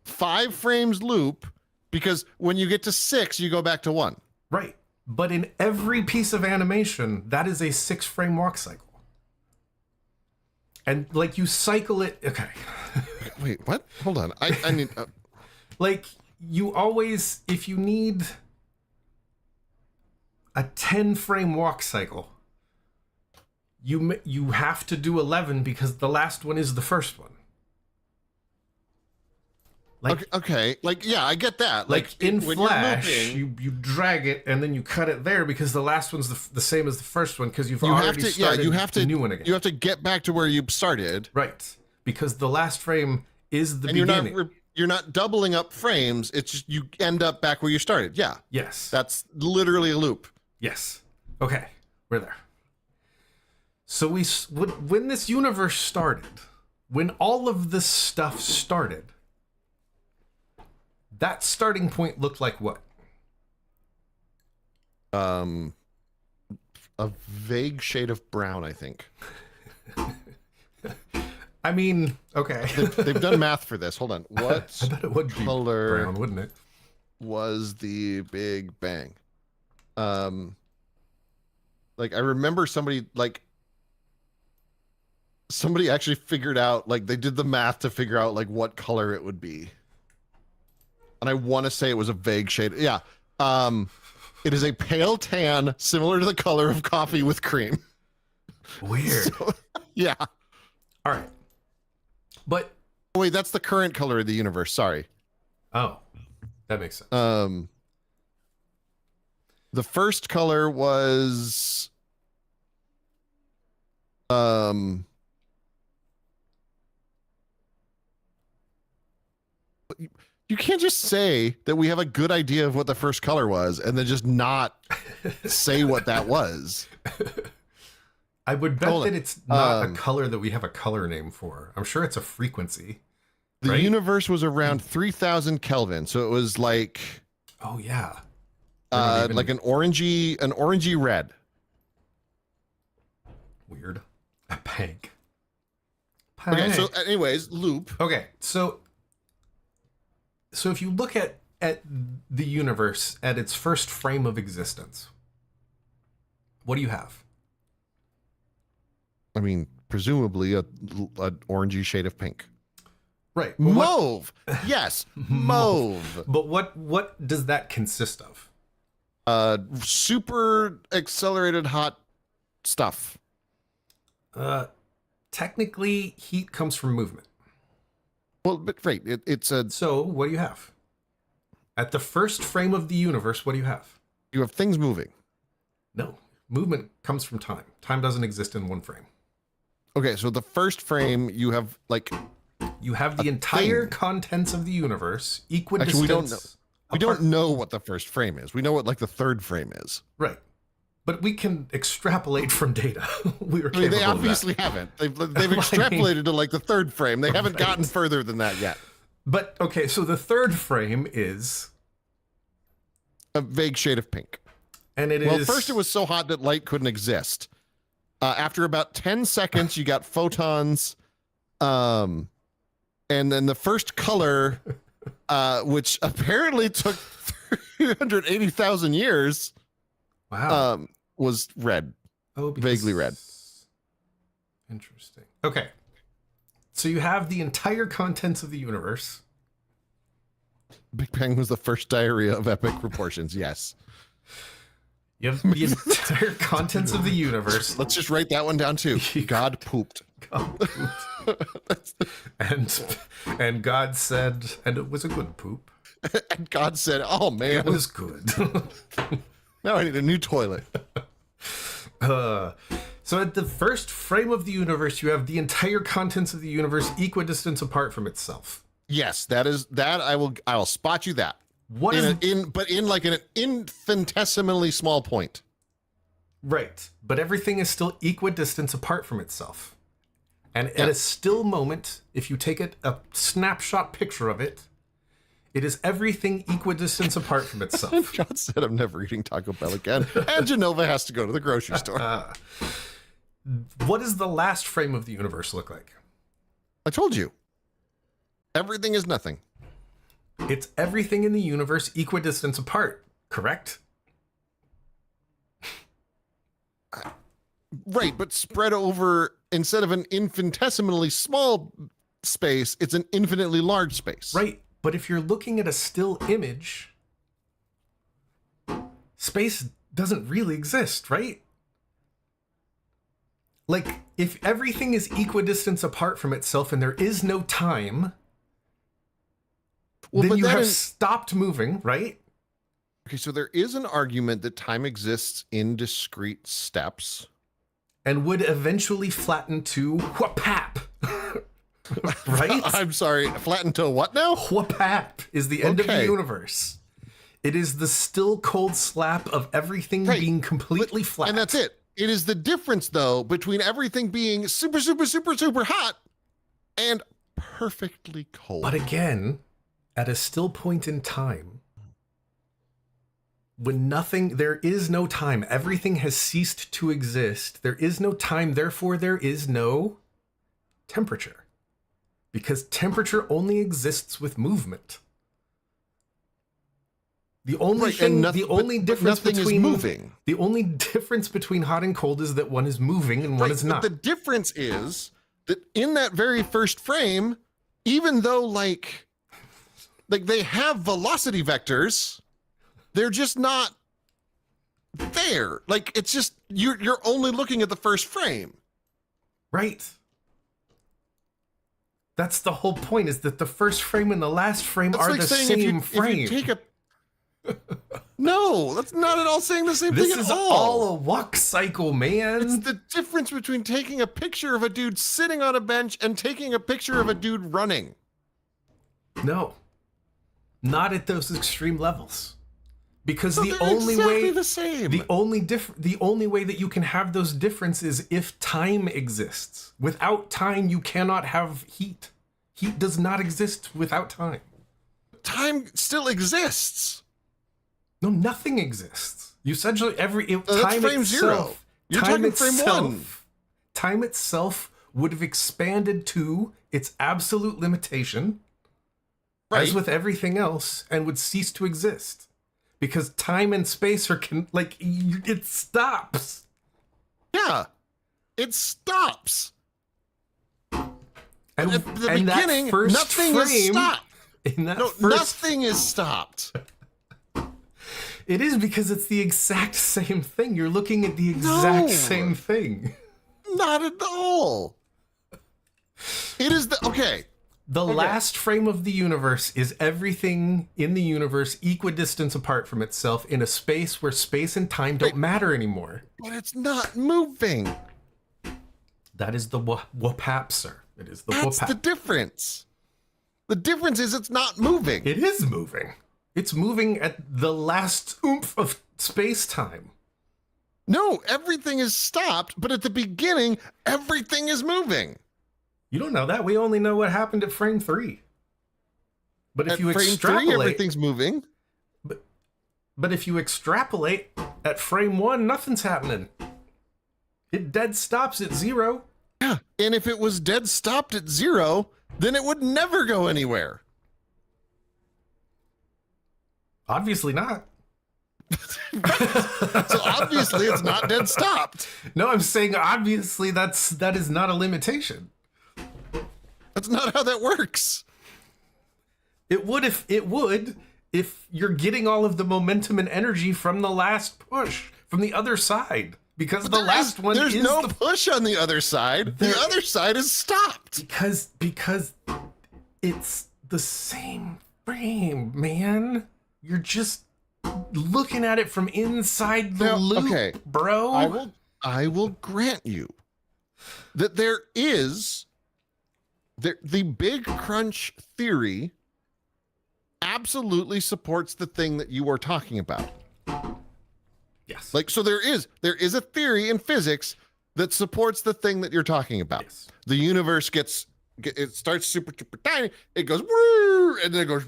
B: 5 frames loop, because when you get to 6, you go back to 1.
A: Right. But in every piece of animation, that is a 6-frame walk cycle. And like you cycle it, okay.
B: Wait, what? Hold on. I need.
A: Like you always, if you need a 10-frame walk cycle, you have to do 11 because the last one is the first one. Like
B: okay, like yeah, I get that.
A: Like in
B: when
A: Flash,
B: you're looping,
A: you drag it and then you cut it there because the last one's the same as the first one because you've already started the new one again.
B: You have to get back to where you started.
A: Right. Because the last frame is the
B: and
A: beginning.
B: You're not doubling up frames. It's just you end up back where you started. Yeah.
A: Yes.
B: That's literally a loop.
A: Yes. Okay. We're there. So when this universe started, when all of this stuff started, that starting point looked like what?
B: A vague shade of brown, I think.
A: I mean, okay.
B: They've done math for this. Hold on. What
A: I bet it would
B: color
A: be brown, wouldn't it?
B: Was the Big Bang? Like I remember somebody actually figured out, like they did the math to figure out like what color it would be. And I want to say it was a vague shade. Yeah. It is a pale tan, similar to the color of coffee with cream.
A: Weird.
B: So, yeah.
A: All right. But
B: wait, that's the current color of the universe. Sorry.
A: Oh, that makes sense.
B: The first color was you can't just say that we have a good idea of what the first color was and then just not say what that was.
A: I would bet that it's not a color that we have a color name for. I'm sure it's a frequency.
B: The universe was around 3000 Kelvin, so it was like,
A: oh yeah,
B: like an orangey red.
A: Weird. A pink.
B: Okay, so anyways, loop.
A: Okay, so if you look at the universe at its first frame of existence, what do you have?
B: I mean, presumably an orangey shade of pink.
A: Right.
B: Mauve. Yes, mauve.
A: But what does that consist of?
B: Super accelerated hot stuff.
A: Technically, heat comes from movement.
B: Well, but right, it's a...
A: So, what do you have? At the first frame of the universe, what do you have?
B: You have things moving.
A: No. Movement comes from time. Time doesn't exist in one frame.
B: Okay, so the first frame, you have, like...
A: You have the entire contents of the universe, equidistant.
B: Actually, we don't know what the first frame is. We know what, like, the third frame is.
A: Right. But we can extrapolate from data.
B: They obviously haven't. They've extrapolated to like the third frame. They haven't gotten further than that yet.
A: But okay, so the third frame is
B: a vague shade of pink.
A: And it
B: well, first it was so hot that light couldn't exist. After about 10 seconds, you got photons. And then the first color, which apparently took 380,000 years.
A: Wow.
B: Was red.
A: Oh,
B: vaguely red.
A: Interesting. Okay. So you have the entire contents of the universe.
B: Big Bang was the first diarrhea of epic proportions. Yes.
A: You have the entire contents of the universe.
B: Let's just write that one down too. God pooped.
A: God pooped. and God said, and it was a good poop.
B: And God said, oh man,
A: it was good.
B: Now I need a new toilet.
A: So at the first frame of the universe, you have the entire contents of the universe equidistant apart from itself.
B: Yes, I will spot you that.
A: What
B: in like an infinitesimally small point.
A: Right. But everything is still equidistant apart from itself. And at a still moment, if you take a snapshot picture of it, it is everything equidistant apart from itself.
B: John said, I'm never eating Taco Bell again. And Genova has to go to the grocery store.
A: What does the last frame of the universe look like?
B: I told you. Everything is nothing.
A: It's everything in the universe equidistant apart, correct?
B: Right, but spread over, instead of an infinitesimally small space, it's an infinitely large space.
A: Right, but if you're looking at a still image, space doesn't really exist, right? Like, if everything is equidistance apart from itself and there is no time, then you have stopped moving, right?
B: Okay, so there is an argument that time exists in discrete steps.
A: And would eventually flatten to whapap. Right?
B: I'm sorry, flatten to what now?
A: Whapap is the end of the universe. It is the still cold slap of everything being completely flat.
B: And that's it. It is the difference, though, between everything being super, super, super, super hot and perfectly cold.
A: But again, at a still point in time, when there is no time, everything has ceased to exist. There is no time, therefore there is no temperature. Because temperature only exists with movement. The only difference between hot and cold is that one is moving and one is not.
B: But the difference is that in that very first frame, even though like they have velocity vectors, they're just not there. Like, it's just you're only looking at the first frame.
A: Right. That's the whole point, is that the first frame and the last frame are the same frame.
B: If you take no, that's not at all saying the same thing at all.
A: This is all a walk cycle, man.
B: It's the difference between taking a picture of a dude sitting on a bench and taking a picture of a dude running.
A: No. Not at those extreme levels. Because
B: the only way
A: that you can have those differences if time exists. Without time, you cannot have heat. Heat does not exist without time.
B: Time still exists.
A: No, nothing exists. You essentially
B: that's frame zero. You're talking frame one.
A: Time itself would have expanded to its absolute limitation, as with everything else, and would cease to exist. Because time and space are it stops.
B: Yeah, it stops.
A: And
B: at the beginning, nothing is stopped. Nothing is stopped.
A: It is, because it's the exact same thing. You're looking at the exact same thing.
B: Not at all. It is
A: The last frame of the universe is everything in the universe equidistance apart from itself in a space where space and time don't matter anymore.
B: But it's not moving.
A: That is the whapap, sir. It is the whapap.
B: That's the difference. The difference is it's not moving.
A: It is moving. It's moving at the last oomph of space-time.
B: No, everything is stopped, but at the beginning, everything is moving.
A: You don't know that. We only know what happened at frame 3. But if you extrapolate,
B: everything's moving.
A: But if you extrapolate at frame 1, nothing's happening. It dead stops at 0.
B: Yeah, and if it was dead stopped at 0, then it would never go anywhere.
A: Obviously not.
B: So obviously it's not dead stopped.
A: No, I'm saying obviously that is not a limitation.
B: That's not how that works.
A: It would if you're getting all of the momentum and energy from the last push from the other side. Because but the last one
B: there's no push on the other side. The other side is stopped.
A: Because it's the same frame, man. You're just looking at it from inside the loop, bro.
B: I will grant you that there is the Big Crunch theory absolutely supports the thing that you are talking about.
A: Yes.
B: So there is a theory in physics that supports the thing that you're talking about.
A: Yes.
B: The universe it starts super, super tiny. It goes, and then it goes,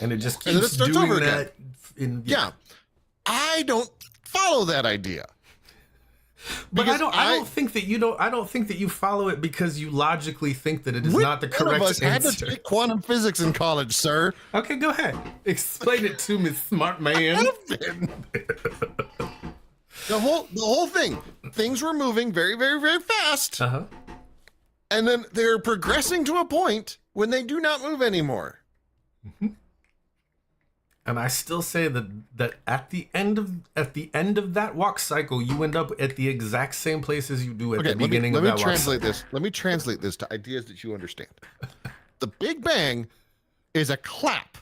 A: and it just keeps doing that.
B: Yeah. I don't follow that idea.
A: But I don't think that you follow it because you logically think that it is not the correct answer.
B: Had to take quantum physics in college, sir.
A: Okay, go ahead. Explain it to me, smart man.
B: The whole thing. Things were moving very, very, very fast.
A: Uh-huh.
B: And then they're progressing to a point when they do not move anymore.
A: And I still say that at the end of that walk cycle, you end up at the exact same place as you do at the beginning of that walk cycle.
B: Let me translate this to ideas that you understand. The Big Bang is a clap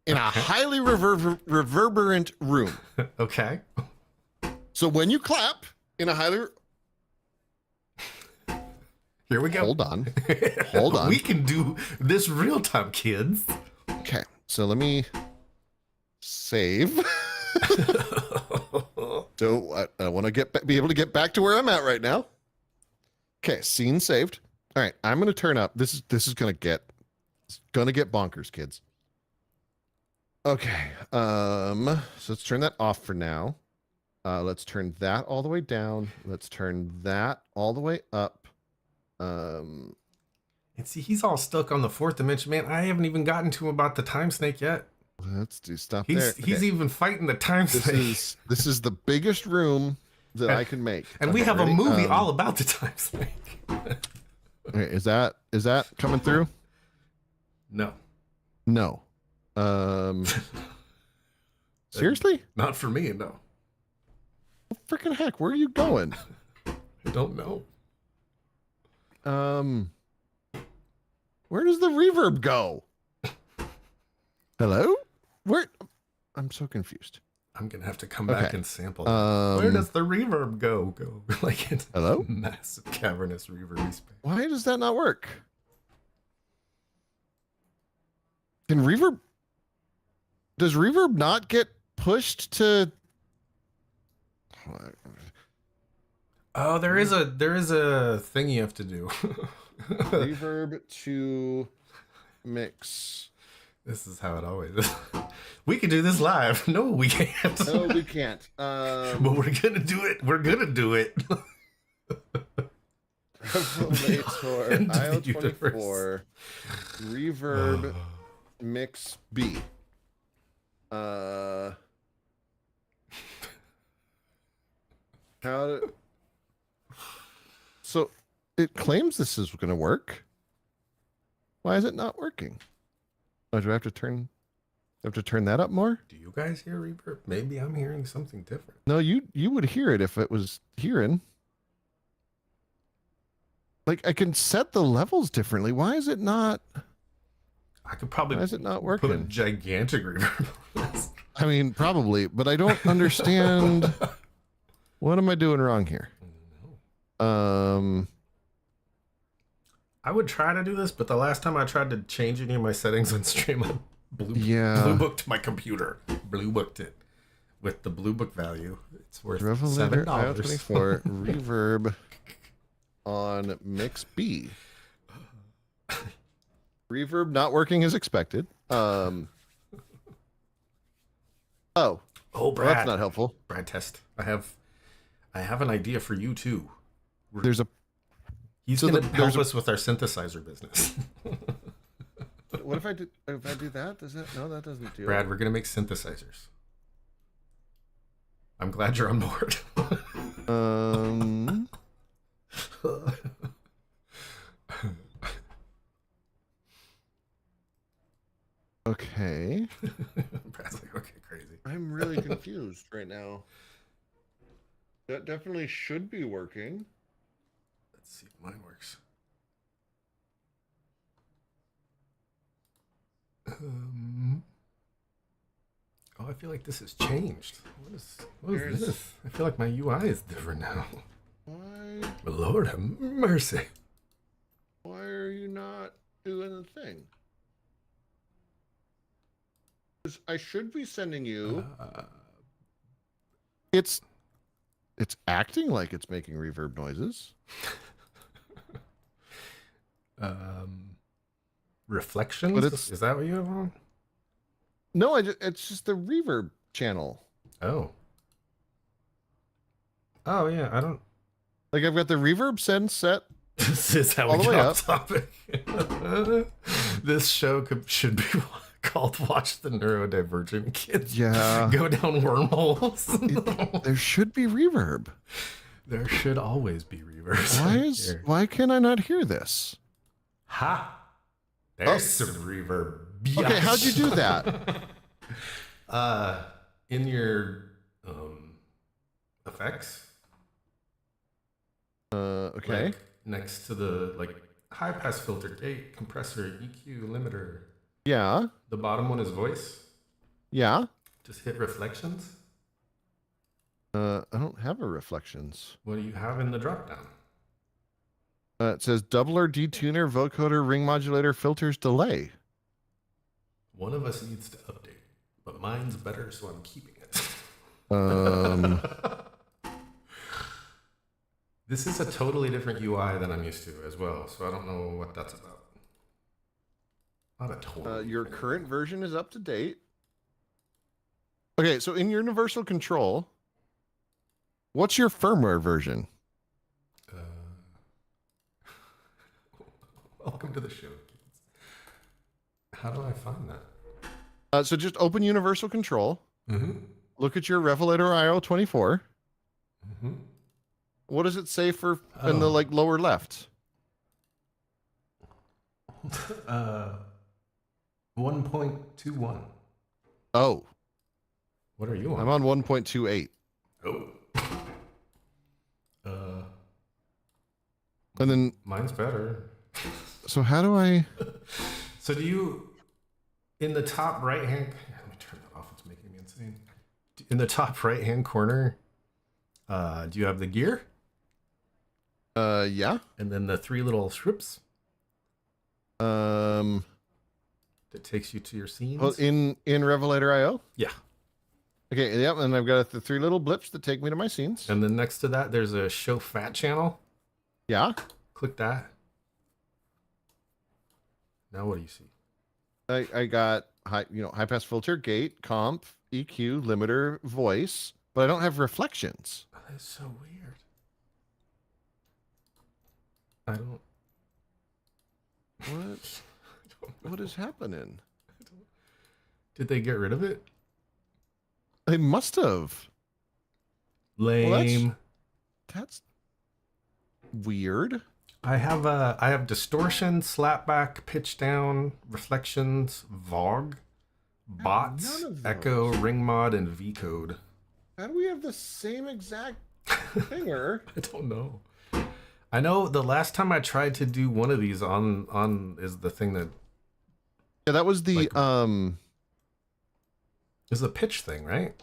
B: in a highly reverberant room.
A: Okay.
B: So when you clap in a highly...
A: Here we go.
B: Hold on. Hold on.
A: We can do this real time, kids.
B: Okay. So let me save. So I want to be able to get back to where I'm at right now. Okay. Scene saved. All right. I'm going to turn up. This is going to get bonkers, kids. Okay. So let's turn that off for now. Let's turn that all the way down. Let's turn that all the way up.
A: And see, he's all stuck on the fourth dimension, man. I haven't even gotten to him about the time snake yet.
B: Let's do stuff
A: there.
B: Okay.
A: He's even fighting the time snake.
B: This is the biggest room that I can make.
A: And we have a movie all about the time snake.
B: Okay, is that coming through?
A: No.
B: No. Seriously?
A: Not for me, no.
B: Freaking heck, where are you going?
A: I don't know.
B: Where does the reverb go? Hello? Where? I'm so confused.
A: I'm gonna have to come back and sample that. Where does the reverb go? Like it's
B: hello?
A: Massive cavernous reverb space.
B: Why does that not work? Can reverb? Does reverb not get pushed to?
A: Oh, there is a thing you have to do.
B: Reverb to mix.
A: This is how it always is. We can do this live. No, we can't.
B: No, we can't.
A: But we're gonna do it. We're gonna do it.
B: Revelator IO24 reverb mix B. How did... So it claims this is going to work. Why is it not working? Oh, do I have to turn that up more?
A: Do you guys hear reverb? Maybe I'm hearing something different.
B: No, you would hear it if it was hearing. Like I can set the levels differently. Why is it not?
A: I could probably.
B: Why is it not working?
A: Put a gigantic reverb on this.
B: I mean, probably, but I don't understand. What am I doing wrong here?
A: I would try to do this, but the last time I tried to change any of my settings on stream, I blue booked my computer. Blue booked it with the blue book value. It's worth $7.
B: IO24 reverb on mix B. Reverb not working as expected. Oh,
A: Brad.
B: Well, that's not helpful.
A: Brad test. I have an idea for you too. He's going to help us with our synthesizer business.
B: What if I do that? Does that? No, that doesn't do it.
A: Brad, we're going to make synthesizers. I'm glad you're on board.
B: Okay.
A: Brad's like, okay, crazy.
B: I'm really confused right now. That definitely should be working.
A: Let's see if mine works. Oh, I feel like this has changed. What is this? I feel like my UI is different now.
B: Why?
A: Lord have mercy.
B: Why are you not doing the thing? I should be sending you. It's acting like it's making reverb noises.
A: Reflections?
B: But
A: is that what you have on?
B: No, it's just the reverb channel.
A: Oh. Oh yeah, I don't.
B: Like I've got the reverb send set.
A: This is how we get off topic. This show should be called Watch the Neurodivergent Kids
B: Yeah.
A: Go Down Wormholes.
B: There should be reverb.
A: There should always be reverb. Here.
B: Why can I not hear this?
A: Ha! There's some reverb.
B: Okay, how'd you do that?
A: In your effects.
B: Okay.
A: Like, next to the high pass filter, gate, compressor, EQ, limiter.
B: Yeah.
A: The bottom one is voice.
B: Yeah.
A: Just hit reflections.
B: I don't have a reflections.
A: What do you have in the drop down?
B: It says doubler, detuner, vocoder, ring modulator, filters, delay.
A: One of us needs to update, but mine's better, so I'm keeping it. This is a totally different UI than I'm used to as well, so I don't know what that's about. Not a total.
B: Your current version is up to date. Okay, so in Universal Control, what's your firmware version?
A: Welcome to the show, kids. How do I find that?
B: So just open Universal Control.
A: Mm-hmm.
B: Look at your Revelator IO 24.
A: Mm-hmm.
B: What does it say for in the lower left?
A: 1.21.
B: Oh.
A: What are you on?
B: I'm on 1.28.
A: Oh.
B: And then
A: Mine's better.
B: so how do I
A: So do you, in the top right hand, let me turn that off, it's making me insane. In the top right hand corner, do you have the gear?
B: yeah.
A: And then the 3 little strips
B: Well,
A: that takes you to your scenes?
B: in Revelator IO?
A: Yeah.
B: Okay, yep, and I've got the 3 little blips that take me to my scenes.
A: And then next to that, there's a show fat channel.
B: Yeah.
A: Click that. Now what do you see?
B: I got high pass filter, gate, comp, EQ, limiter, voice, but I don't have reflections.
A: Oh, that's so weird. I don't.
B: What is happening?
A: Did they get rid of it?
B: They must have.
A: Lame.
B: That's weird.
A: I have distortion, slapback, pitch down, reflections, VOG, bots,
B: none of
A: echo,
B: those.
A: ring mod, and V code.
B: How do we have the same exact thinger?
A: I don't know. I know the last time I tried to do one of these on is the thing that
B: Yeah, that was the
A: is the pitch thing, right?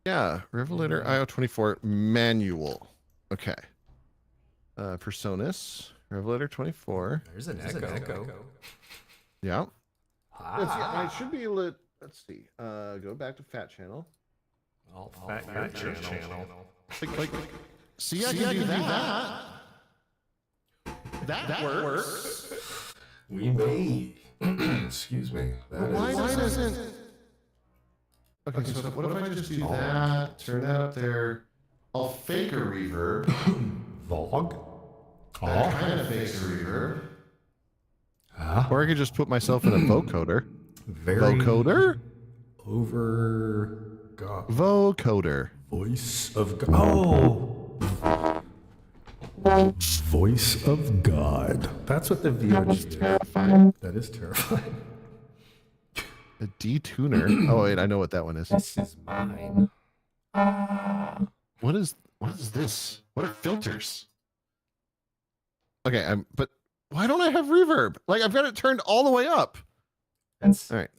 B: yeah, Revelator IO 24 manual. Okay. Personas, Revelator 24.
A: There's an echo.
B: Yeah.
A: Ah.
B: I should be able to, let's see. Go back to Fat Channel.
A: Fat channel.
B: See, I can do that. That works.
A: We may. Excuse me.
B: Why doesn't? Okay, so what if I just do that? Turn that up there. I'll fake a reverb.
A: VOG?
B: That kind of fakes a reverb. Or I could just put myself in a vocoder.
A: Very
B: Vocoder?
A: over God.
B: Vocoder.
A: Voice of God. Oh! Voice of God. That's what the VOG is.
B: Terrifying.
A: That is terrifying.
B: A detuner. Oh wait, I know what that one is.
A: This is mine.
B: What is this? What are filters? Okay, but why don't I have reverb? Like I've got it turned all the way up.
A: That's
B: All right.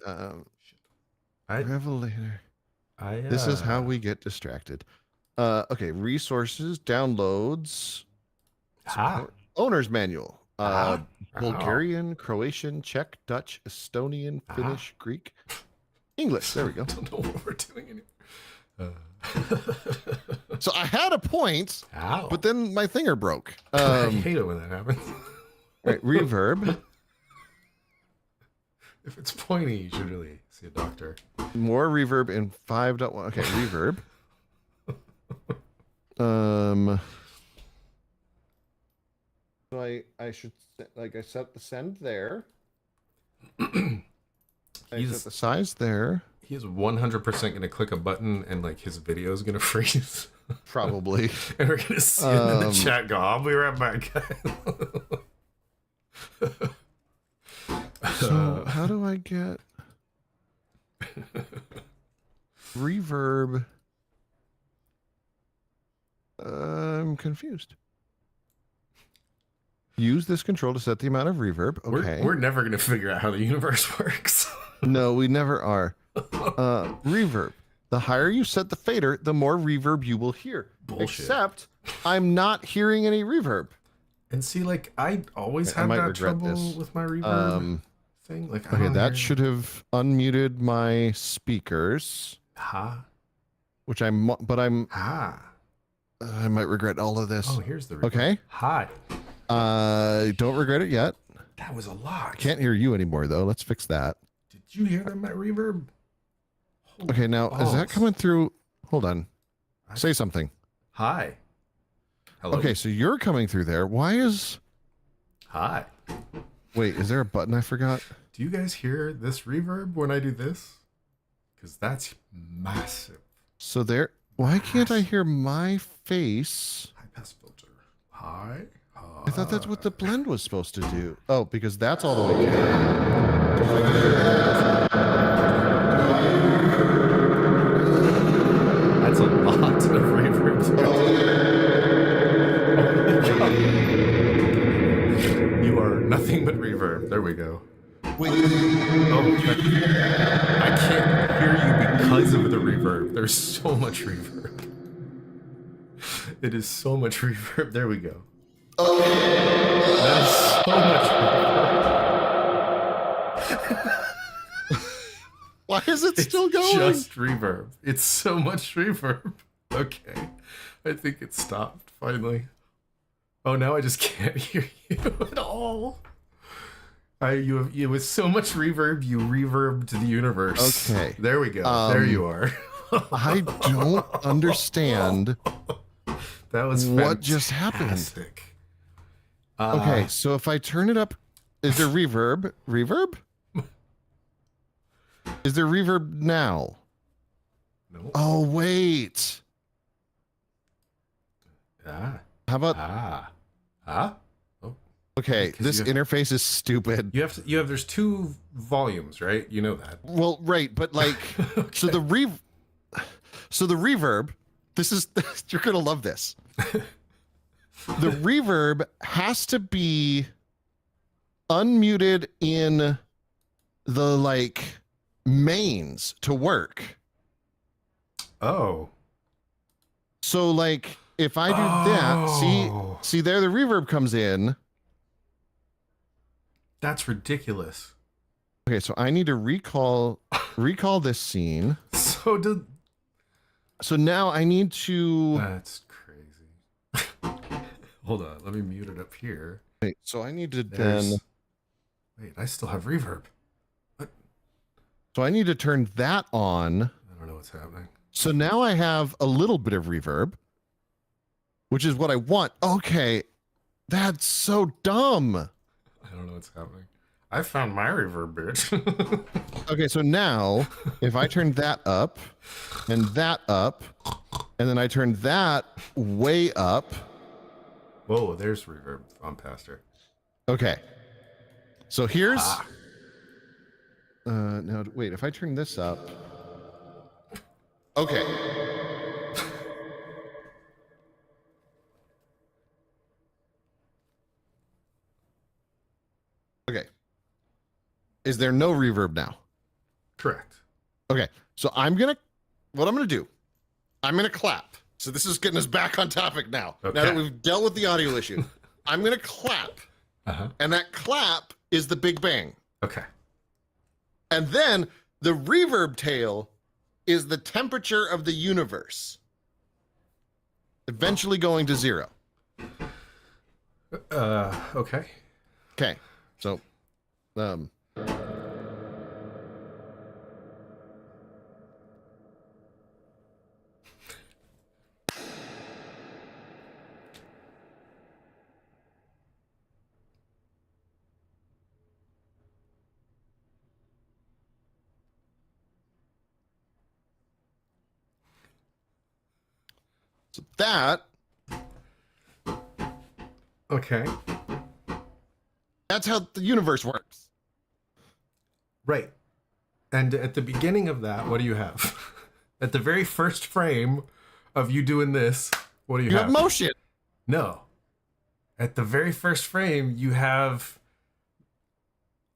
B: Revelator. This is how we get distracted. Okay, resources, downloads, support, owner's manual. Bulgarian, Croatian, Czech, Dutch, Estonian, Finnish, Greek, English. There we go.
A: I don't know what we're doing anymore.
B: So I had a point,
A: Ow.
B: but then my thinger broke.
A: I hate it when that happens.
B: Right, reverb.
A: If it's pointy, you should really see a doctor.
B: More reverb in 5.1. Okay, reverb. So I should I set the send there. I set the size there.
A: He is 100% going to click a button and like his video is going to freeze.
B: Probably.
A: And we're going to see it in the chat go, I'll be right back.
B: So how do I get reverb? I'm confused. Use this control to set the amount of reverb. Okay.
A: We're never going to figure out how the universe works.
B: No, we never are. Reverb. The higher you set the fader, the more reverb you will hear.
A: Bullshit.
B: Except I'm not hearing any reverb.
A: And see, like, I always have that trouble with my reverb thing. Like,
B: okay, that should have unmuted my speakers. Which I might regret all of this.
A: Oh, here's the reverb.
B: Okay.
A: Hi.
B: Don't regret it yet.
A: That was a lot.
B: Can't hear you anymore, though. Let's fix that.
A: Did you hear that, my reverb? Holy
B: okay, now,
A: balls.
B: is that coming through? Hold on. Say something.
A: Hi. Hello.
B: Okay, so you're coming through there. Why is...
A: Hi.
B: Wait, is there a button I forgot?
A: Do you guys hear this reverb when I do this? Because that's massive.
B: So there... Why can't I hear my face?
A: High pass filter. Hi.
B: I thought that's what the blend was supposed to do. Oh, because that's all the way down.
A: That's a lot of reverb. You are nothing but reverb. There we go.
B: Wait.
A: I can't hear you because of the reverb. There's so much reverb. It is so much reverb. There we go. That is so much reverb.
B: Why is it still going?
A: Just reverb. It's so much reverb. Okay. I think it stopped finally. Oh, now I just can't hear you at all. It was so much reverb, you reverbed the universe.
B: Okay.
A: There we go. There you are.
B: I don't understand
A: that was
B: what just happened. Okay, so if I turn it up, is there reverb? Reverb? Is there reverb now?
A: No.
B: Oh, wait.
A: How
B: about...
A: Oh.
B: Okay, this interface is stupid.
A: There's two volumes, right? You know that.
B: Well, right, but like, okay. so the reverb, this is, you're going to love this. The reverb has to be unmuted in the like mains to work.
A: Oh.
B: So like if I do that, see there the reverb comes in.
A: That's ridiculous.
B: Okay, so I need to recall this scene.
A: So
B: now I need to...
A: That's crazy. Hold on, let me mute it up here.
B: Wait, so I need to
A: Wait, I still have reverb. What?
B: So I need to turn that on.
A: I don't know what's happening.
B: So now I have a little bit of reverb, which is what I want. Okay, that's so dumb.
A: I don't know what's happening. I found my reverb, bitch.
B: Okay, so now if I turn that up and that up, and then I turn that way up.
A: Whoa, there's reverb on Pastor.
B: Okay. So here's... now, wait, if I turn this up... Okay. Okay. Is there no reverb now?
A: Correct.
B: Okay. So what I'm going to do, I'm going to clap. So this is getting us back on topic now. Okay. Now that we've dealt with the audio issue, I'm going to clap. And that clap is the Big Bang.
A: Okay.
B: And then the reverb tail is the temperature of the universe, eventually going to 0.
A: Okay.
B: Okay. So, So that
A: Okay.
B: that's how the universe works.
A: Right. And at the beginning of that, what do you have? At the very first frame of you doing this, what do you
B: You
A: have?
B: have motion.
A: No. At the very first frame, you have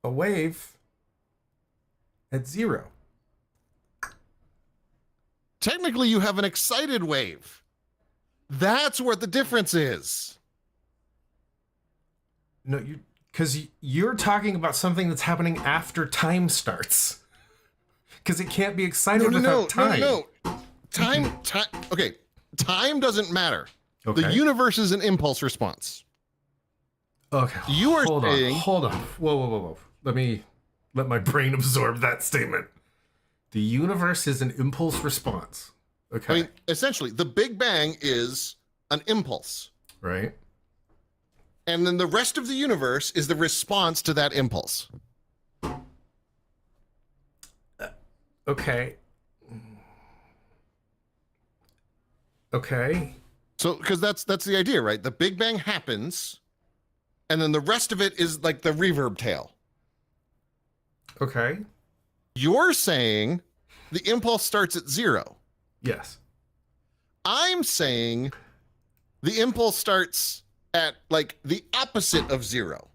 A: a wave at 0.
B: Technically, you have an excited wave. That's what the difference is.
A: No, because you're talking about something that's happening after time starts. Because it can't be excited without time.
B: No. Time. Okay. Time doesn't matter.
A: Okay.
B: The universe is an impulse response.
A: Okay.
B: You are saying.
A: Hold on. Whoa. Let my brain absorb that statement. The universe is an impulse response. Okay.
B: I mean, essentially, the Big Bang is an impulse.
A: Right.
B: And then the rest of the universe is the response to that impulse.
A: Okay. Okay.
B: So, because that's the idea, right? The Big Bang happens, and then the rest of it is like the reverb tail.
A: Okay.
B: You're saying the impulse starts at 0.
A: Yes.
B: I'm saying the impulse starts at like the opposite of 0.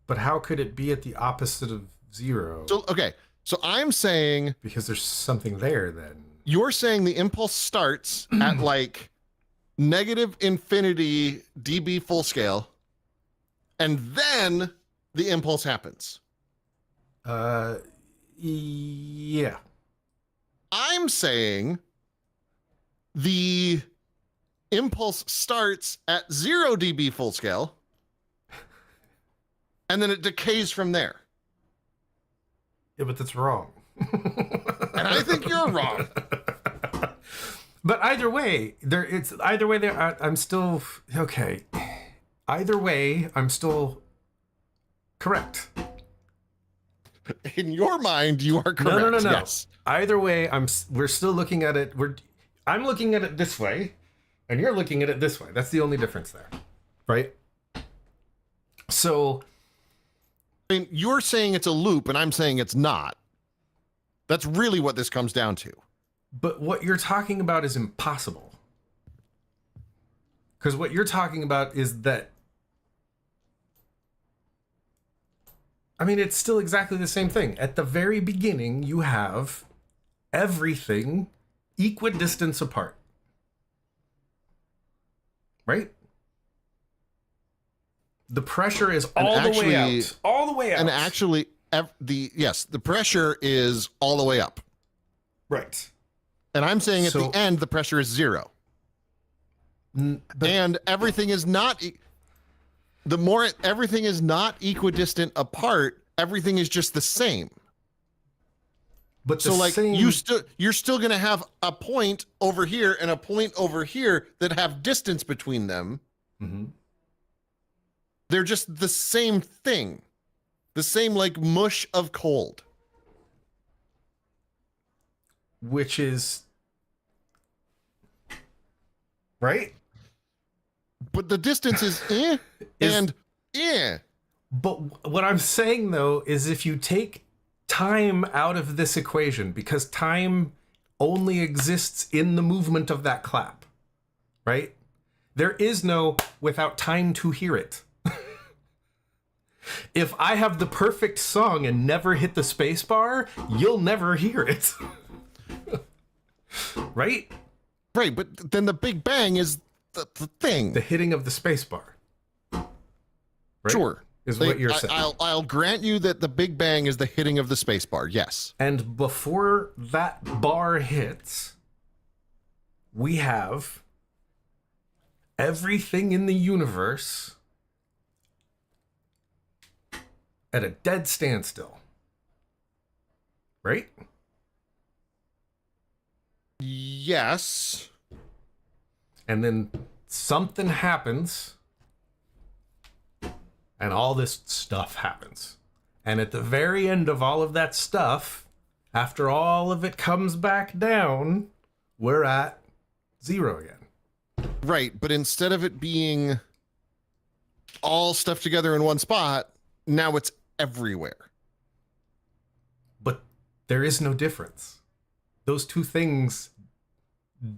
A: But how could it be at the opposite of 0?
B: So, okay. So I'm saying
A: Because there's something there then.
B: you're saying the impulse starts at like negative infinity dB full scale, and then the impulse happens.
A: Yeah.
B: I'm saying the impulse starts at 0 dB full scale, and then it decays from there.
A: Yeah, but that's wrong.
B: And I think you're wrong.
A: But either way, I'm still okay. Either way, I'm still correct.
B: In your mind, you are correct.
A: No.
B: Yes.
A: Either way, we're still looking at it. I'm looking at it this way, and you're looking at it this way. That's the only difference there, right? So,
B: I mean, you're saying it's a loop, and I'm saying it's not. That's really what this comes down to.
A: but what you're talking about is impossible. Because what you're talking about is that. I mean, it's still exactly the same thing. At the very beginning, you have everything equidistance apart. Right? The pressure is all the way out. All the way out.
B: And actually, the pressure is all the way up.
A: Right.
B: And I'm saying at
A: So-
B: the end, the pressure is 0. And everything is not. The more everything is not equidistant apart, everything is just the same.
A: But
B: So like you're still going to have a point over here and a point over here that have distance between them.
A: Mm-hmm.
B: They're just the same thing. The same like mush of cold.
A: Which is right?
B: But the distance is and eh.
A: But what I'm saying though is if you take time out of this equation, because time only exists in the movement of that clap, right? There is no without time to hear it. If I have the perfect song and never hit the space bar, you'll never hear it. Right?
B: Right, but then the Big Bang is the thing.
A: The hitting of the space bar. Right?
B: Sure.
A: Is what you're saying.
B: I'll grant you that the Big Bang is the hitting of the space bar. Yes.
A: And before that bar hits, we have everything in the universe at a dead standstill. Right?
B: Yes.
A: And then something happens, and all this stuff happens. And at the very end of all of that stuff, after all of it comes back down, we're at zero again.
B: Right, but instead of it being all stuff together in one spot, now it's everywhere.
A: But there is no difference. Those two things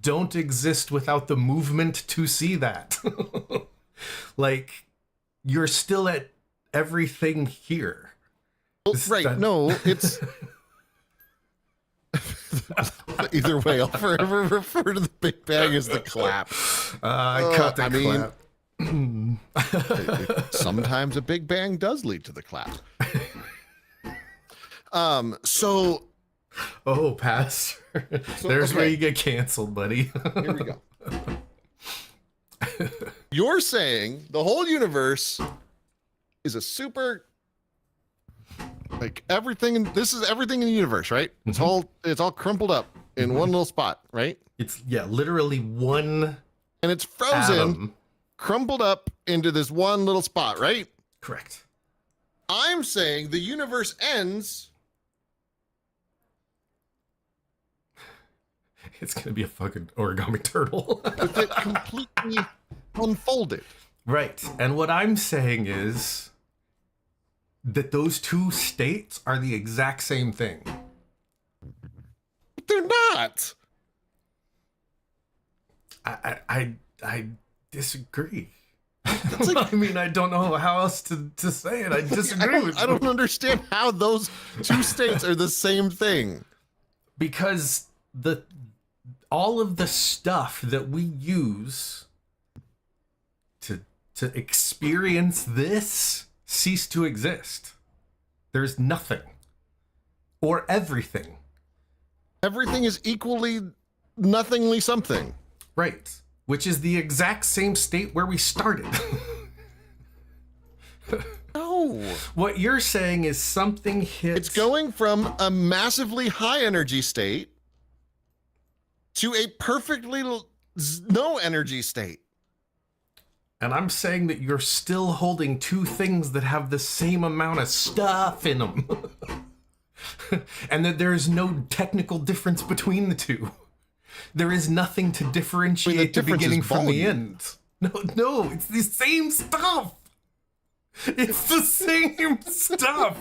A: don't exist without the movement to see that. Like, you're still at everything here.
B: Well, right, no, it's... Either way, I'll forever refer to the Big Bang as the clap.
A: I caught that clap.
B: Sometimes a Big Bang does lead to the clap. So...
A: Oh, Pastor. There's where you get canceled, buddy.
B: Here we go. You're saying the whole universe is a super, like everything. This is everything in the universe, right? It's all crumpled up in one little spot, right?
A: It's literally one,
B: and it's frozen,
A: atom.
B: Crumpled up into this one little spot, right?
A: Correct.
B: I'm saying the universe ends.
A: It's gonna be a fucking origami turtle.
B: With it completely unfolded.
A: Right. And what I'm saying is that those two states are the exact same thing.
B: They're not.
A: I disagree.
B: Like,
A: I mean, I don't know how else to say it. I disagree with you.
B: I don't understand how those two states are the same thing.
A: Because all of the stuff that we use to experience this cease to exist. There's nothing. Or everything.
B: Everything is equally nothingly something.
A: Right. Which is the exact same state where we started.
B: No.
A: What you're saying is something hits...
B: It's going from a massively high energy state to a perfectly no energy state.
A: And I'm saying that you're still holding two things that have the same amount of stuff in them. And that there is no technical difference between the two. There is nothing to differentiate the beginning from the end. No, it's the same stuff. It's the same stuff.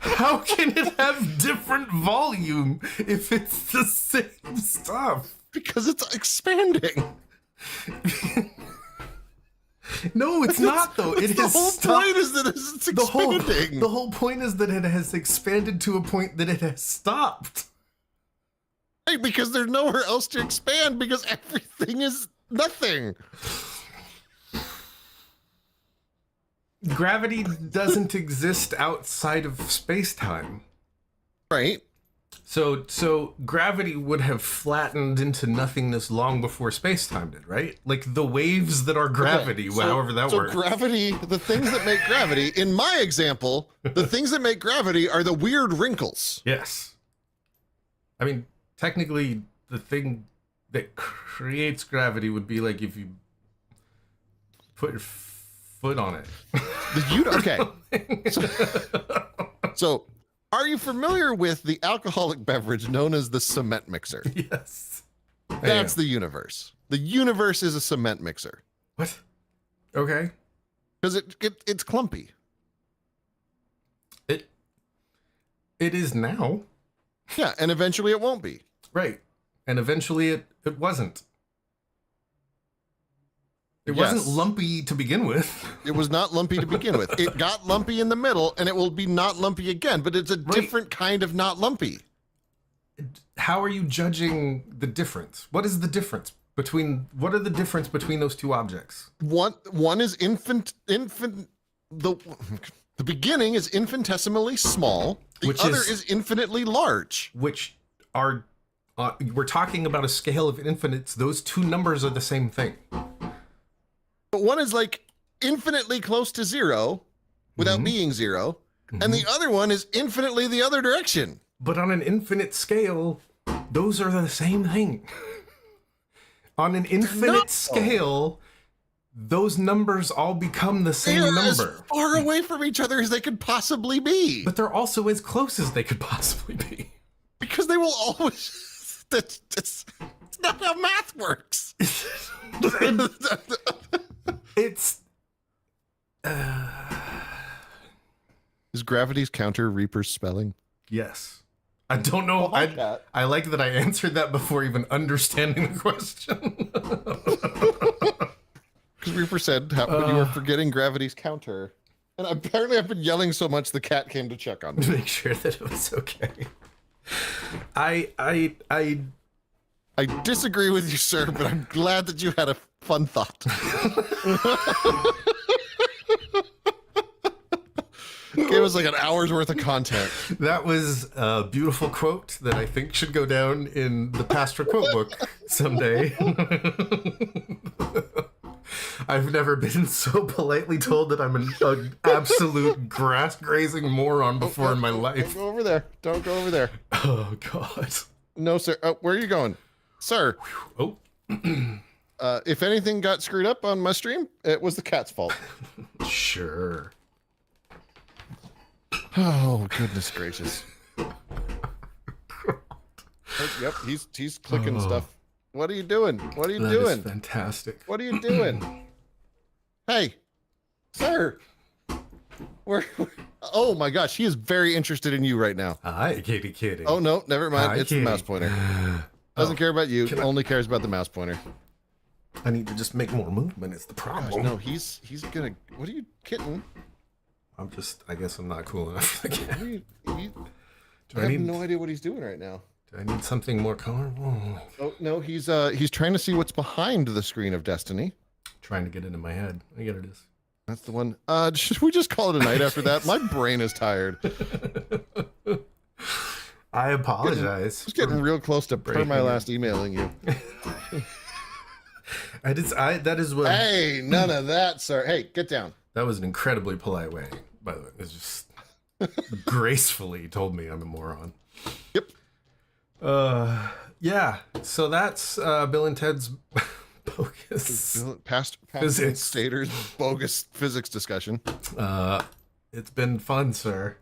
A: How can it have different volume if it's the same stuff?
B: Because it's expanding.
A: No, it's not, though. It
B: The
A: has
B: whole
A: stopped.
B: point is that it's expanding.
A: The whole point is that it has expanded to a point that it has stopped.
B: Right, because there's nowhere else to expand because everything is nothing.
A: Gravity doesn't exist outside of space-time.
B: Right.
A: So gravity would have flattened into nothingness long before space-time did, right? Like the waves that are gravity, however that works.
B: So gravity, the things that make gravity, in my example, the things that make gravity are the weird wrinkles.
A: Yes. I mean, technically, the thing that creates gravity would be like if you put your foot on it.
B: Okay. So, are you familiar with the alcoholic beverage known as the cement mixer?
A: Yes.
B: That's the universe. The universe is a cement mixer.
A: What? Okay.
B: Because it's clumpy.
A: It is now.
B: Yeah, and eventually it won't be.
A: Right. And eventually it wasn't. It wasn't lumpy to begin with.
B: It was not lumpy to begin with. It got lumpy in the middle, and it will be not lumpy again, but it's a different kind of not lumpy.
A: How are you judging the difference? What is the difference what are the difference between those two objects?
B: One is the beginning is infinitesimally small. The other is infinitely large.
A: Which are, we're talking about a scale of infinites. Those two numbers are the same thing.
B: But one is like infinitely close to zero without being zero. And the other one is infinitely the other direction.
A: But on an infinite scale, those are the same thing. On an infinite scale, those numbers all become the same number.
B: As far away from each other as they could possibly be.
A: But they're also as close as they could possibly be.
B: Because they will always... That's not how math works.
A: It's
B: Is gravity's counter Reaper's spelling?
A: yes. I don't know. I like that I answered that before even understanding the question.
B: Because Reaper said you were forgetting gravity's counter. And apparently I've been yelling so much the cat came to check on me.
A: To make sure that it was okay. I
B: disagree with you, sir, but I'm glad that you had a fun thought. Gave us like an hour's worth of content.
A: That was a beautiful quote that I think should go down in the Pastor quote book someday. I've never been so politely told that I'm an absolute grass grazing moron before in my life.
B: Don't go over there. Don't go over there.
A: Oh God.
B: No, sir. Where are you going, sir?
A: Oh.
B: If anything got screwed up on my stream, it was the cat's fault.
A: Sure.
B: Oh, goodness gracious. Yep, he's clicking stuff. What are you doing? What are you doing?
A: That is fantastic.
B: What are you doing? Hey, sir. Oh my gosh, he is very interested in you right now.
A: Hi, kitty kitty.
B: Oh no, never mind.
A: Hi,
B: it's
A: kitty.
B: the mouse pointer. Doesn't care about you. Only cares about the mouse pointer.
A: I need to just make more movement. It's the problem.
B: Gosh, no, he's gonna. What are you, kitten?
A: I guess I'm not cool enough for the cat.
B: I have no idea what he's doing right now.
A: Do I need something more colorful?
B: Oh no, he's trying to see what's behind the screen of Destiny.
A: Trying to get it in my head. I get it is.
B: That's the one. Should we just call it a night after that? My brain is tired.
A: I apologize.
B: It's getting real close to per my last emailing you.
A: That is what.
B: Hey, none of that, sir. Hey, get down.
A: That was an incredibly polite way, by the way. It's just gracefully told me I'm a moron.
B: Yep.
A: Yeah. So that's Bill and Ted's bogus
B: Pastor
A: physics.
B: Stater's bogus physics discussion.
A: It's been fun, sir.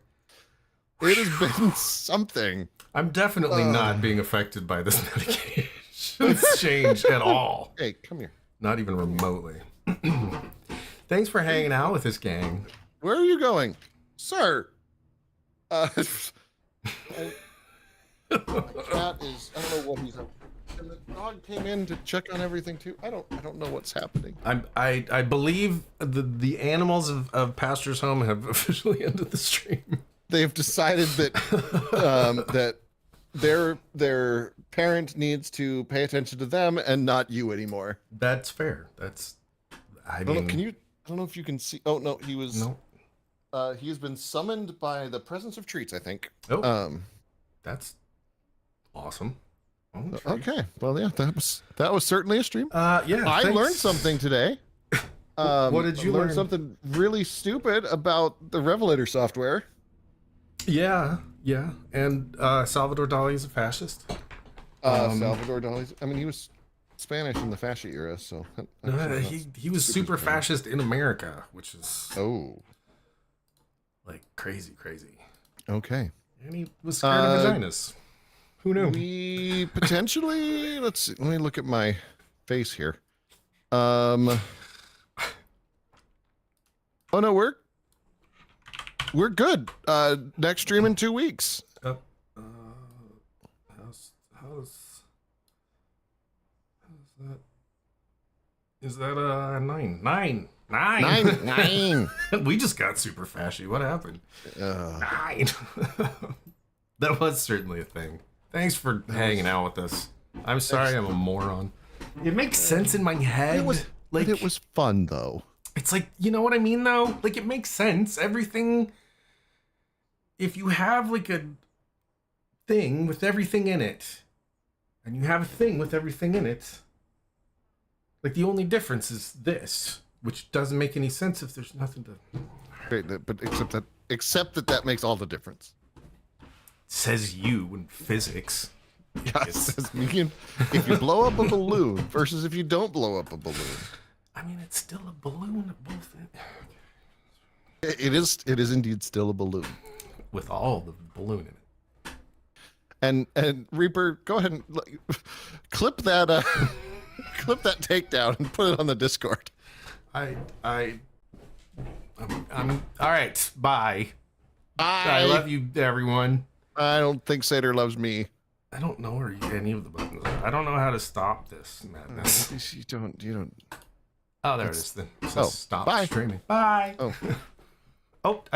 B: It has been something.
A: I'm definitely not being affected by this medication's change at all.
B: Hey, come here.
A: Not even remotely. Thanks for hanging out with this gang.
B: Where are you going, sir? My cat is. I don't know what he's up. And the dog came in to check on everything too. I don't know what's happening.
A: I believe the animals of Pastor's home have officially ended the stream.
B: They've decided that that their parent needs to pay attention to them and not you anymore.
A: That's fair. I mean,
B: can you? I don't know if you can see. Oh no, he was.
A: No.
B: He has been summoned by the presence of treats, I think.
A: Oh. That's awesome.
B: Okay. Well, yeah, that was certainly a stream.
A: Yeah.
B: I
A: thanks.
B: learned something today.
A: What did you learn?
B: Something really stupid about the Revelator software.
A: Yeah. And Salvador Dali is a fascist.
B: Salvador Dali. I mean, he was Spanish in the fascist era, so
A: he was super fascist in America, which is like crazy.
B: Okay.
A: And he was scared of vaginas. Who knew?
B: We potentially. Let's see. Let me look at my face here. Oh no, we're good. Next stream in 2 weeks.
A: How's that? Is that 9? 9. We just got super fashy. What happened? 9. That was certainly a thing. Thanks for hanging out with us. I'm sorry I'm a moron. It makes sense in my head.
B: It was fun though.
A: It's like, you know what I mean though? Like, it makes sense. Everything, if you have like a thing with everything in it, and you have a thing with everything in it, like the only difference is this, which doesn't make any sense if there's nothing to...
B: But except that makes all the difference.
A: Says you in physics.
B: Yes, says me. If you blow up a balloon versus if you don't blow up a balloon.
A: I mean, it's still a balloon. Both.
B: It is indeed still a balloon.
A: With all the balloon in it.
B: And Reaper, go ahead and clip that clip that takedown and put it on the Discord.
A: I'm all right. Bye. I love you, everyone.
B: I don't think Satyr loves me.
A: I don't know where any of the buttons are. I don't know how to stop this madness.
B: You don't.
A: Oh, there it is then. It says stop
B: bye.
A: streaming. Bye.
B: Oh.
A: Oh,